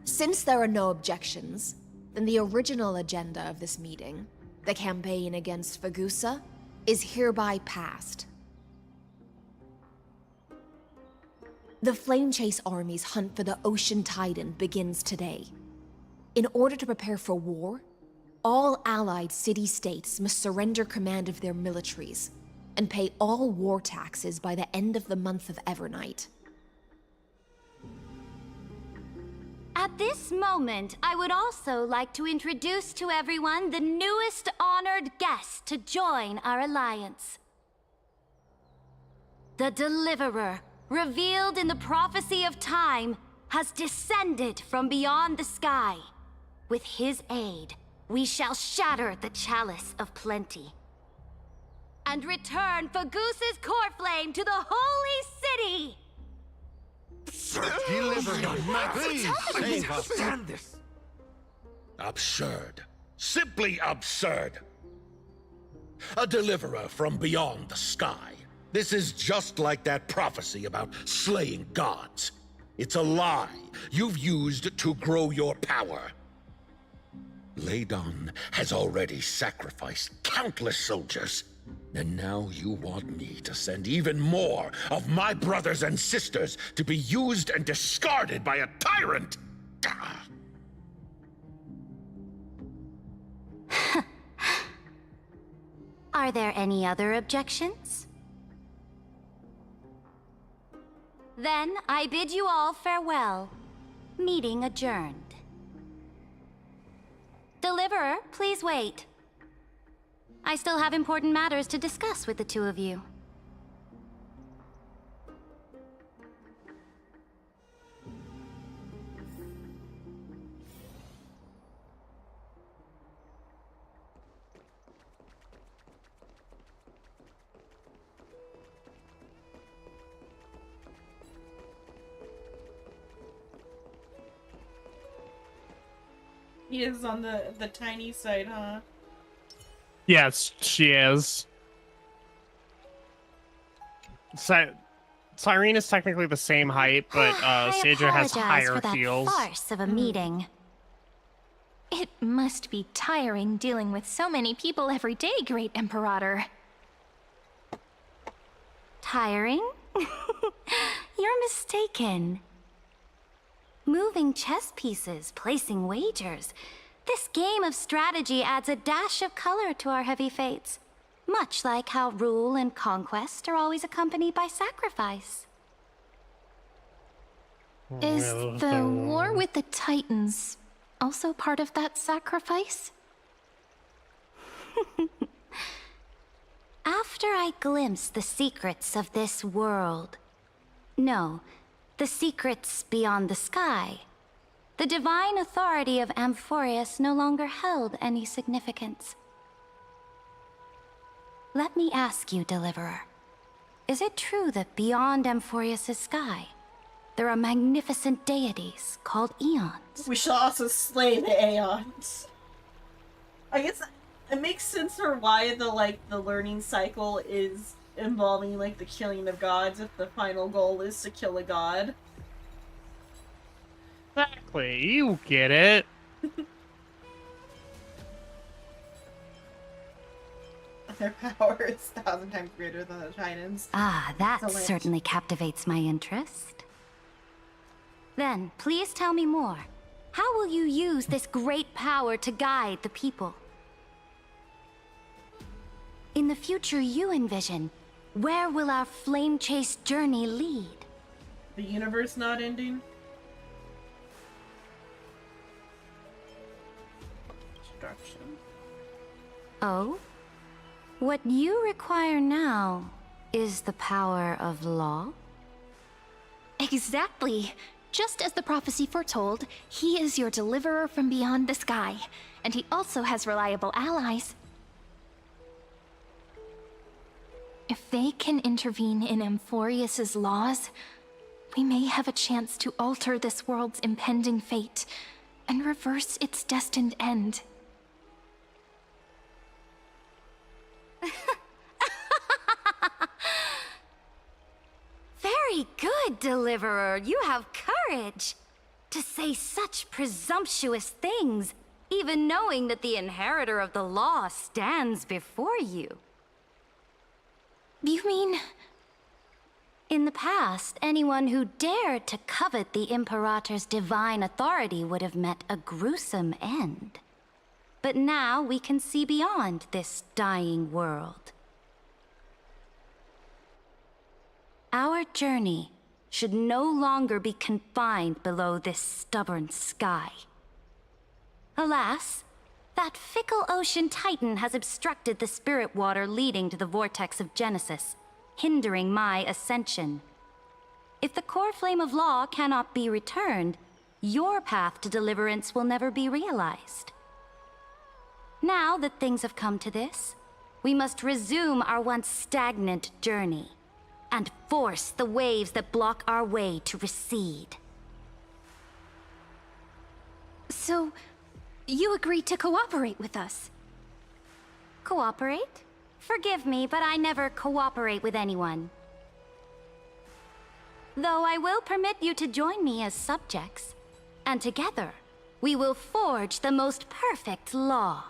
Since there are no objections, then the original agenda of this meeting, the campaign against Fagusa, is hereby passed. The Flamechase Army's hunt for the Ocean Titan begins today. In order to prepare for war, all allied city-states must surrender command of their militaries and pay all war taxes by the end of the month of Evernight. At this moment, I would also like to introduce to everyone the newest honored guest to join our alliance. The Deliverer, revealed in the prophecy of time, has descended from beyond the sky. With his aid, we shall shatter the chalice of plenty. and return Fagoos's core flame to the holy city! Deliver him, please. I Save can't us. stand this. Absurd. Simply absurd. A deliverer from beyond the sky. This is just like that prophecy about slaying gods. It's a lie you've used to grow your power. Ladon has already sacrificed countless soldiers. And now you want me to send even more of my brothers and sisters to be used and discarded by a tyrant? Are there any other objections? Then I bid you all farewell. Meeting adjourned. Deliverer, please wait. I still have important matters to discuss with the two of you. He is on the tiny side, huh? Yes, she is. Cyrene is technically the same height, but Saedra has higher for that heels. farce of a meeting. It must be tiring dealing with so many people every day, Great Imperator. Tiring? You're mistaken. Moving chess pieces, placing wagers. This game of strategy adds a dash of color to our heavy fates. Much like how rule and conquest are always accompanied by sacrifice. Is the war with the Titans also part of that sacrifice? After I glimpse the secrets of this world... No, the secrets beyond the sky, the divine authority of Amphorius no longer held any significance. Let me ask you, Deliverer. Is it true that beyond Amphorius' sky, there are magnificent deities called Aeons? We shall also slay the Aeons. I guess it makes sense for why the learning cycle is involving the killing of gods if the final goal is to kill a god. Exactly, you get it. Their power is 1,000 times greater than the Titans. Ah, that Excellent. certainly captivates my interest. Then, please tell me more. How will you use this great power to guide the people? In the future you envision, where will our flame chase journey lead? The universe not ending? Destruction. Oh? What you require now is the power of law? Exactly. Just as the prophecy foretold, he is your deliverer from beyond the sky, and he also has reliable allies. If they can intervene in Amphorius's laws, we may have a chance to alter this world's impending fate and reverse its destined end. Very good, Deliverer. You have courage. To say such presumptuous things, even knowing that the inheritor of the law stands before you. You mean... In the past, anyone who dared to covet the Imperator's divine authority would have met a gruesome end. But now we can see beyond this dying world. Our journey should no longer be confined below this stubborn sky. Alas, that fickle ocean titan has obstructed the spirit water leading to the vortex of Genesis, hindering my ascension. If the core flame of law cannot be returned, your path to deliverance will never be realized. Now that things have come to this, we must resume our once stagnant journey and force the waves that block our way to recede. So, you agreed to cooperate with us? Cooperate? Forgive me, but I never cooperate with anyone. Though I will permit you to join me as subjects, and together, we will forge the most perfect law.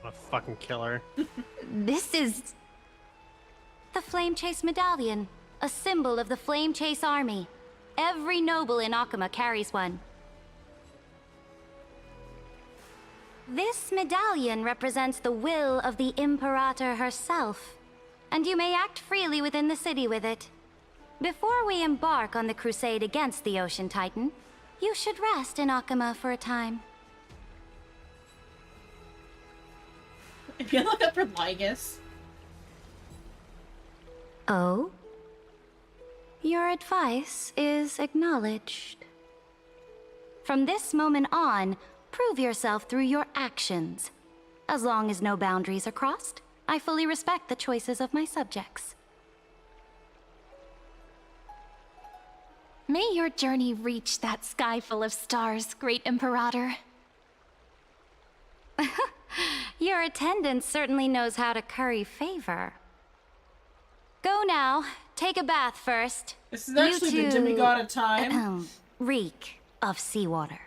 I'm a fucking killer. This is... the Flame Chase Medallion, a symbol of the Flame Chase army. Every noble in Akuma carries one. This medallion represents the will of the Imperator herself, and you may act freely within the city with it. Before we embark on the crusade against the Ocean Titan, you should rest in Akuma for a time. If you look up for Lygus. Oh? Your advice is acknowledged. From this moment on, prove yourself through your actions. As long as no boundaries are crossed, I fully respect the choices of my subjects. May your journey reach that sky full of stars, Great Imperator. Your attendant certainly knows how to curry favor. Go now. Take a bath first. This is actually the demigod of time. Reek of seawater.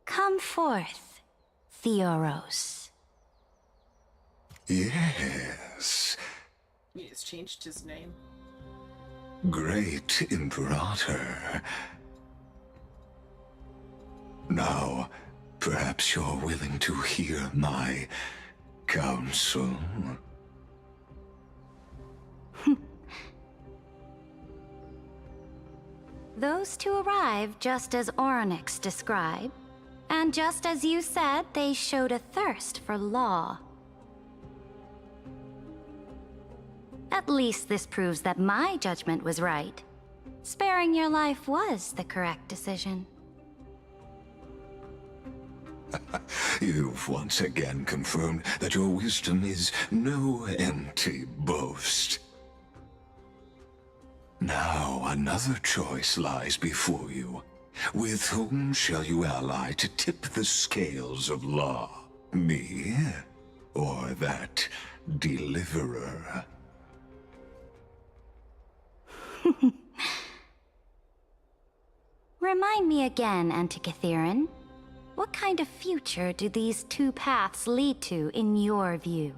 Come forth, Theoros. Yes. He just changed his name. Great Imperator. Now, perhaps you're willing to hear my counsel. Those two arrived just as Orynyx described, and just as you said, they showed a thirst for law. At least this proves that my judgment was right. Sparing your life was the correct decision. You've once again confirmed that your wisdom is no empty boast. Now another choice lies before you. With whom shall you ally to tip the scales of law? Me? Or that deliverer? Remind me again, Antikythera. What kind of future do these two paths lead to in your view?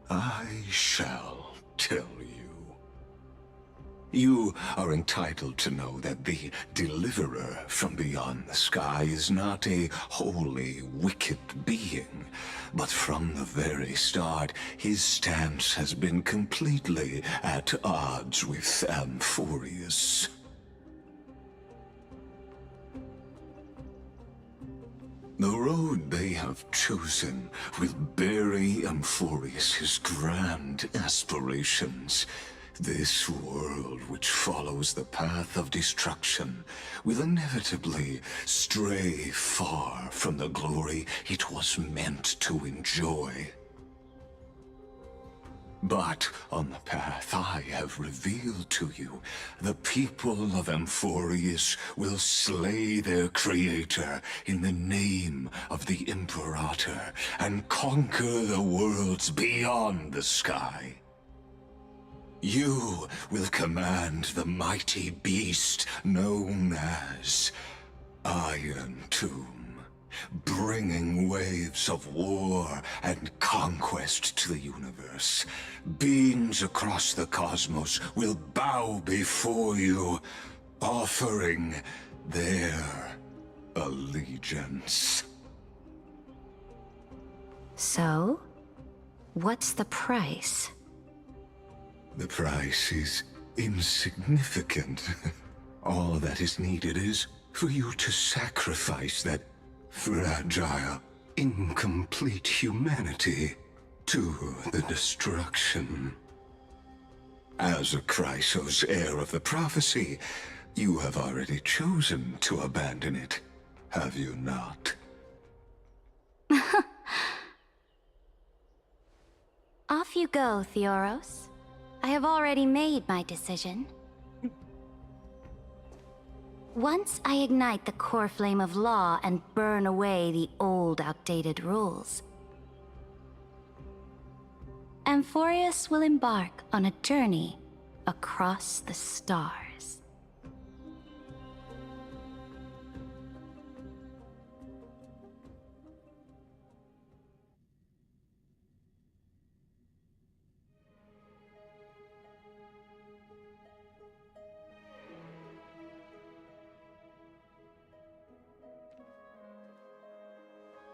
I shall tell you. You are entitled to know that the Deliverer from beyond the sky is not a wholly wicked being, but from the very start, his stance has been completely at odds with Amphorius. The road they have chosen will bury Amphorius' grand aspirations. This world which follows the path of destruction will inevitably stray far from the glory it was meant to enjoy. But on the path I have revealed to you, the people of Amphorius will slay their creator in the name of the Imperator and conquer the worlds beyond the sky. You will command the mighty beast known as Iron Tomb, bringing waves of war and conquest to the universe. Beings across the cosmos will bow before you, offering their allegiance. So, what's the price? The price is insignificant. All that is needed is for you to sacrifice that fragile, incomplete humanity to the destruction. As a Chrysos heir of the prophecy, you have already chosen to abandon it, have you not? Off you go, Theoros. I have already made my decision. Once I ignite the core flame of law and burn away the old, outdated rules, Amphorius will embark on a journey across the stars.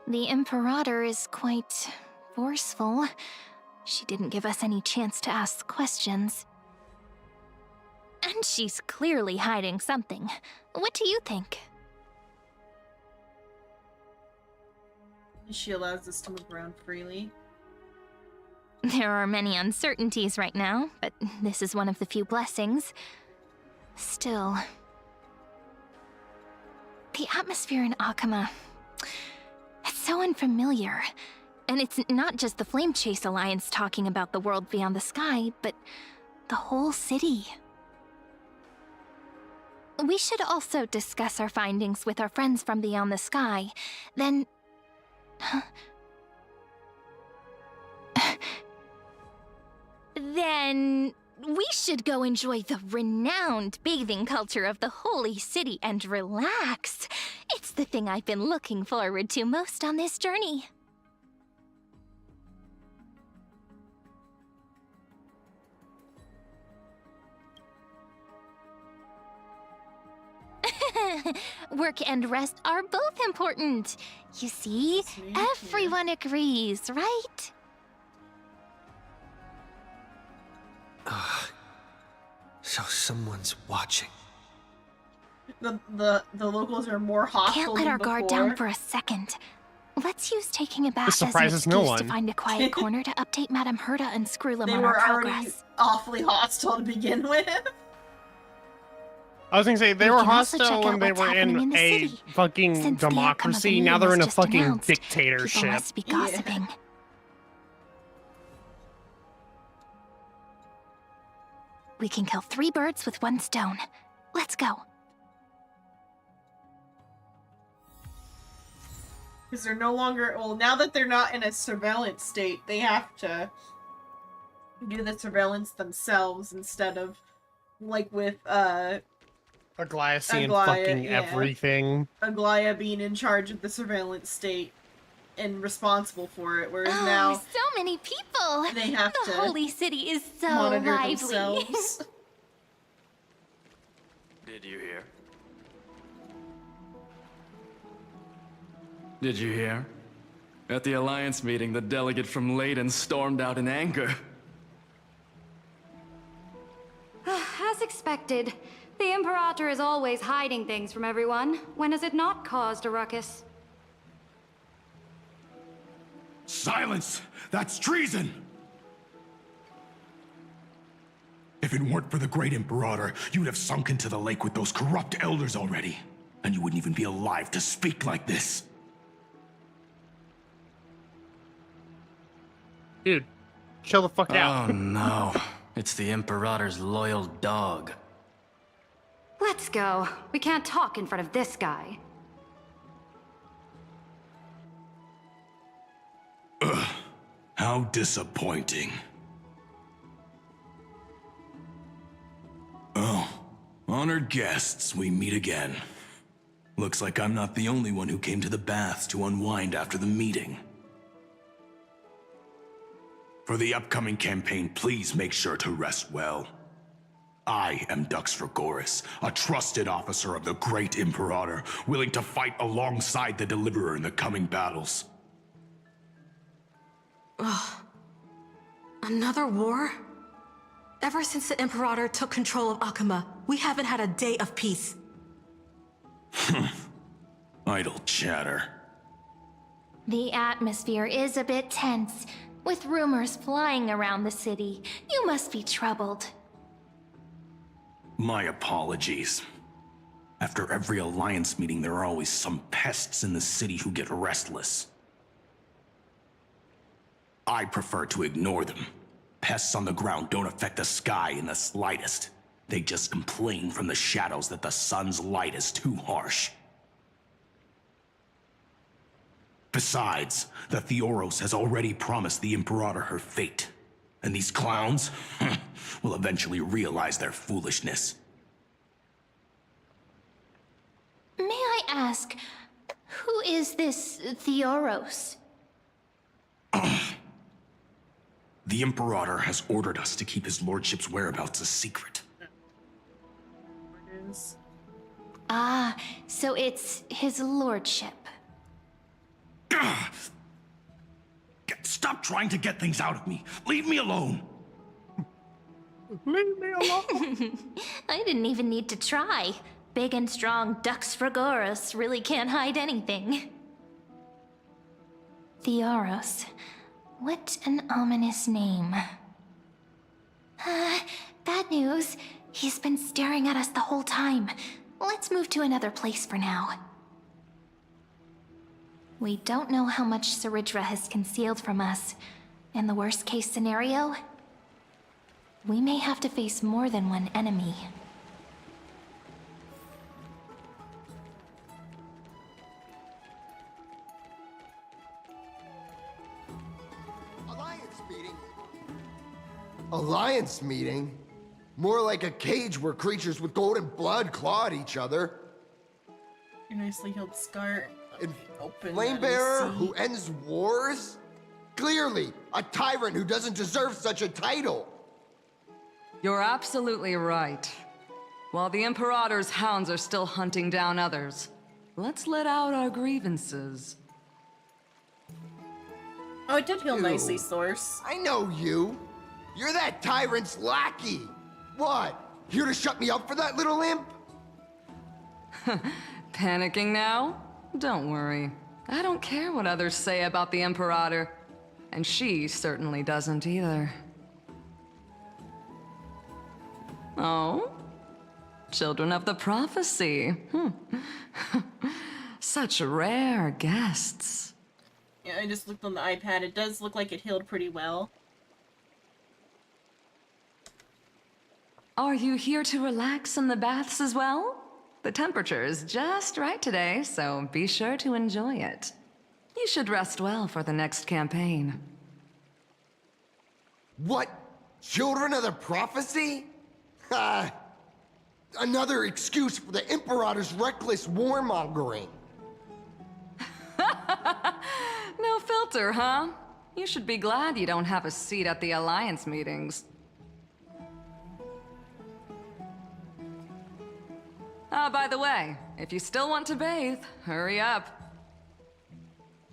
The Imperator is quite forceful. She didn't give us any chance to ask questions. And she's clearly hiding something. What do you think? She allows us to move around freely. There are many uncertainties right now, but this is one of the few blessings. Still, the atmosphere in Akama, it's so unfamiliar. And it's not just the Flame Chase Alliance talking about the world beyond the sky, but the whole city. We should also discuss our findings with our friends from beyond the sky. Then... then... we should go enjoy the renowned bathing culture of the Holy City and relax. It's the thing I've been looking forward to most on this journey. Work and rest are both important. You see, everyone agrees, right? So someone's watching. The locals are more hostile. Can't let than our guard before. down for a second. Let's use taking a bath This as an surprises excuse no to one. find a quiet corner to update Madame Herta and Screwlam They on were our already progress. awfully hostile to begin with. I was gonna say, they We were can also check hostile when out they what's were happening in in the a city. fucking Since the outcome of the democracy, meeting now they're in was a just fucking announced, People dictatorship. must be gossiping. We can kill 3 birds with 1 stone. Let's go. Because they're no longer... Well, now that they're not in a surveillance state, they have to do the surveillance themselves instead of, like, with, Aglaia seeing Aglaia, fucking yeah. everything. Aglaia being in charge of the surveillance state and responsible for it, whereas Oh, now so many people! they have the to Holy City is so monitor lively. themselves. Did you hear? Did you hear? At the Alliance meeting, the delegate from Leyden stormed out in anger. As expected, the Imperator is always hiding things from everyone. When has it not caused a ruckus? Silence! That's treason! If it weren't for the Great Imperator, you'd have sunk into the lake with those corrupt elders already. And you wouldn't even be alive to speak like this. Dude, chill the fuck out. Oh no. It's the Imperator's loyal dog. Let's go. We can't talk in front of this guy. How disappointing. Oh, honored guests, we meet again. Looks like I'm not the only one who came to the baths to unwind after the meeting. For the upcoming campaign, please make sure to rest well. I am Dux Vergoris, a trusted officer of the Great Imperator, willing to fight alongside the Deliverer in the coming battles. Ugh. Another war? Ever since the Imperator took control of Akuma, we haven't had a day of peace. Idle chatter. The atmosphere is a bit tense, with rumors flying around the city. You must be troubled. My apologies. After every Alliance meeting, there are always some pests in the city who get restless. I prefer to ignore them. Pests on the ground don't affect the sky in the slightest. They just complain from the shadows that the sun's light is too harsh. Besides, the Theoros has already promised the Imperator her fate. And these clowns will eventually realize their foolishness. May I ask, who is this Theoros? The Imperator has ordered us to keep his lordship's whereabouts a secret. Ah, so it's his lordship. Stop trying to get things out of me. Leave me alone. Leave me alone. I didn't even need to try. Big and strong Dux Fragoros really can't hide anything. Theoros. What an ominous name. Bad news. He's been staring at us the whole time. Let's move to another place for now. We don't know how much Saridra has concealed from us. In the worst case scenario, we may have to face more than one enemy. Alliance meeting? More like a cage where creatures with golden blood claw at each other. Your nicely healed scar. And Open. Flamebearer who ends wars? Clearly, a tyrant who doesn't deserve such a title. You're absolutely right. While the Imperator's hounds are still hunting down others, let's let out our grievances. Oh, it did heal nicely, Source. I know you. You're that tyrant's lackey. What? Here to shut me up for that little imp? Panicking now? Don't worry. I don't care what others say about the Imperator. And she certainly doesn't either. Oh? Children of the Prophecy. Such rare guests. Yeah, I just looked on the iPad. It does look like it healed pretty well. Are you here to relax in the baths as well? The temperature is just right today, so be sure to enjoy it. You should rest well for the next campaign. What? Children of the Prophecy? Another excuse for the Imperator's reckless warmongering. No filter, huh? You should be glad you don't have a seat at the Alliance meetings. By the way, if you still want to bathe, hurry up.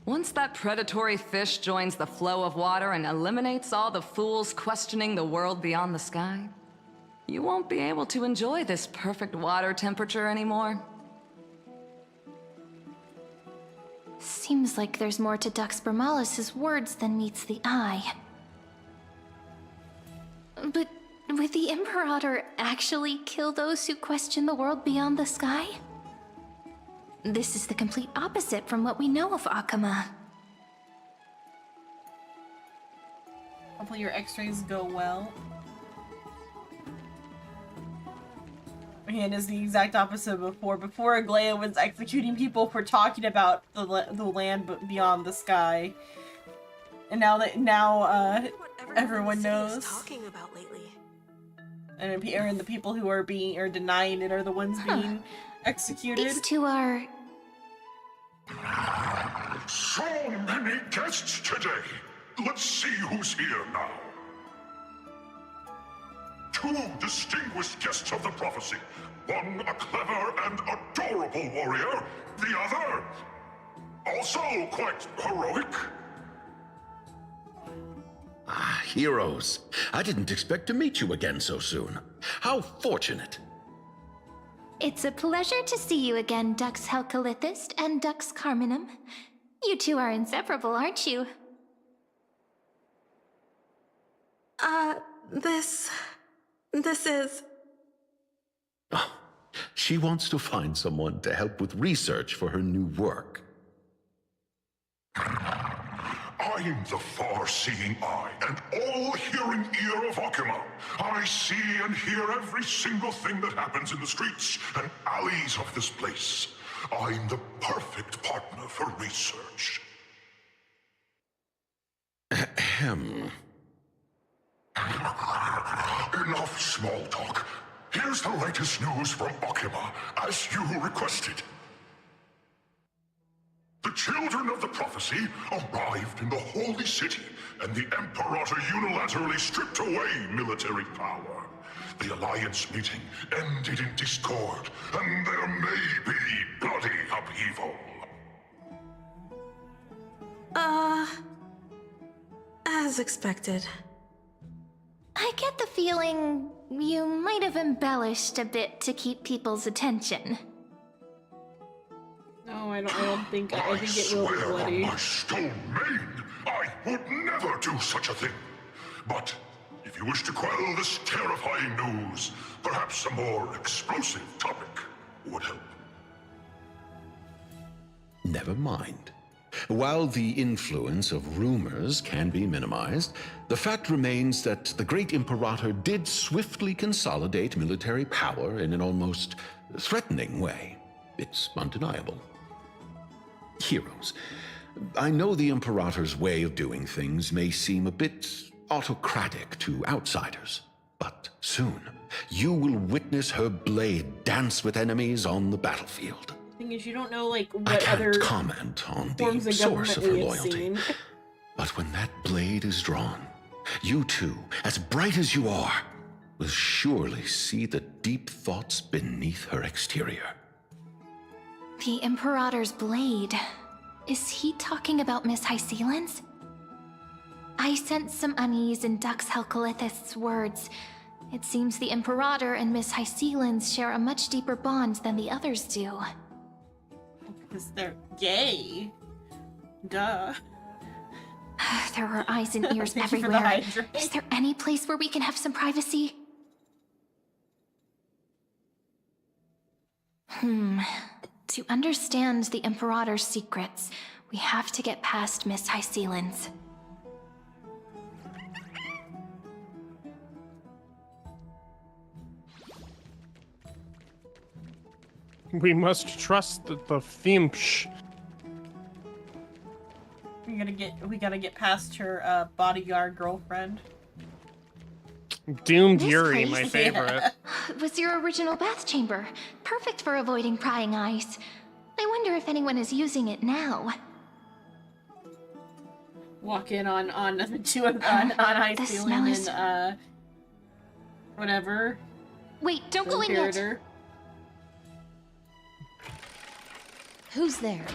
Once that predatory fish joins the flow of water and eliminates all the fools questioning the world beyond the sky, you won't be able to enjoy this perfect water temperature anymore. Seems like there's more to Dux Bermalis' words than meets the eye. But would the Imperator actually kill those who question the world beyond the sky? This is the complete opposite from what we know of Akuma. Hopefully your x-rays go well. And is the exact opposite of before. Before, Aglaya was executing people for talking about the land beyond the sky. And now everyone knows. Talking about lately. And the people who are denying it are the ones being executed. These two are... So many guests today. Let's see who's here now. Two distinguished guests of the prophecy. One a clever and adorable warrior. The other, also quite heroic. Ah, heroes. I didn't expect to meet you again so soon. How fortunate. It's a pleasure to see you again, Dux Helcalithist and Dux Carminum. You two are inseparable, aren't you? This is... Oh, she wants to find someone to help with research for her new work. I am the far-seeing eye and all-hearing ear of Akuma. I see and hear every single thing that happens in the streets and alleys of this place. I'm the perfect partner for research. Ahem. Enough small talk. Here's the latest news from Akuma, as you requested. The children of the prophecy arrived in the holy city, and the Imperator unilaterally stripped away military power. The Alliance meeting ended in discord, and there may be bloody upheaval. As expected. I get the feeling you might have embellished a bit to keep people's attention. No, I don't think. I think it will be Swear on bloody. my stone mane, I would never do such a thing. But if you wish to quell this terrifying news, perhaps a more explosive topic would help. Never mind. While the influence of rumors can be minimized, the fact remains that the great Imperator did swiftly consolidate military power in an almost threatening way. It's undeniable. Heroes, I know the Imperator's way of doing things may seem a bit autocratic to outsiders, but soon you will witness her blade dance with enemies on the battlefield. Thing is, you don't know like I what can't other comment on forms the of source of her government we have loyalty, seen. but when that blade is drawn, you two, as bright as you are, will surely see the deep thoughts beneath her exterior. The Imperator's blade. Is he talking about Miss Hysealin's? I sense some unease in Dux Helcalithist's words. It seems the Imperator and Miss Hysealin's share a much deeper bond than the others do. Because they're gay. Duh. There are eyes and ears Thank you for the everywhere. hydrate. Is there any place where we can have some privacy? To understand the Imperator's secrets, we have to get past Miss Hysealin's. We must trust the Fimpsh. We gotta get past her bodyguard girlfriend. Doomed This Yuri, place- my favorite. It was your original bath chamber. Perfect for avoiding prying eyes. I wonder if anyone is using it now. Walk in on the two of on High The Ceiling smell is- and whatever. Wait, don't the go in yet. Imperator. Who's there?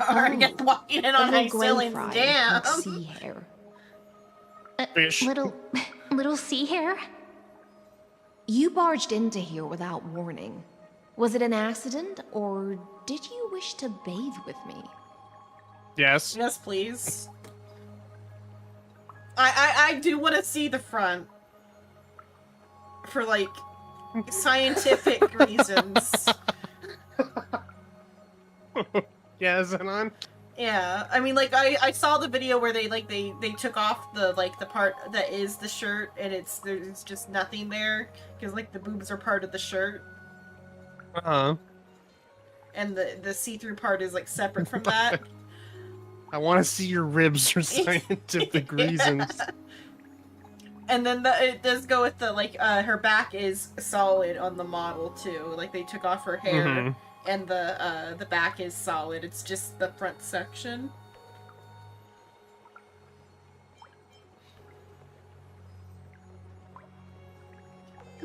Alright, get walking in on Little High gray Ceilings. fry Damn. with sea hair. Fish. Little sea hair? You barged into here without warning. Was it an accident, or did you wish to bathe with me? Yes. Yes, please. I do want to see the front. For, like, scientific reasons. Yeah, Zenon? Yeah, I mean, like, I saw the video where they took off the part that is the shirt, and there's just nothing there, because, like, the boobs are part of the shirt, Uh-huh. and the see-through part is, like, separate from that. I want to see your ribs for scientific reasons. And then it does go with the, like, her back is solid on the model, too. Like, they took off her hair, Mhm. and the back is solid. It's just the front section.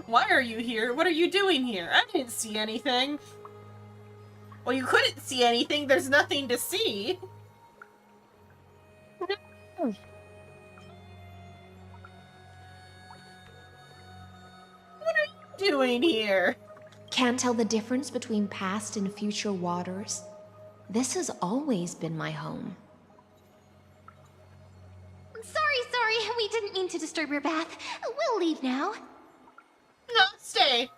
Why are you here? What are you doing here? I didn't see anything. Well, you couldn't see anything. There's nothing to see. doing here? Can't tell the difference between past and future waters? This has always been my home. Sorry, we didn't mean to disturb your bath. We'll leave now. No, stay.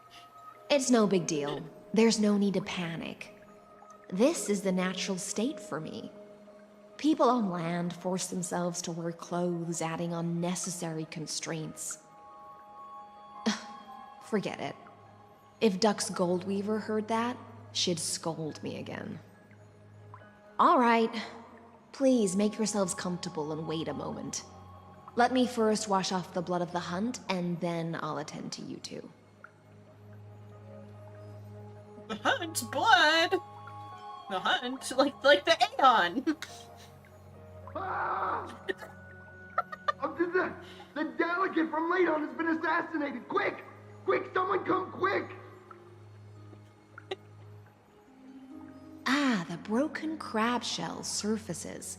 It's no big deal. There's no need to panic. This is the natural state for me. People on land force themselves to wear clothes, adding unnecessary constraints. Forget it. If Dux Goldweaver heard that, she'd scold me again. All right. Please make yourselves comfortable and wait a moment. Let me first wash off the blood of the hunt, and then I'll attend to you two. The hunt? Blood? The hunt? Like the Aeon! The delegate from Ladon has been assassinated! Quick! Quick, someone come quick! Ah, the broken crab shell surfaces.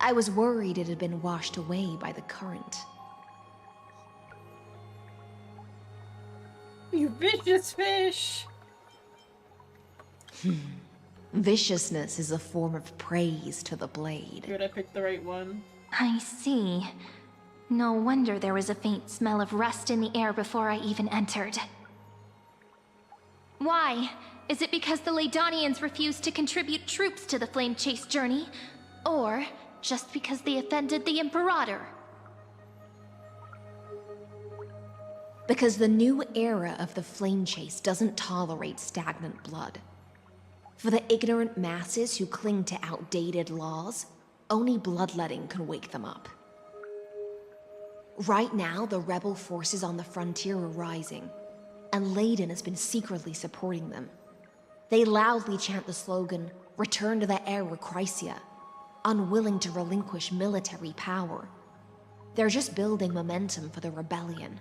I was worried it had been washed away by the current. You vicious fish! Viciousness is a form of praise to the blade. Good, I picked the right one. I see. No wonder there was a faint smell of rust in the air before I even entered. Why? Is it because the Ladonians refused to contribute troops to the Flame Chase journey? Or just because they offended the Imperator? Because the new era of the Flame Chase doesn't tolerate stagnant blood. For the ignorant masses who cling to outdated laws, only bloodletting can wake them up. Right now, the rebel forces on the frontier are rising, and Ladon has been secretly supporting them. They loudly chant the slogan, "Return to the Era Chrysia," unwilling to relinquish military power. They're just building momentum for the rebellion.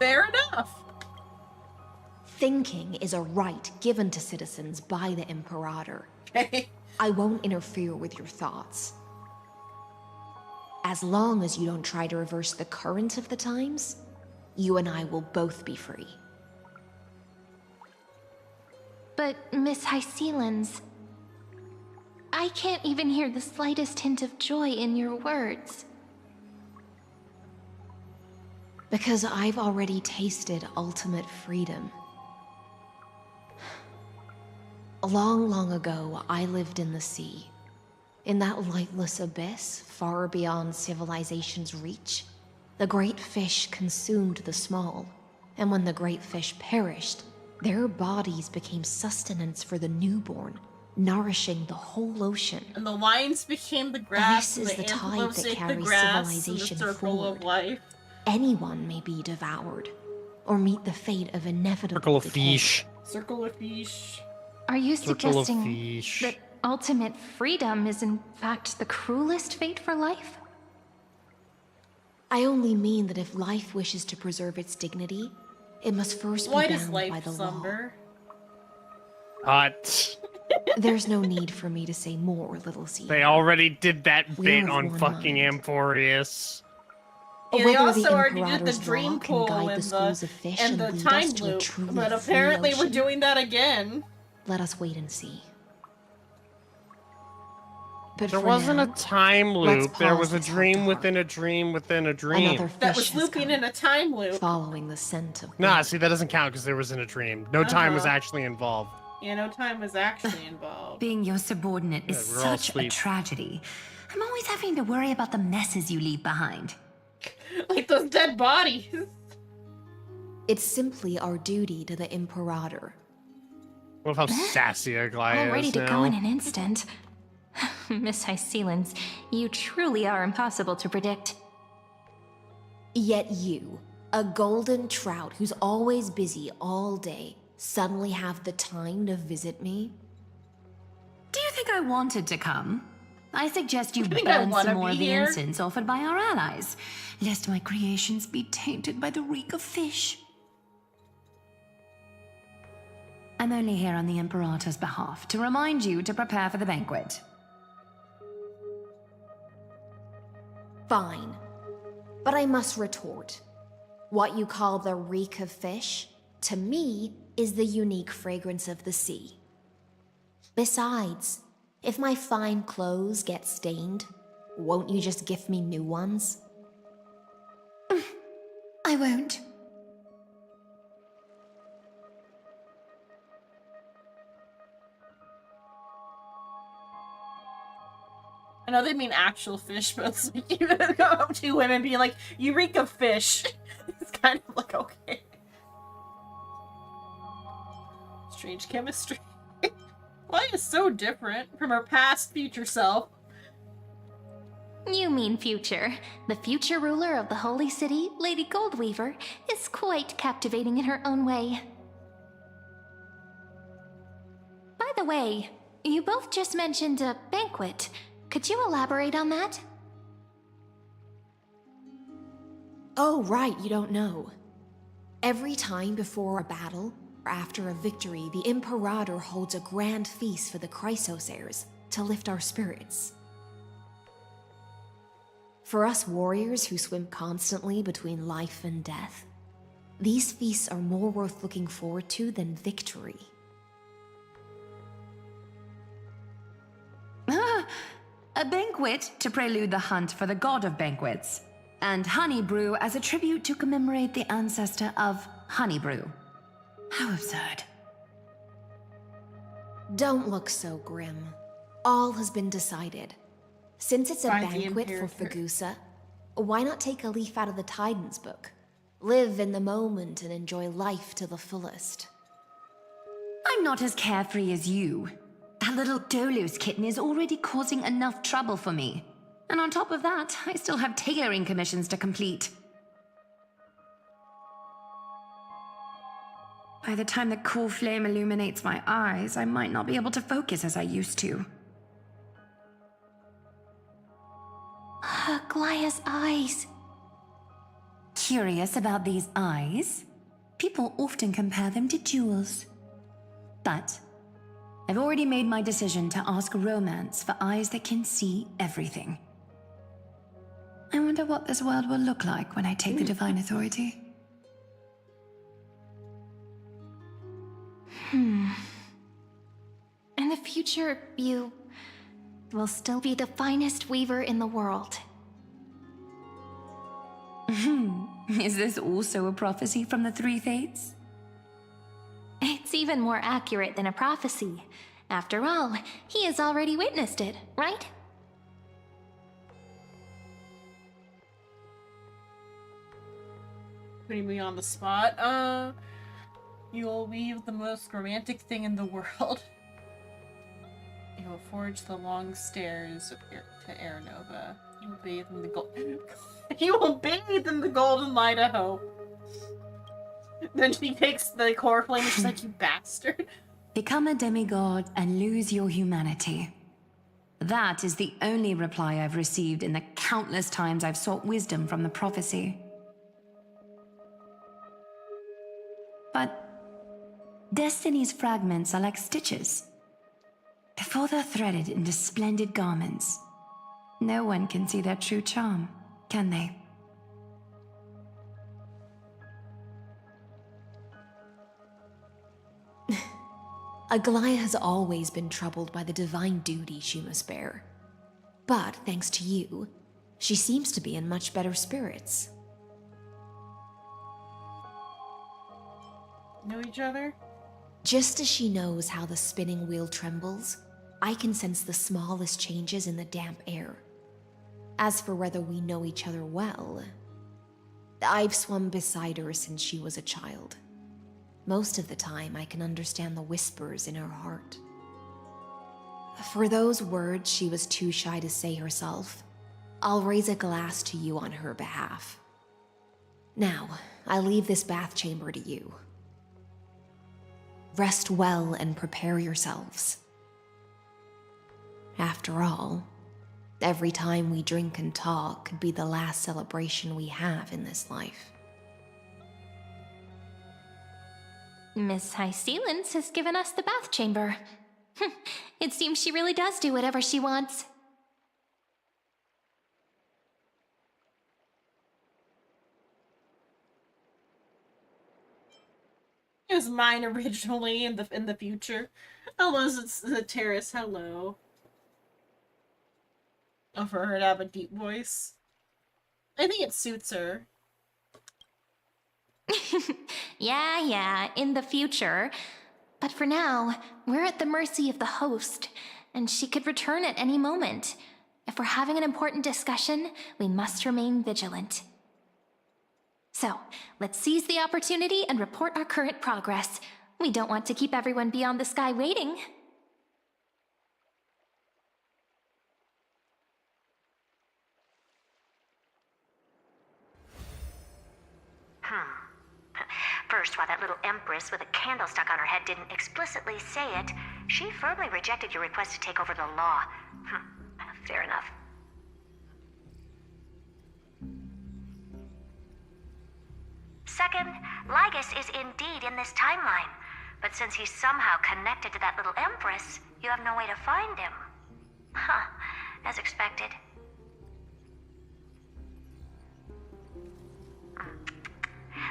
Fair enough. Thinking is a right given to citizens by the Imperator. Okay. I won't interfere with your thoughts. As long as you don't try to reverse the current of the times, you and I will both be free. But, Miss Hysealans, I can't even hear the slightest hint of joy in your words. Because I've already tasted ultimate freedom. Long ago, I lived in the sea. In that lightless abyss, far beyond civilization's reach, the great fish consumed the small. And when the great fish perished, their bodies became sustenance for the newborn, nourishing the whole ocean. And the lines became the grass, This is and the tide antelopes that ate the carries grass, civilization and the circle forward. of life. Anyone may be devoured, or meet the fate of inevitable Circle of decay. fish. Circle of fish. Are you Circle of suggesting fish. that ultimate freedom is in fact the cruelest fate for life? I only mean that if life wishes to preserve its dignity, it must first Why be does bound life by the slumber? Hot. law. There's no need for me to say more, Little Caesar. They already did that We're bit of on one fucking mind. Amphorius. Yeah, they Whether also the already did the Imperator's dream law can pool guide and the schools of fish and and the lead time us to a loop, truly but free apparently we're ocean. doing that again. Let us wait and see. But There for wasn't now, a time let's loop. There pause was a this dream heart-to-heart. within a dream within a dream. Another That fish was has looping come, in a time loop. following the scent of Nah, blood. see, that doesn't count because there was in a dream. No time was Uh-huh. actually involved. Yeah, no time was actually involved. Being your subordinate is Yeah, we're all such a asleep. tragedy. I'm always having to worry about the messes you leave behind. Like those dead bodies. It's simply our duty to the Imperator. What how sassy Aglaia All ready is to now. go in an instant. Miss Hysealans, you truly are impossible to predict. Yet you, a golden trout who's always busy all day, suddenly have the time to visit me? Do you think I wanted to come? I suggest you You think I burn wanna some more be of the here? incense offered by our allies, lest my creations be tainted by the reek of fish. I'm only here on the Imperator's behalf to remind you to prepare for the banquet. Fine. But I must retort. What you call the reek of fish, to me, is the unique fragrance of the sea. Besides, if my fine clothes get stained, won't you just gift me new ones? I won't. I know they mean actual fish, but it's like you go up to women being like, you reek of fish. It's kind of like, okay. Strange chemistry. Why is so different from her past future self? You mean future. The future ruler of the Holy City, Lady Goldweaver, is quite captivating in her own way. By the way, you both just mentioned a banquet. Could you elaborate on that? Oh, right, you don't know. Every time before a battle, or after a victory, the Imperator holds a grand feast for the Chrysos heirs to lift our spirits. For us warriors who swim constantly between life and death, these feasts are more worth looking forward to than victory. A banquet to prelude the hunt for the god of banquets, and honey brew as a tribute to commemorate the ancestor of honey brew. How absurd. Don't look so grim. All has been decided. Since it's a By the banquet for Imperator. Fagusa, why not take a leaf out of the Tidens book? Live in the moment and enjoy life to the fullest. I'm not as carefree as you. That little Dolos kitten is already causing enough trouble for me. And on top of that, I still have tailoring commissions to complete. By the time the cool flame illuminates my eyes, I might not be able to focus as I used to. Glaya's eyes. Curious about these eyes? People often compare them to jewels. But I've already made my decision to ask romance for eyes that can see everything. I wonder what this world will look like when I take the Divine Authority. In the future, you will still be the finest weaver in the world. Is this also a prophecy from the Three Fates? It's even more accurate than a prophecy. After all, he has already witnessed it, right? Putting me on the spot. You will weave the most romantic thing in the world. You will forge the long stairs to Air Nova. You will bathe in the gold. You will bathe in the golden light of hope. Then she takes the core flame and she's like, you bastard. Become a demigod and lose your humanity. That is the only reply I've received in the countless times I've sought wisdom from the prophecy. But Destiny's fragments are like stitches. Before they're threaded into splendid garments, no one can see their true charm, can they? Aglaya has always been troubled by the divine duty she must bear. But thanks to you, she seems to be in much better spirits. Know each other? Just as she knows how the spinning wheel trembles, I can sense the smallest changes in the damp air. As for whether we know each other well, I've swum beside her since she was a child. Most of the time, I can understand the whispers in her heart. For those words she was too shy to say herself, I'll raise a glass to you on her behalf. Now, I leave this bath chamber to you. Rest well and prepare yourselves. After all, every time we drink and talk could be the last celebration we have in this life. Miss High Sealance has given us the bath chamber. It seems she really does do whatever she wants. It was mine originally in the future. Hello, it's the Terrace. Hello. Oh, for her to have a deep voice. I think it suits her. Yeah, in the future. But for now, we're at the mercy of the host, and she could return at any moment. If we're having an important discussion, we must remain vigilant. So, let's seize the opportunity and report our current progress. We don't want to keep everyone beyond the sky waiting. First, while that little empress with a candle stuck on her head didn't explicitly say it, she firmly rejected your request to take over the law. Fair enough. Second, Lygus is indeed in this timeline. But since he's somehow connected to that little empress, you have no way to find him. As expected.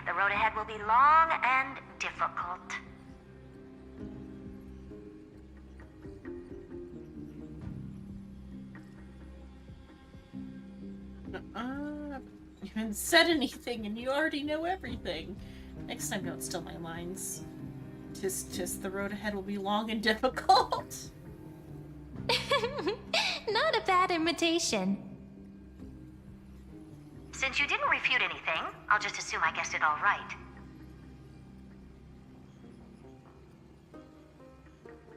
The road ahead will be long and difficult. You haven't said anything and you already know everything. Next time, don't steal my lines. Tis the road ahead will be long and difficult. Not a bad imitation. Since you didn't refute anything, I'll just assume I guessed it all right.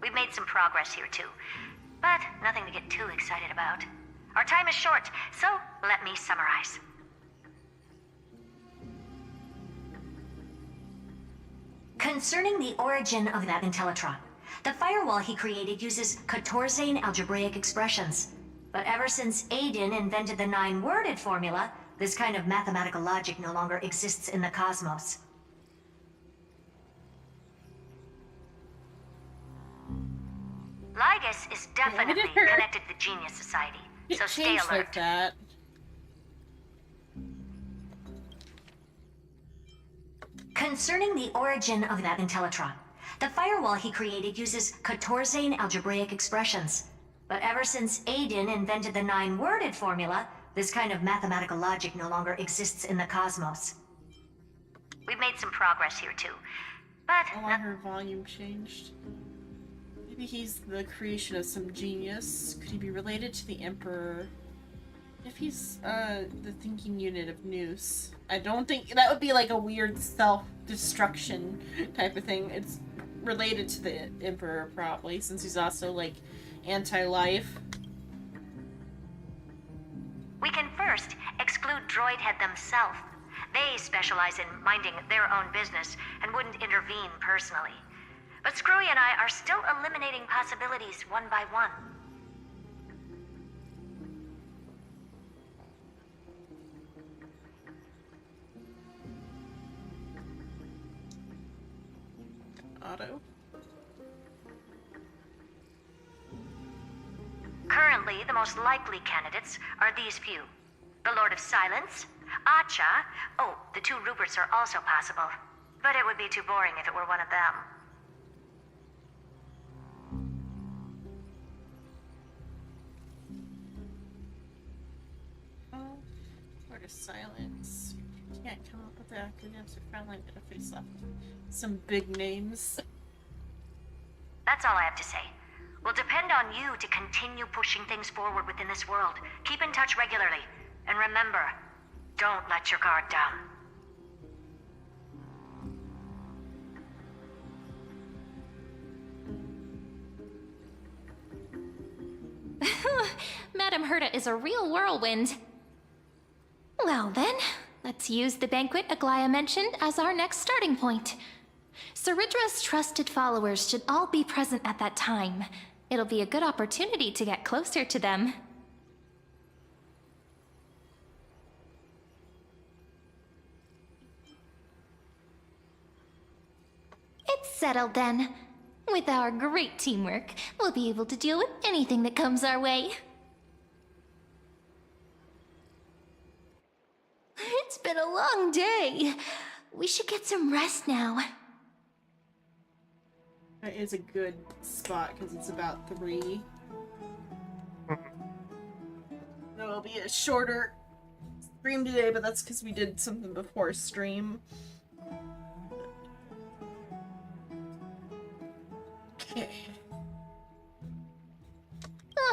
We've made some progress here too, but nothing to get too excited about. Our time is short, so let me summarize. Concerning the origin of that Intellitron, the firewall he created uses Katorzane algebraic expressions. But ever since Aiden invented the 9-worded formula, this kind of mathematical logic no longer exists in the cosmos. Lygus is definitely connected to the Genius Society, so stay alert. Like that. Concerning the origin of that Intellitron, the firewall he created uses Katorzane algebraic expressions. But ever since Aiden invented the 9-worded formula, this kind of mathematical logic no longer exists in the cosmos. We've made some progress here too, but... Why her volume changed. Maybe he's the creation of some genius. Could he be related to the Emperor? If he's, the thinking unit of Noose. I don't think... That would be like a weird self-destruction type of thing. It's related to the Emperor, probably, since he's also, like, anti-life. We can first exclude Droidhead themselves. They specialize in minding their own business and wouldn't intervene personally. But Screwy and I are still eliminating possibilities one by one. Otto? Currently, the most likely candidates are these few. The Lord of Silence, Acha. Oh, the 2 Ruperts are also possible. But it would be too boring if it were one of them. Oh, Lord of Silence. You can't come up with the acronyms or frontline interface left. Some big names. That's all I have to say. We'll depend on you to continue pushing things forward within this world. Keep in touch regularly. And remember, don't let your guard down. Madame Herta is a real whirlwind. Well then, let's use the banquet Aglaia mentioned as our next starting point. Ceridra's trusted followers should all be present at that time. It'll be a good opportunity to get closer to them. It's settled then. With our great teamwork, we'll be able to deal with anything that comes our way. It's been a long day. We should get some rest now. That is a good spot because it's about 3. It'll be a shorter stream today, but that's because we did something before stream. Okay.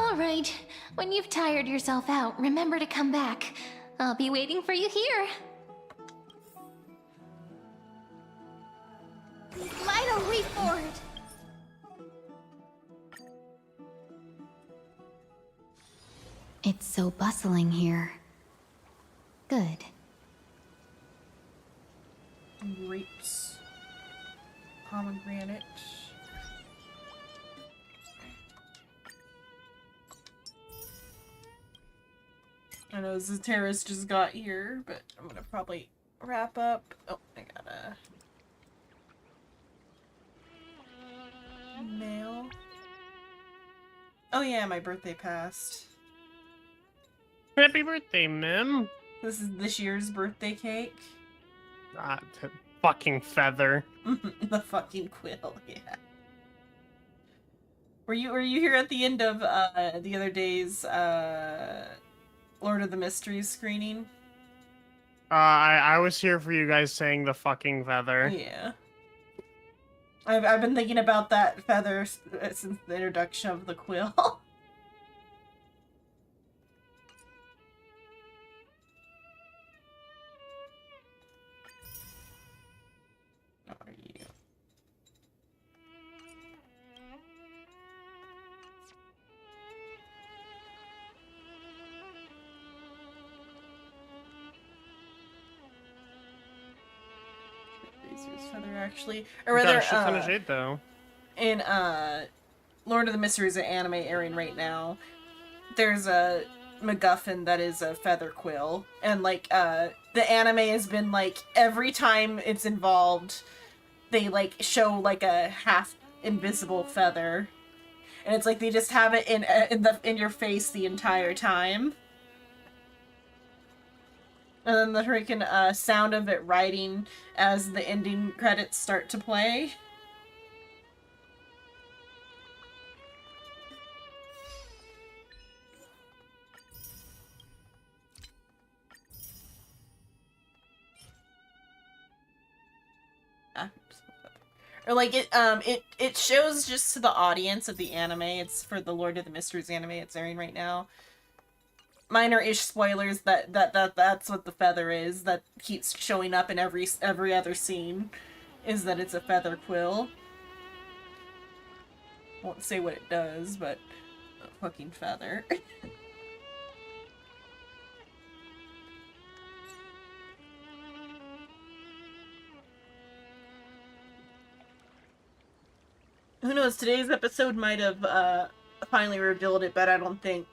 Alright, when you've tired yourself out, remember to come back. I'll be waiting for you here. Lido Reforged! It's so bustling here. Good. Grapes. Pomegranate. I know Zateris just got here, but I'm gonna probably wrap up. Oh, I gotta... mail. Oh yeah, my birthday passed. Happy birthday, Mim. This is this year's birthday cake. Fucking feather. The fucking quill, yeah. Were you here at the end of the other day's Lord of the Mysteries screening? I was here for you guys saying the fucking feather. Yeah. I've been thinking about that feather since the introduction of the quill. How are you? Feather actually, or rather, though. In Lord of the Mysteries, an anime airing right now, there's a MacGuffin that is a feather quill, and like the anime has been like every time it's involved, they like show like a half invisible feather, and it's like they just have it in your face the entire time. And then the freaking sound of it writing as the ending credits start to play. Or like it shows just to the audience of the anime. It's for the Lord of the Mysteries anime it's airing right now. Minor-ish spoilers that's what the feather is that keeps showing up in every other scene, is that it's a feather quill. Won't say what it does, but a fucking feather. Who knows, today's episode might have finally revealed it, but I don't think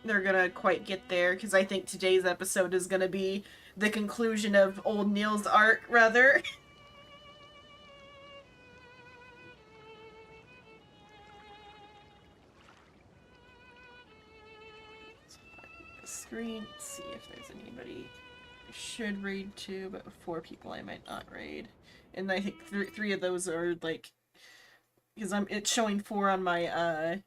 they're gonna quite get there, because I think today's episode is gonna be the conclusion of old Neil's arc, rather. Screen, let's see if there's anybody I should raid to, but 4 people I might not raid. And I think 3 of those are like, because it's showing 4 on my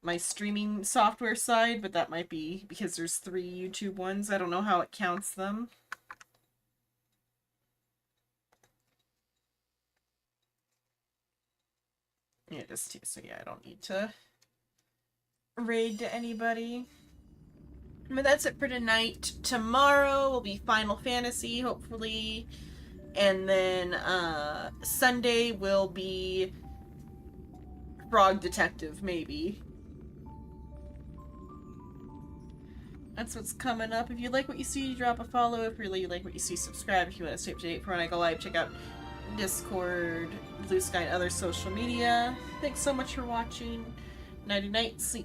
my streaming software side, but that might be because there's 3 YouTube ones. I don't know how it counts them. Yeah, just 2, so yeah, I don't need to raid to anybody. But that's it for tonight. Tomorrow will be Final Fantasy, hopefully. And then Sunday will be Frog Detective, maybe. That's what's coming up. If you like what you see, drop a follow. If you really like what you see, subscribe. If you want to stay up to date for when I go live, check out Discord, Blue Sky, and other social media. Thanks so much for watching. Nighty night, sleep